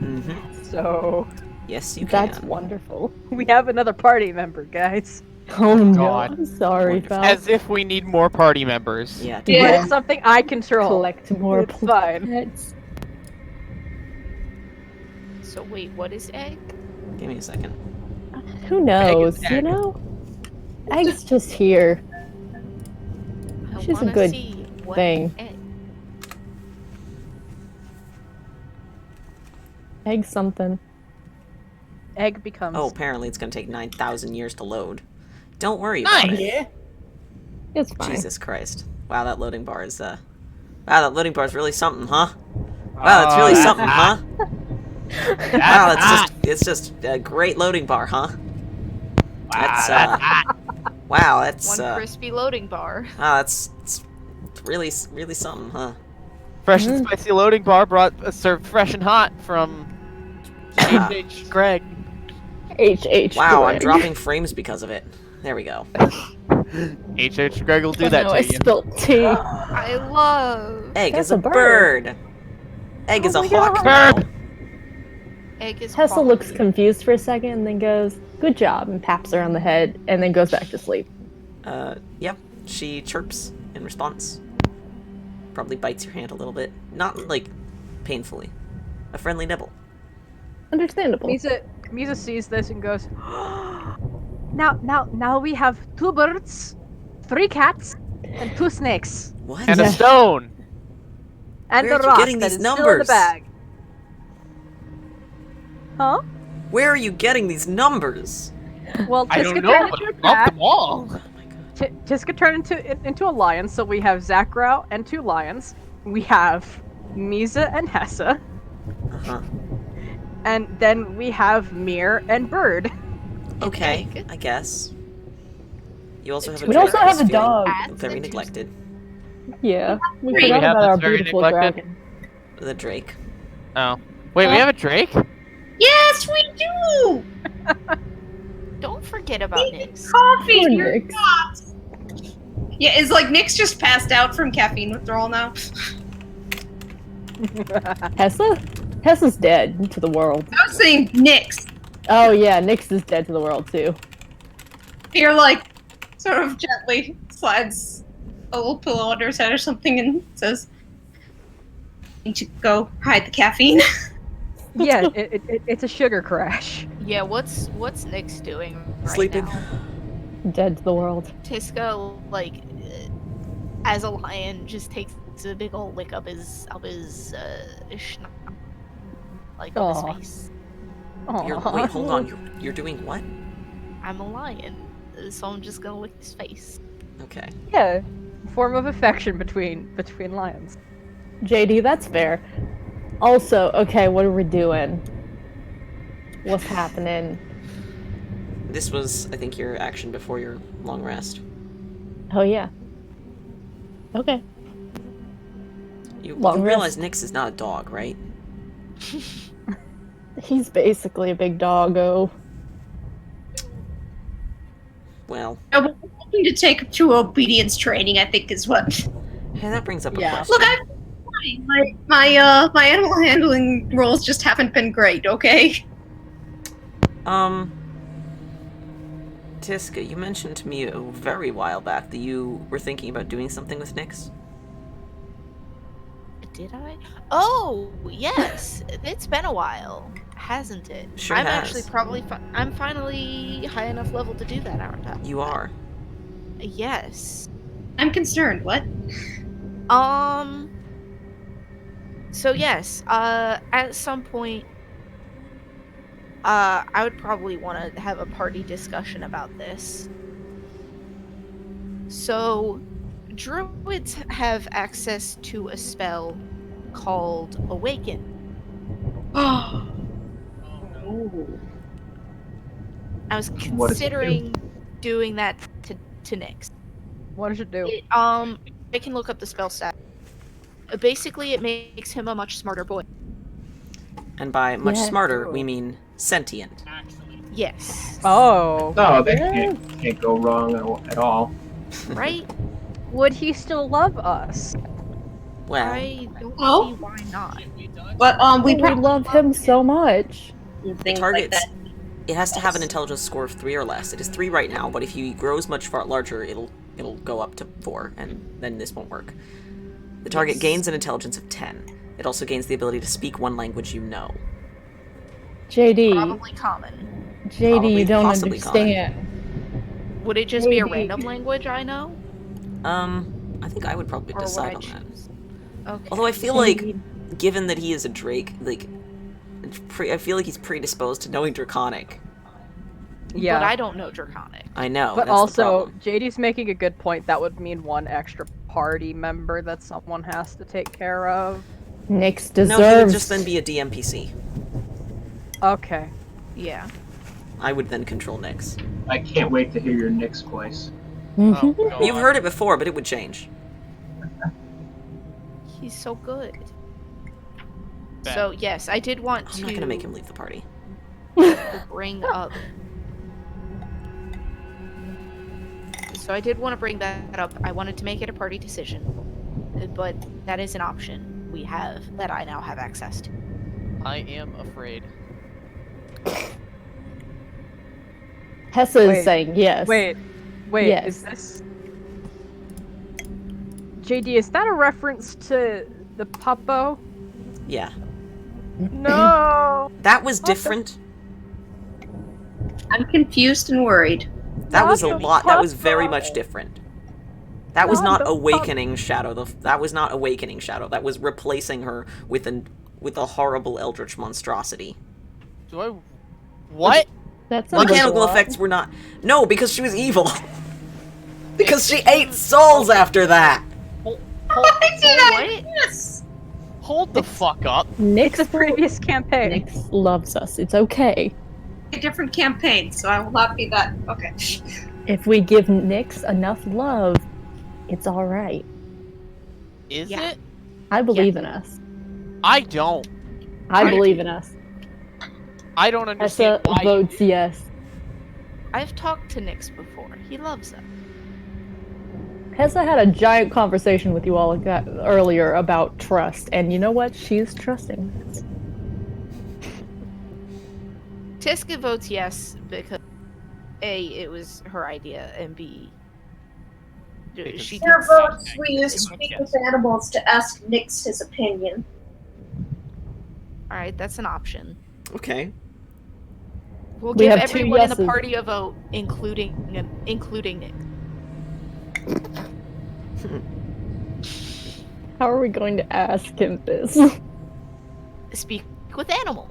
Mm-hmm. So Yes, you can. That's wonderful. we have another party member, guys. Oh no, God. I'm sorry, Wonderful. Val. As if we need more party members. Yeah. But Yeah. it's something I control. Collect more It's fine. planets. So wait, what is egg? Give me a second. Who knows, Egg. you know? Egg's just here. I She's a wanna good see what thing. Egg. Egg something. Egg becomes. Oh, apparently it's gonna take 9,000 years to load. Don't worry about Nice. it. Yeah. It's fine. Jesus Christ. Wow, that loading bar is, wow, that loading bar is really something, huh? Wow, that's really something, huh? Wow, it's just a great loading bar, huh? That's, wow, that's, One crispy loading bar. wow, it's really something, huh? Fresh and spicy loading bar brought served fresh and hot from Yeah. H. Greg. HH. Wow, I'm Greg. dropping frames because of it. There we go. H. Greg will do that Oh, to I you. spilt tea. I love Egg That's is a a bird. bird. Egg is Oh a my hawk God. now. Bird. egg is Hessa quality. looks confused for a second and then goes, "Good job," and paps her on the head and then goes back to sleep. Yep. She chirps in response. Probably bites your hand a little bit. Not, like, painfully. A friendly nibble. Understandable. Mizha sees this and goes, Now we have 2 birds, 3 cats, and 2 snakes. What? And a Yeah. stone. And Where the are you rock getting that these is still in the numbers? bag. Huh? Where are you getting these numbers? Well, I Tiska don't know, turned but into I a love cat. them all. Oh my god. Tiska turned into a lion, so we have Zakrau and 2 lions. We have Mizha and Hessa, Uh-huh. and then we have Mir and Bird. Okay, egg. I guess. You also have a We drake also have who's a feeling dog. Cats very and two neglected. Yeah, we Wait, forgot we have about this our very beautiful neglected- dragon. The drake. Oh. Wait, we have a Drake? Yes, we do. Don't forget about Nix. Coffee. Poor You're Nyx. not. Yeah, is like Nick's just passed out from caffeine withdrawal now. Hessa? Hessa's dead to the world. I was saying Nick's. Oh yeah, Nyx is dead to the world too. You're like, sort of gently slides a little pillow under his head or something and says, "Need to go hide the caffeine." Yeah, it's a sugar crash. Yeah, what's Nix doing right Sleeping. now? Dead to the world. Tiska, like, as a lion, just takes a big old lick up his schnoz, like up Aw. his face. Wait, hold on. You're doing what? I'm a lion, so I'm just gonna lick his face. Okay. Yeah, form of affection between lions. JD, that's fair. Also, okay, what are we doing? What's happening? This was, I think, your action before your long rest. Oh yeah. Okay. You Long realize rest. Nyx is not a dog, right? He's basically a big doggo. Well, I was hoping to take him to obedience training, I think is what. hey, that brings up a Yeah. question. Look, I'm fine. My animal handling roles just haven't been great, okay? Tiska, you mentioned to me a very while back that you were thinking about doing something with Nyx. Did I? Oh, yes. It's been a while, hasn't it? Sure I'm has. actually probably I'm finally high enough level to do that, aren't I? You are. Yes. I'm concerned. What? So yes, at some point, I would probably want to have a party discussion about this. So, druids have access to a spell called Awaken. Oh. I was What does it do? considering doing that to Nyx. What does it do? I can look up the spell stat. Basically, it makes him a much smarter boy. And by much Yeah. smarter, we mean sentient. Yes. Oh. No, that can't go wrong at all. Right? Would he still love us? Well, I don't Oh. see why not. But we We probably love him so much. the things target's... like that. It has to have an intelligence score of 3 or less. It is 3 right now, but if he grows much far larger, it'll go up to 4, and then this won't work. The target Yes. gains an intelligence of 10. It also gains the ability to speak one language you know. JD, Probably common. JD, Probably you don't possibly understand. Would it just be a Maybe. random language I know? I think I would probably Or would decide I on that. choose? Okay. Although I feel like, given that he is a drake, like, I feel like he's predisposed to knowing Draconic. Yeah. But I don't know Draconic. I know. But that's the also, problem. JD's making a good point. That would mean one extra party member that someone has to take care of. Nyx No, deserves. he would just then be a DMPC. Okay. Yeah. I would then control Nyx. I can't wait to hear your Nyx voice. Oh, Mhm. God. You've heard it before, but it would change. He's so good. Bet. So, yes, I did want I'm to not gonna make him leave the party. bring up... So I did want to bring that up. I wanted to make it a party decision. But that is an option we have, that I now have access to. I am afraid. Hessa is Wait, saying yes. Wait, Yes. is this... JD, is that a reference to the Puppo? Yeah. No! That was different. I'm confused and worried. That was a Not the lot. That was very papa. much different. That was Not not the awakening Shadow. That was not awakening Shadow. That was replacing her with a horrible eldritch monstrosity. Do I? What? That sounds like a Mechanical lot. effects were not. No, because she was evil. Because she ate souls after that. Hold, What? Yes. hold the fuck up. Nyx The previous campaign. Nyx loves us. It's okay. A different campaign, so I will not be that. Okay. If we give Nyx enough love, it's all right. Is Yeah. it? I believe in us. I don't. I believe in us. I don't understand Hessa why. votes yes. I've talked to Nyx before. He loves us. Hessa had a giant conversation with you all earlier about trust, and you know what? She's trusting. Tiska votes yes because A, it was her idea, and B, she Their did votes we used to Yes. speak with animals to ask Nyx his opinion. Alright, that's an option. Okay. We'll We give have two everyone in the yeses. party a vote, including Nyx. How are we going to ask him this? Speak with animal.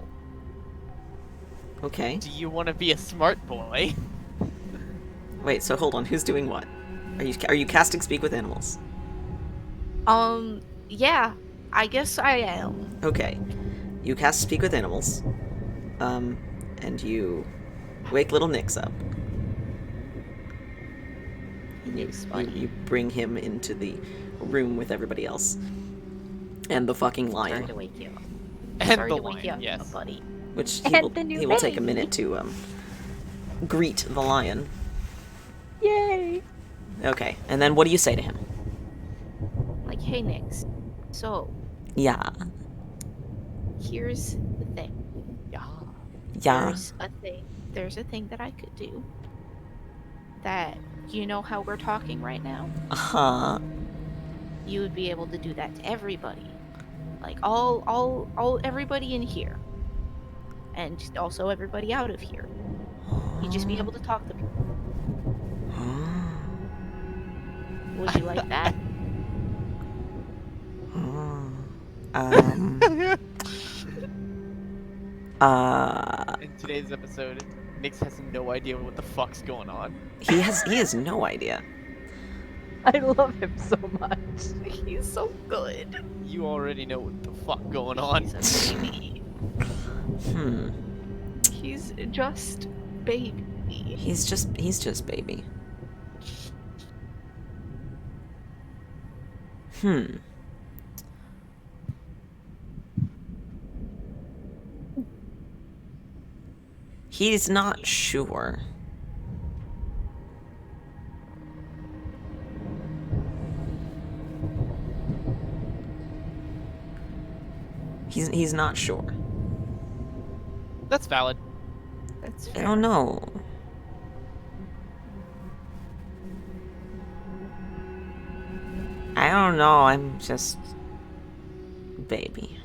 Okay. Do you want to be a smart boy? Wait. So hold on. Who's doing what? Are you casting Speak with Animals? Yeah, I guess I am. Okay. You cast Speak with Animals. And you wake little Nyx up. And you bring him into the room with everybody else. And the fucking Sorry lion. to wake you up. And Sorry the to wake you lion, up, yes. buddy. Which And the new he will take a baby. minute to greet the lion. Yay! Okay. And then what do you say to him? Like, hey, Nyx. So, Yeah. here's the thing. Yeah. There's a thing that I could do. That, you know how we're talking right now? Uh-huh. You would be able to do that to everybody. Like, all everybody in here. And also everybody out of here. You'd just be able to talk to people. Would you like that? In today's episode, Nyx has no idea what the fuck's going on. He has no idea. I love him so much. He's so good. You already know what the fuck going on. He's a baby. He's just baby. He's just baby. He's not sure. He's not sure. That's valid. That's I fair. don't know. I don't know. I'm just baby.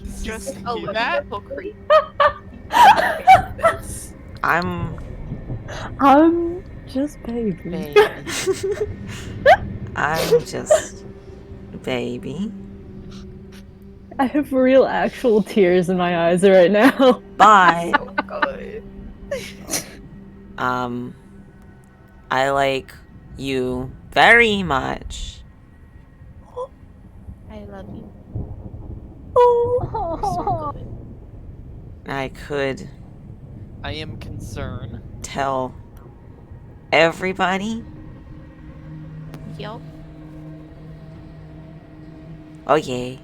He's just a See little that? hypocrite. I'm just baby. Baby. I'm just baby. I have real actual tears in my eyes right now. Bye. So good. I like you very much. I love you. Oh. So good. I could I am concerned. tell everybody. Yup. Oh yeah.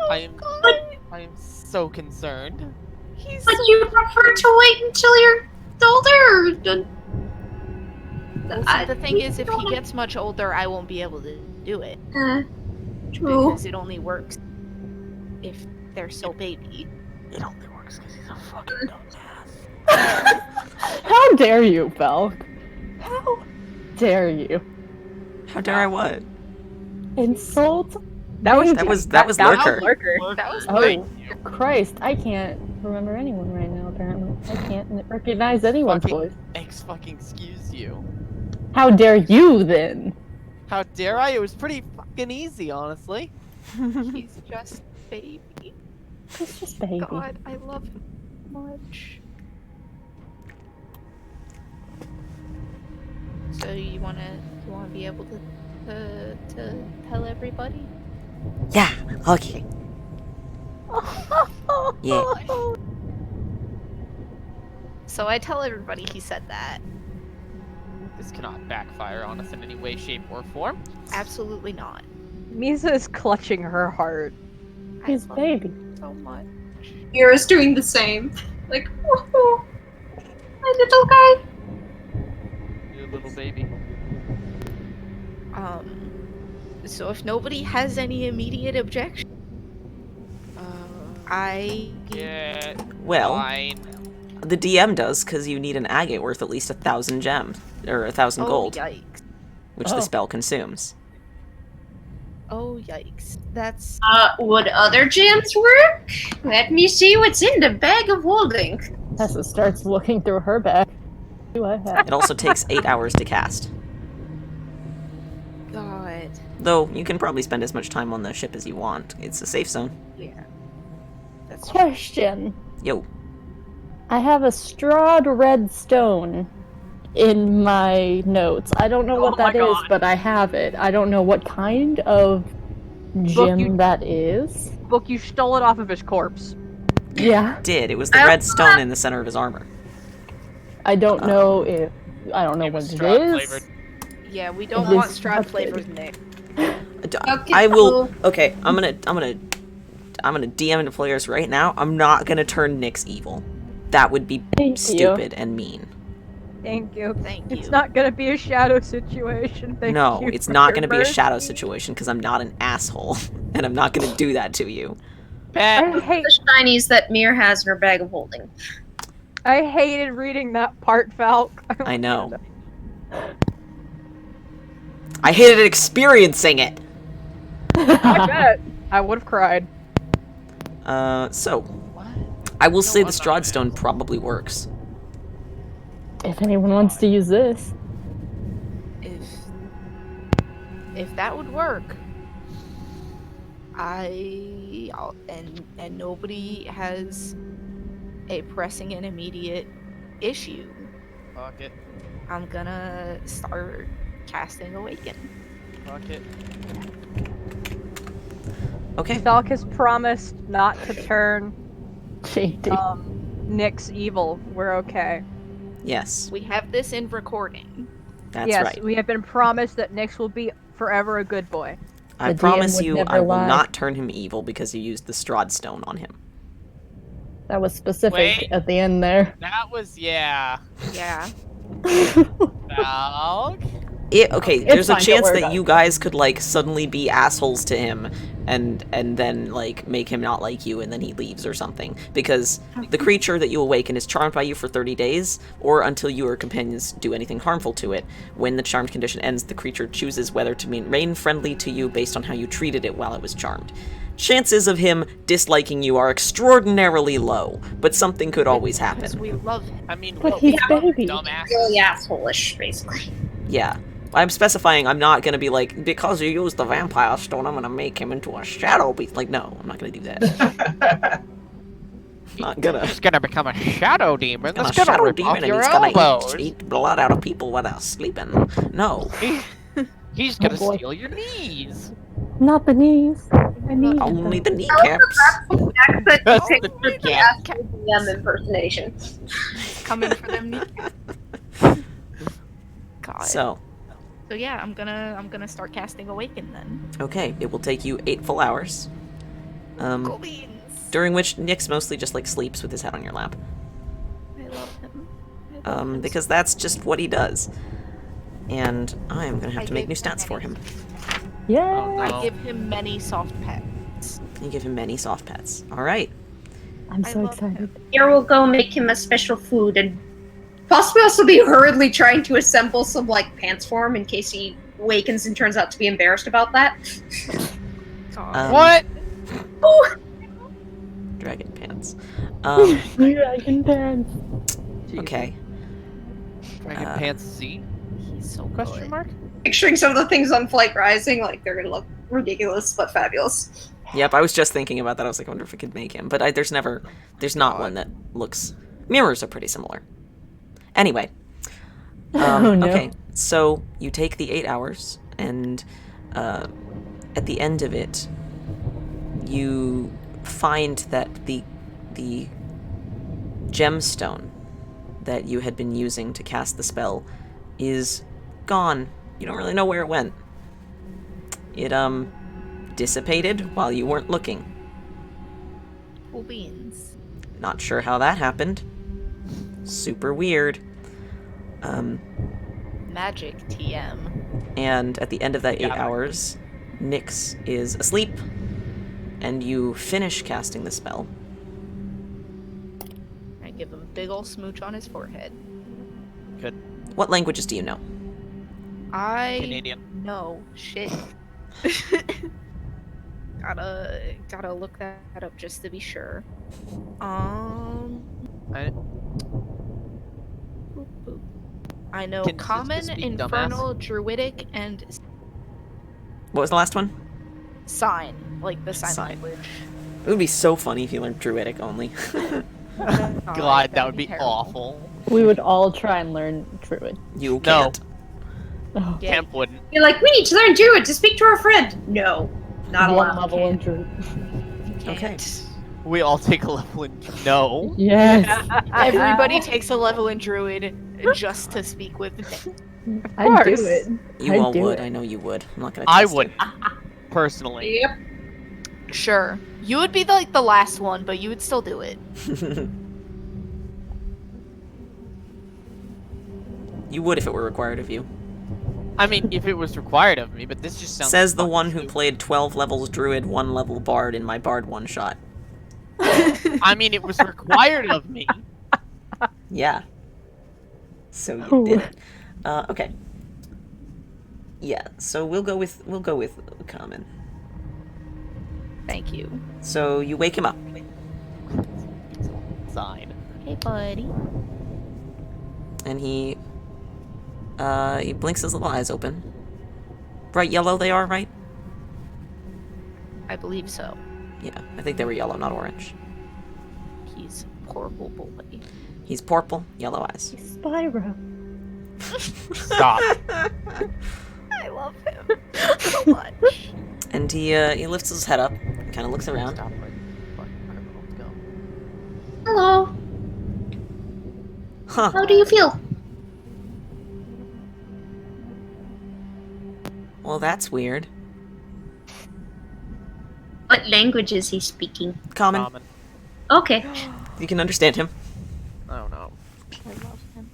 I am so concerned. He's But you prefer to wait until you're older? Well, see, the thing is, if he gets much older, I won't be able to do it. True. Because it only works if they're so baby. It only works because he's a fucking dumbass. How dare you, Falk? How dare you How dare I what? insult? That was That was Lurker. That was Oh good. Christ! I can't. remember anyone right now, apparently. I can't recognize anyone's voice. Excuse you. How dare you, then? How dare I? It was pretty fucking easy, honestly. He's just baby. It's just baby. God, I love him much. So you wanna be able to tell everybody? Yeah, okay. Yeah. So I tell everybody he said that. This cannot backfire on us in any way, shape, or form. Absolutely not. Mizha is clutching her heart. His I love baby. him so much. Mira's doing the same. Like, oh, my little guy. Your little baby. So if nobody has any immediate objection, I Yeah. Well, Fine. the DM does, because you need an agate worth at least 1,000 gems, or 1,000 gold, yikes. which the spell consumes. Oh yikes. That's Would other gems work? Let me see what's in the bag of holding. Hessa starts looking through her bag. What do I have? It also takes 8 hours to cast. God. Though, you can probably spend as much time on the ship as you want. It's a safe zone. Yeah. That's Question. Yo. I have a strawed red stone in my notes. I don't know what my that is, God. but I have it. I don't know what kind of gem you- that is. Book, you stole it off of his corpse. Yeah. Did. It was the red stone in the center of his armor. I don't know if I don't know It what was it straw is. flavored. Yeah, we don't This want is Strahd not flavors, good. Nick. Okay, I will. cool. Okay, I'm gonna DM into players right now. I'm not gonna turn Nyx evil. That would be Thank you. stupid and mean. Thank you. Thank It's you. not gonna be a shadow situation. Thank No, you it's for not your gonna be a shadow mercy. situation because I'm not an asshole, and I'm not gonna do that to you. Bet. I hate. The shinies that Mir has in her bag of holding. I hated reading that part, Falc. I know. I hated experiencing it. I bet. I would have cried. So What? I will say I'm the not Strahd gonna Stone answer. probably works. If anyone wants to use this. If that would work, and nobody has a pressing and immediate issue, Fuck it. I'm gonna start casting Awaken. Fuck it. Okay. Falc has promised not to turn Shady. Nyx evil. We're okay. Yes, We have this in recording. that's yes, right. we have been promised that Nyx will be forever a good boy. I The DM promise would you, never I will lie. not turn him evil because you used the Strahd Stone on him. That was specific Wait. at the end there. That was yeah. Yeah. Falc. Okay, It's there's a fine, don't chance worry that about you it. guys could like suddenly be assholes to him and then like make him not like you and then he leaves or something. Because the creature that you awaken is charmed by you for 30 days or until you or companions do anything harmful to it. When the charmed condition ends, the creature chooses whether to remain friendly to you based on how you treated it while it was charmed. Chances of him disliking you are extraordinarily low, but something could always Because happen. we love him. I mean, But what, he's we baby. dumbasses. Really asshole-ish, basically. Yeah. I'm specifying I'm not gonna be like, because you used the vampire stone, I'm gonna make him into a shadow beast. Like, no, I'm not gonna do that. Not gonna. He's gonna become a shadow demon. And a That's gonna shadow rip demon off and your he's gonna elbows. eat blood out of people while they're sleeping. No. He's gonna boy. steal your knees. Not the knees. I need Only them. the kneecaps. Accent That's picked the for the kneecap. DM impersonation. Coming for them kneecaps. God. So, So yeah, I'm gonna start casting Awaken then. okay, it will take you 8 full hours. Cool beans. During which Nyx mostly just like sleeps with his head on your lap. I love him. I love him Because that's just what he does. And I am gonna have I to make gave new him stats for him. Yeah. Oh, I no. give him many soft pets. You give him many soft pets. Alright. I'm I so love excited. him. Here we'll go make him a special food and possibly also be hurriedly trying to assemble some, like, pants for him in case he awakens and turns out to be embarrassed about that. God. Um, What? Oh, Dragon pants. Dragon pants. Okay. Dragon Pants Z? He's so Question good. mark? Picturing some of the things on Flight Rising, like they're gonna look ridiculous but fabulous. Yep, I was just thinking about that. I was like, I wonder if I could make him. But there's not one that looks... Mirrors are pretty similar. Anyway. Oh, no. Okay, so you take the 8 hours, and at the end of it, you find that the gemstone that you had been using to cast the spell is gone. You don't really know where it went. It dissipated while you weren't looking. Cool beans. Not sure how that happened. Super weird. Magic TM. And at the end of that 8 Yeah. hours, Nyx is asleep, and you finish casting the spell. I give him a big ol' smooch on his forehead. Good. What languages do you know? I Canadian. know shit. gotta look that up just to be sure. I, Boop, boop. I know Can you Common, speak Infernal, Druidic, and What was the last one? Sign, like the sign Sign. language. It would be so funny if you learned Druidic only. God, that would be terrible. awful. We would all try and learn Druid. You No. can't. Oh, Yeah. Kemp wouldn't. You're like, we need to learn Druid to speak to our friend. No, not one allowed. level in Druid. Okay. Can't. We all take a level in. No. Yes. Everybody takes a level in Druid just to speak with me. I'd do course. it. You I'd all do would. it. I know you would. I'm not gonna. I test would. it. Personally. Yep. Sure. You would be like the last one, but you would still do it. You would if it were required of you. I mean, if it was required of me, but this just sounds. Says the fucking one who stupid. played 12 levels Druid, 1 level Bard in my Bard one shot. I mean, it was required of me. Yeah. So you Ooh. did it. Okay. Yeah. So we'll go with Common. Thank you. So you wake him up. Sign. Hey, buddy. And he blinks his little eyes open. Bright yellow they are, right? I believe so. Yeah, I think they were yellow, not orange. He's a horrible boy. He's purple, yellow eyes. Spyro. Stop. I love him so much. And he lifts his head up, kind of looks around. Stop. Fuck, let's go. Hello. Huh. How do you feel? Well, that's weird. What language is he speaking? Common. Common. Okay. You can understand him. Oh no. I love him.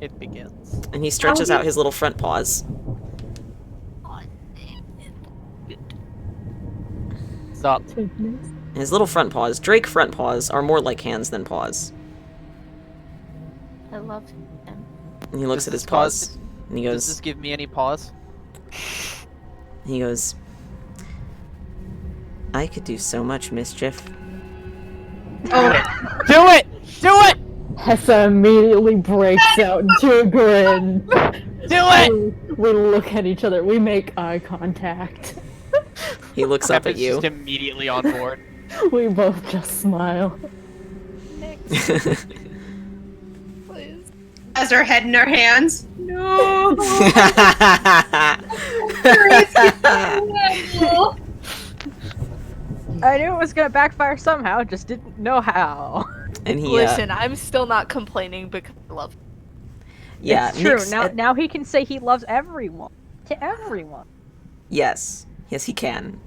It begins. And he stretches Oh, out his little front paws. Stop. Goodness. His little front paws, Drake front paws, are more like hands than paws. I love him. And he looks Does at his this paws. cause- And he Does this goes, give me any pause? I could do so much mischief. Oh, Do it! Do it! Hessa immediately breaks out into a grin. Do it! We look at each other. We make eye contact. He looks up at Kevin's you. just immediately on board. We both just smile. Please. has her head in her hands. No. I knew it was gonna backfire somehow, just didn't know how. And he, Listen, I'm still not complaining because I love him. yeah, It's true. Nyx Now, at- now he can say he loves everyone. To everyone. Yes, he can,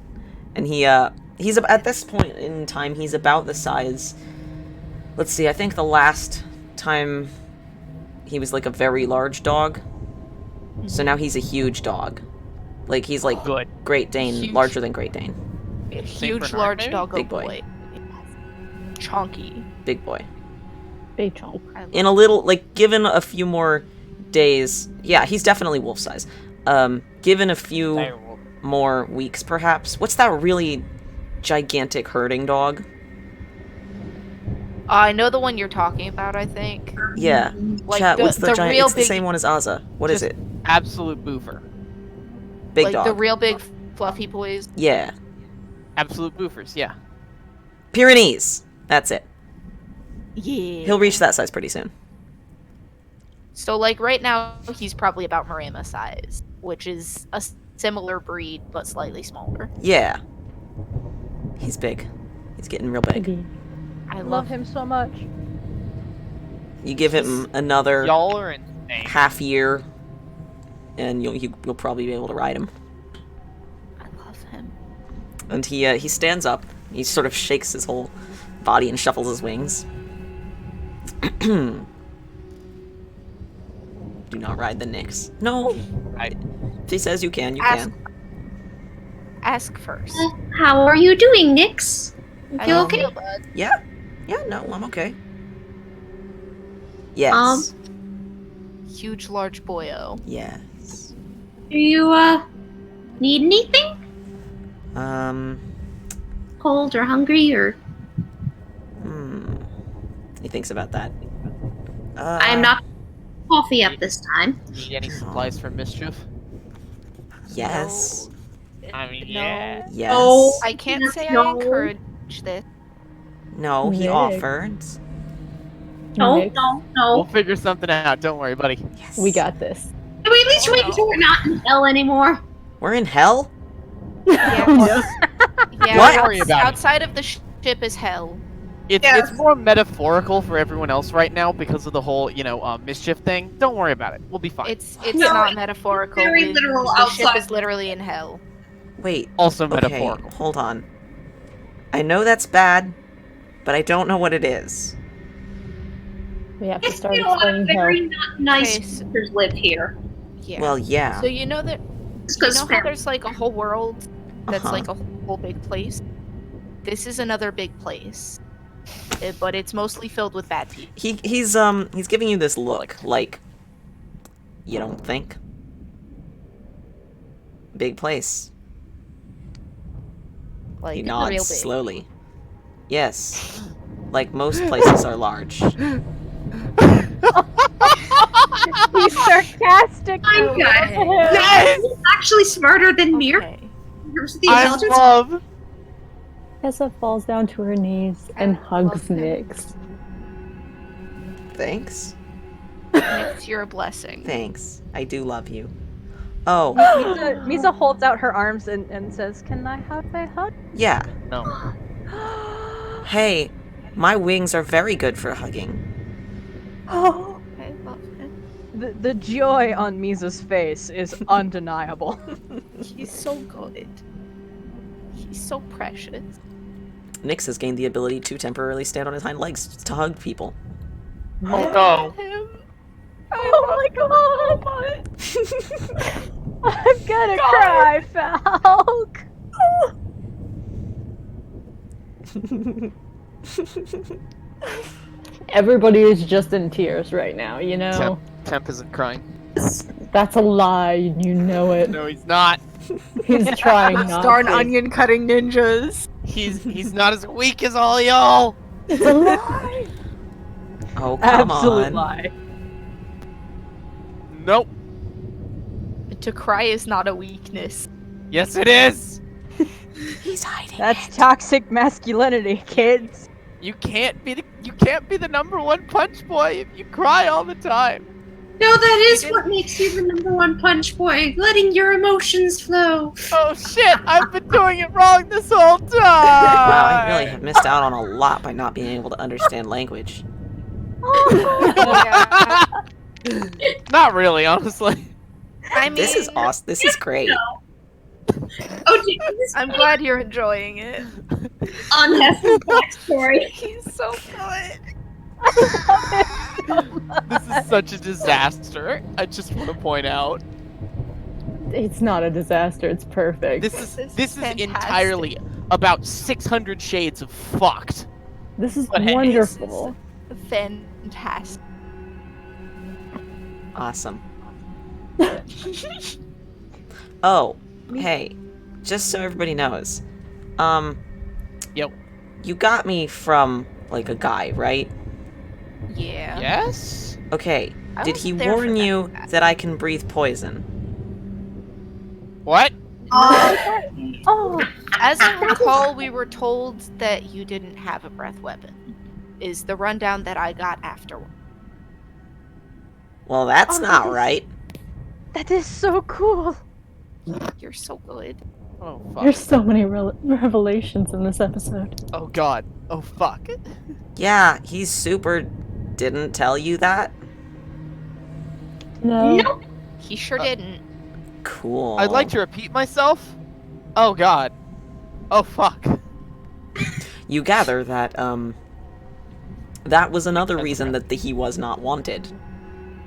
and he's at this point in time he's about the size. Let's see, I think the last time he was like a very large dog, so now he's a huge dog. Like he's like Good. Great Dane, Huge. larger than Great Dane, A Saint huge, Bernard, large maybe? doggo Big boy. boy. Chonky. big boy. Big chomp. I love In a little, like, given a few more days, yeah, he's definitely wolf size. Given a few more weeks, perhaps. What's that really gigantic herding dog? I know the one you're talking about, I think. Yeah. Like Chat, what's the giant? real It's the big, same one as Azza. What is Just it? Absolute boofer. Big like dog. the real big fluffy boys. Yeah. Absolute boofers, yeah. Pyrenees. That's it. Yeah. He'll reach that size pretty soon. So, like, right now, he's probably about Maremma size, which is a similar breed, but slightly smaller. Yeah. He's big. He's getting real big. Maybe. I Love him so much. You give him another Y'all are insane. half year, and you'll probably be able to ride him. I love him. And he stands up. He sort of shakes his whole body and shuffles his wings. Do not ride the Nyx. No. Right. If he says you can, you Ask- can. Ask first. How are you doing, Nyx? I You don't okay? feel bad. Yeah. Yeah, no, I'm okay. Yes. Huge, large boyo. Yes. Do you, need anything? Cold or hungry or... He thinks about that. I'm not coffee up this time. Need any supplies for mischief? Yes. I mean, No. yeah. Yes. No. I can't say I No. encourage this. No, he Nick. offered. No, Nick, no, We'll no. figure something out. Don't worry, buddy. Yes. we got this. Can we at least wait until we're not in hell anymore? We're in hell? Yeah, yeah. What? Don't worry about it. Outside of the ship is hell. It's more metaphorical for everyone else right now because of the whole, mischief thing. Don't worry about it. We'll be fine. It's No, not it's metaphorical. very We- literal the ship outside. is literally in hell. Wait. Also Okay, metaphorical. hold on. I know that's bad, but I don't know what it is. We have to It's start been a lot of explaining how. very not nice Okay, so- creatures live here. Yeah. Well, yeah. So you know that It's you 'cause know how there's like a whole world that's Uh-huh. like a whole big place. This is another big place, but it's mostly filled with bad people. He's giving you this look, like, you don't think? Big place. Like He real nods big. slowly. Yes. Like most places are large. He's sarcastic. I'm I good. love him. Yes! He's actually smarter than me. Okay. In terms of the I intelligence. love. Hessa falls down to her knees and hugs Nyx. Thanks. Nyx, you're a blessing. Thanks. I do love you. Oh, Mizha holds out her arms and says, "Can I have a hug?" yeah. No. Hey, my wings are very good for hugging. Oh, Okay, well, the joy on Mizha's face is undeniable. he's so good. He's so precious. Nyx has gained the ability to temporarily stand on his hind legs to hug people. Oh no. Him. Oh my god! I'm gonna cry, Falk. Everybody is just in tears right now, you know? Temp isn't crying. That's a lie, you know it. No, he's not. He's trying not Darn to. onion cutting ninjas. He's not as weak as all y'all. It's a lie! Oh, come Absolute on. lie. Nope. To cry is not a weakness. Yes, it is. He's hiding. That's toxic masculinity, kids. You can't be the number one punch boy if you cry all the time. No, that is what makes you the number one punch boy. Letting your emotions flow. Oh shit! I've been doing it wrong this whole time. Wow, I really have missed out on a lot by not being able to understand language. Not really, honestly. I mean, This is awesome. This is great. Oh, Jesus. I'm glad you're enjoying it. On Hessa's backstory. He's so good. This is such a disaster. I just want to point out. It's not a disaster, it's perfect. This is is fantastic. entirely about 600 shades of fucked. This is But hey, wonderful. Fantastic. Awesome. Oh, hey, just so everybody knows, Yo. you got me from like a guy, right? Yeah. Yes? Okay, I did he wasn't there for warn that. you that I can breathe poison? What? Oh, As I recall, we were told that you didn't have a breath weapon. Is the rundown that I got afterward. Well, that's Oh, not that is- right. that is so cool. You're so good. Oh, fuck. There's so many revelations in this episode. Oh, God. Oh, fuck. Yeah, he's super... didn't tell you that? No. Nope. He sure didn't. Cool. I'd like to repeat myself. Oh, God. Oh, fuck. You gather that, that was another Because reason of that he was not wanted.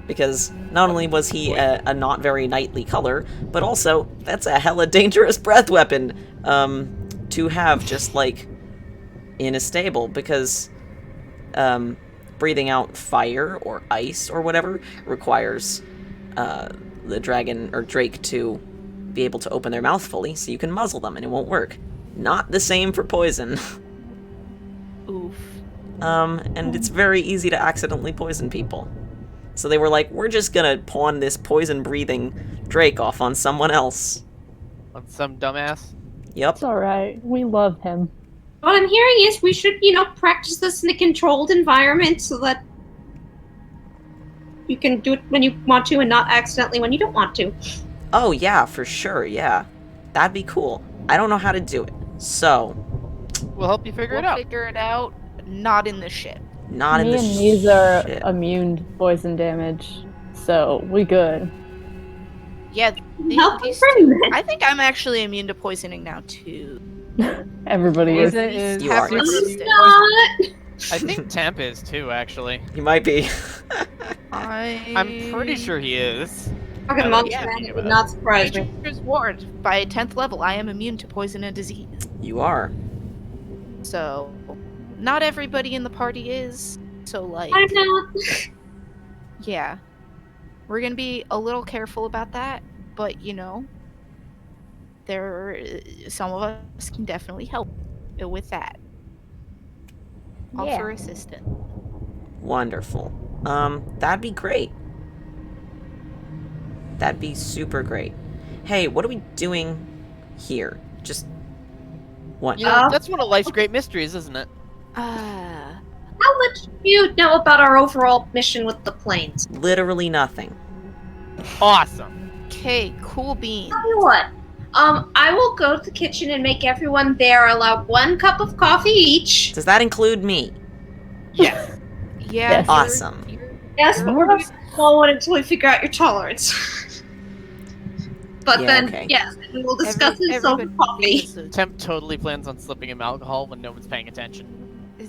Because not only was he a not very knightly color, but also, that's a hella dangerous breath weapon, to have just, like, in a stable, because, breathing out fire or ice or whatever requires, the dragon or drake to be able to open their mouth fully, so you can muzzle them and it won't work. Not the same for poison. Oof. And it's very easy to accidentally poison people. So they were like, we're just gonna pawn this poison-breathing drake off on someone else. On some dumbass. Yep. It's alright. We love him. What I'm hearing is we should, practice this in a controlled environment so that you can do it when you want to and not accidentally when you don't want to. Oh, yeah, for sure, yeah. That'd be cool. I don't know how to do it. So, We'll help you figure it We'll out. figure it out. Not in the ship. not in Me the and Mizha shit. are immune to poison damage, so we good. Yeah. Help these bring two- that. I think I'm actually immune to poisoning now too. Everybody is. Mizha is You are. super resistant. Not. I think Temp is too, actually. He might be. I'm pretty sure he is. Fucking Yeah, monster yeah, man, yeah, it would but- not surprise me. Nature's ward. By 10th level, I am immune to poison and disease. You are. So, not everybody in the party is. So, like, I'm not. yeah. We're gonna be a little careful about that, but some of us can definitely help with that. Offer assistance. Wonderful. That'd be great. That'd be super great. Hey, what are we doing here? Just... what? That's one of life's great mysteries, isn't it? How much do you know about our overall mission with the planes? Literally nothing. Awesome. Okay, cool beans. Tell you what. I will go to the kitchen and make everyone there allow 1 cup of coffee each. Does that include me? Yes. Yeah. Yes. Awesome. Yes, but we're going to slow it until we figure out your tolerance. But Yeah, then, okay. yes, we will discuss this over coffee. Temp totally plans on slipping him alcohol when no one's paying attention.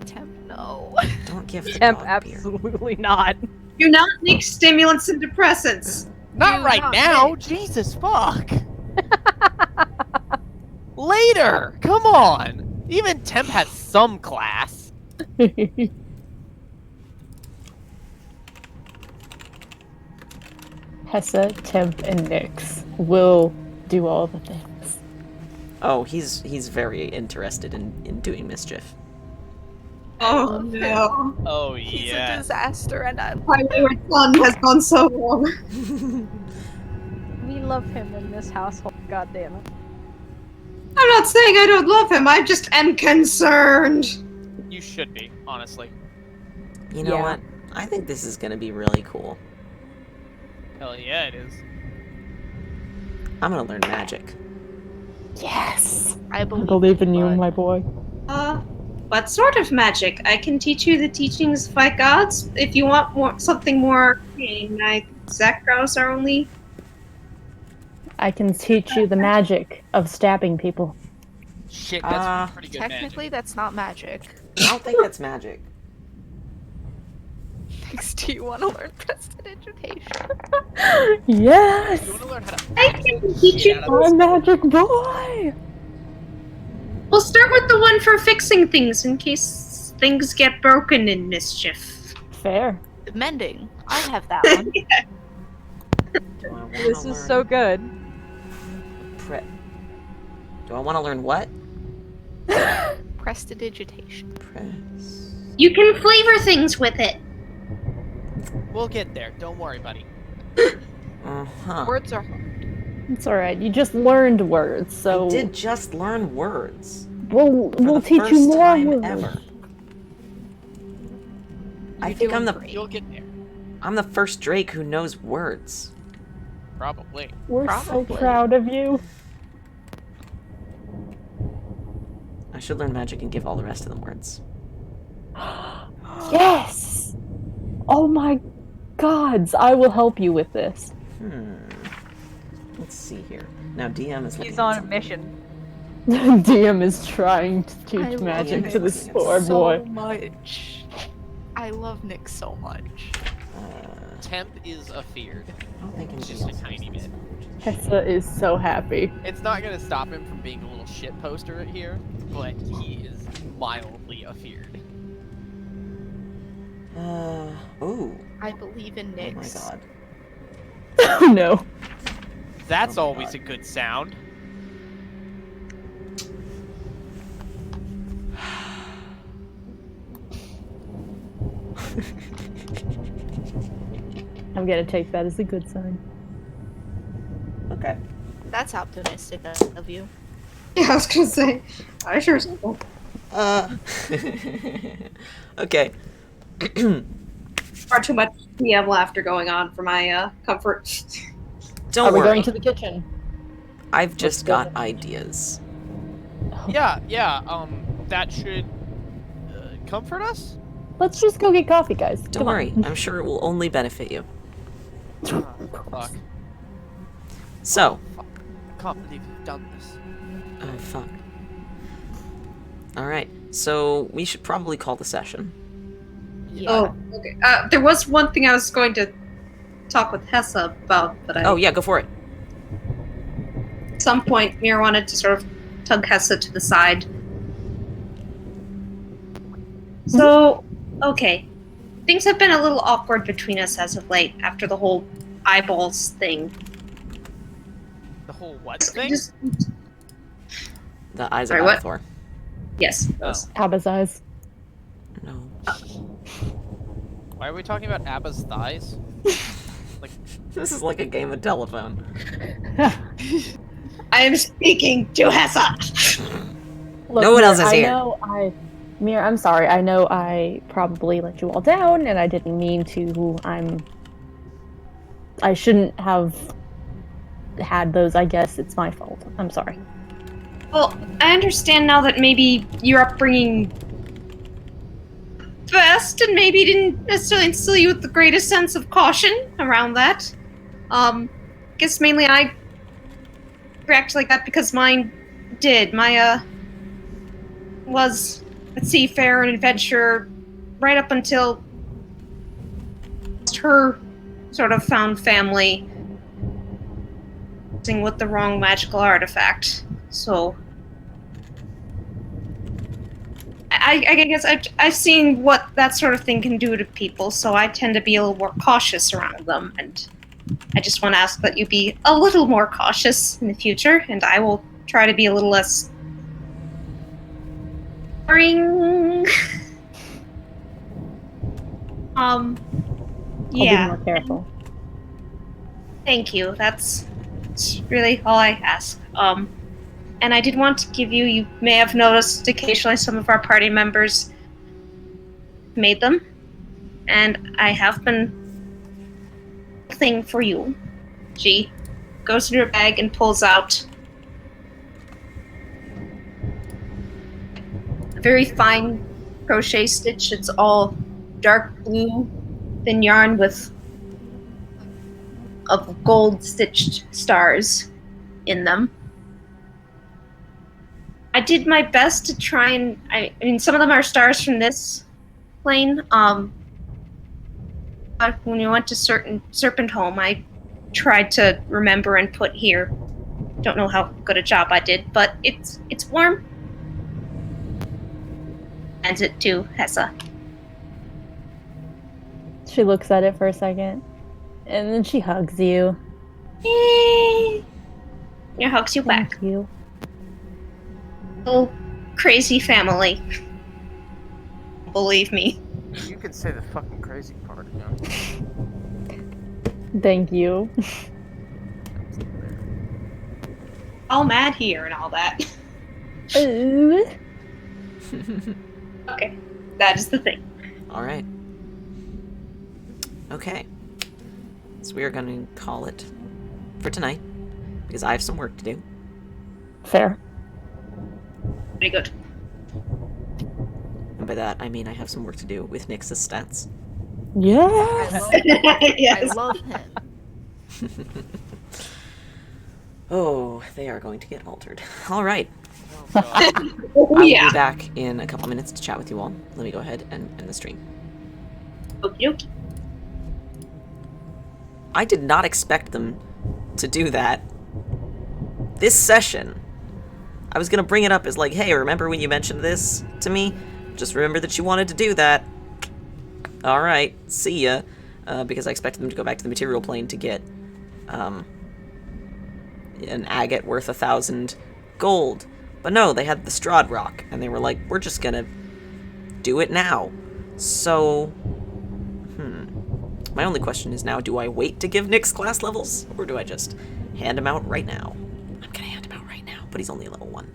Temp, no. Don't give the Temp, dog beer. absolutely not. Do not mix stimulants and depressants. Not Do right not now! mix. Jesus fuck! Later! Come on! Even Temp has some class. Hessa, Temp, and Nyx will do all the things. Oh, he's very interested in doing mischief. Oh love him. no. Oh He's a yeah. disaster, and I My wayward son has gone so wrong. We love him in this household, god damn it. I'm not saying I don't love him, I just am concerned. You should be, honestly. You know Yeah. what? I think this is gonna be really cool. Hell yeah, it is. I'm gonna learn magic. Yes! I I believe. believe in you, but- my boy. What sort of magic? I can teach you the teachings by gods. If you want something more arcane, Zakros are only. I can teach you the magic of stabbing people. Shit, that's pretty good Technically, magic. that's not magic. I don't think that's magic. Next, do you want to learn prestidigitation? Yes! You wanna learn how to I can teach shit you. out of I'm magic boy! We'll start with the one for fixing things in case things get broken in mischief. Fair. Mending. I have that one. Do I wanna This is learn so good. Do I want to learn what? Prestidigitation. You can flavor things with it. We'll get there. Don't worry, buddy. Uh-huh. Words are hard. It's alright, you just learned words, so I did just learn words. we'll For the teach you first more time words. ever. I You're think doing I'm the great. You'll get there. I'm the first Drake who knows words. Probably. We're Probably. so proud of you. I should learn magic and give all the rest of them words. Yes! Oh my gods, I will help you with this. Let's see here. Now DM is looking He's at on a something. mission. DM is trying to teach I love magic Nick to this so poor boy. much. I love Nick so much. Temp is afeared. I don't think anybody Just a else tiny knows bit. this. Hessa is so happy. It's not gonna stop him from being a little shit poster here, but he is mildly afeared. Oh. I believe in Oh my Nick's. god. Oh no. That's Oh my always God. a good sound. I'm gonna take that as a good sign. Okay. That's optimistic of you. Yeah, I was gonna say. I sure as hell. Okay. Far too much DM laughter going on for my comfort. Don't Are we worry. going to the kitchen? I've just go. got ideas. Yeah, that should comfort us? Let's just go get coffee, guys. Don't Come worry. on. I'm sure it will only benefit you. Fuck. So. I can't believe you've done this. Oh, fuck. Alright. So, we should probably call the session. Yeah. Oh, okay. There was one thing I was going to talk with Hessa about, but Oh, yeah, go for it. at some point Mira wanted to sort of tug Hessa to the side. So, okay. Things have been a little awkward between us as of late after the whole eyeballs thing. The whole what thing? Just, The eyes Sorry, of what? Althor. yes. Oh. Abba's eyes. No. Why are we talking about Abba's thighs? This is like a game of telephone. I am speaking to Hessa! Look, No one else is here. Mir, I'm sorry. I know I probably let you all down, and I didn't mean to. I shouldn't have had those. I guess it's my fault. I'm sorry. Well, I understand now that maybe your upbringing best and maybe didn't necessarily instill you with the greatest sense of caution around that. Guess mainly I react like that because mine did. My, was a seafarer and adventurer right up until her sort of found family with the wrong magical artifact. So I guess I've seen what that sort of thing can do to people, so I tend to be a little more cautious around them, and I just want to ask that you be a little more cautious in the future, and I will try to be a little less boring. I'll be Yeah. more careful. Thank you. That's really all I ask. And I did want to give you may have noticed occasionally some of our party members made them. And I have been thing for you. She goes in her bag and pulls out a very fine crochet stitch. It's all dark blue, thin yarn with of gold stitched stars in them. I did my best to try and I mean some of them are stars from this plane. When we went to Serpent home, I tried to remember and put here. Don't know how good a job I did, but it's warm. Hands it to Hessa. She looks at it for a second, and then she hugs you. It hugs you back. Thank you. Little crazy family. believe me. You can say the fucking crazy part again. Thank you. All mad here and all that. Okay, that is the thing. Alright. Okay. So we are going to call it for tonight, because I have some work to do. Fair. Pretty good. And by that, I mean I have some work to do with Nyx's stats. Yes. Yes. I love him. Oh, they are going to get altered. Alright. Oh, God. I Oh, will yeah. be back in a couple minutes to chat with you all. Let me go ahead and end the stream. Okie dokie. I did not expect them to do that. This session, I was gonna bring it up as like, hey, remember when you mentioned this to me? Just remember that you wanted to do that. Alright, see ya. Because I expected them to go back to the material plane to get, an agate worth 1,000 gold. But no, they had the Strahd rock, and they were like, we're just gonna do it now. So, my only question is now, do I wait to give Nyx class levels, or do I just hand him out right now? I'm gonna hand him out right now, but he's only level 1.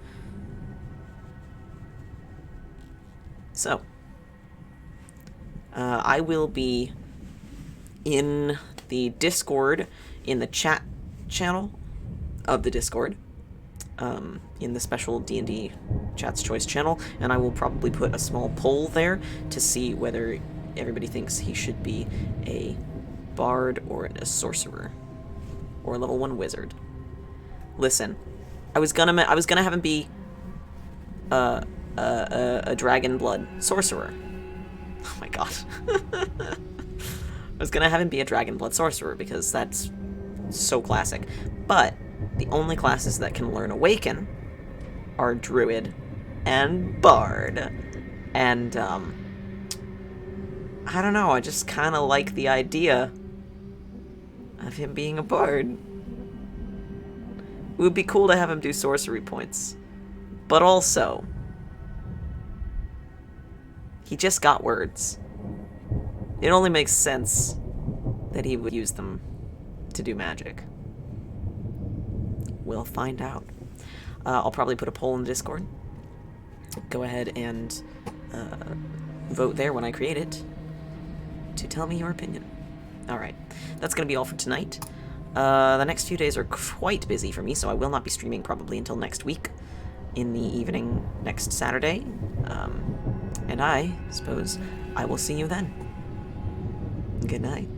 So, I will be in the Discord, in the chat channel of the Discord, in the special D&D Chat's Choice channel, and I will probably put a small poll there to see whether everybody thinks he should be a bard or a sorcerer or a level 1 wizard. Listen, I was gonna have him be a dragon blood sorcerer. Oh my god. I was gonna have him be a dragon blood sorcerer because that's so classic. But the only classes that can learn Awaken are druid and bard. And I don't know, I just kind of like the idea of him being a bard. It would be cool to have him do sorcery points. But also, he just got words. It only makes sense that he would use them to do magic. We'll find out. I'll probably put a poll in the Discord. Go ahead and vote there when I create it to tell me your opinion. Alright, that's going to be all for tonight. The next few days are quite busy for me, so I will not be streaming probably until next week in the evening next Saturday. And I suppose I will see you then. Good night.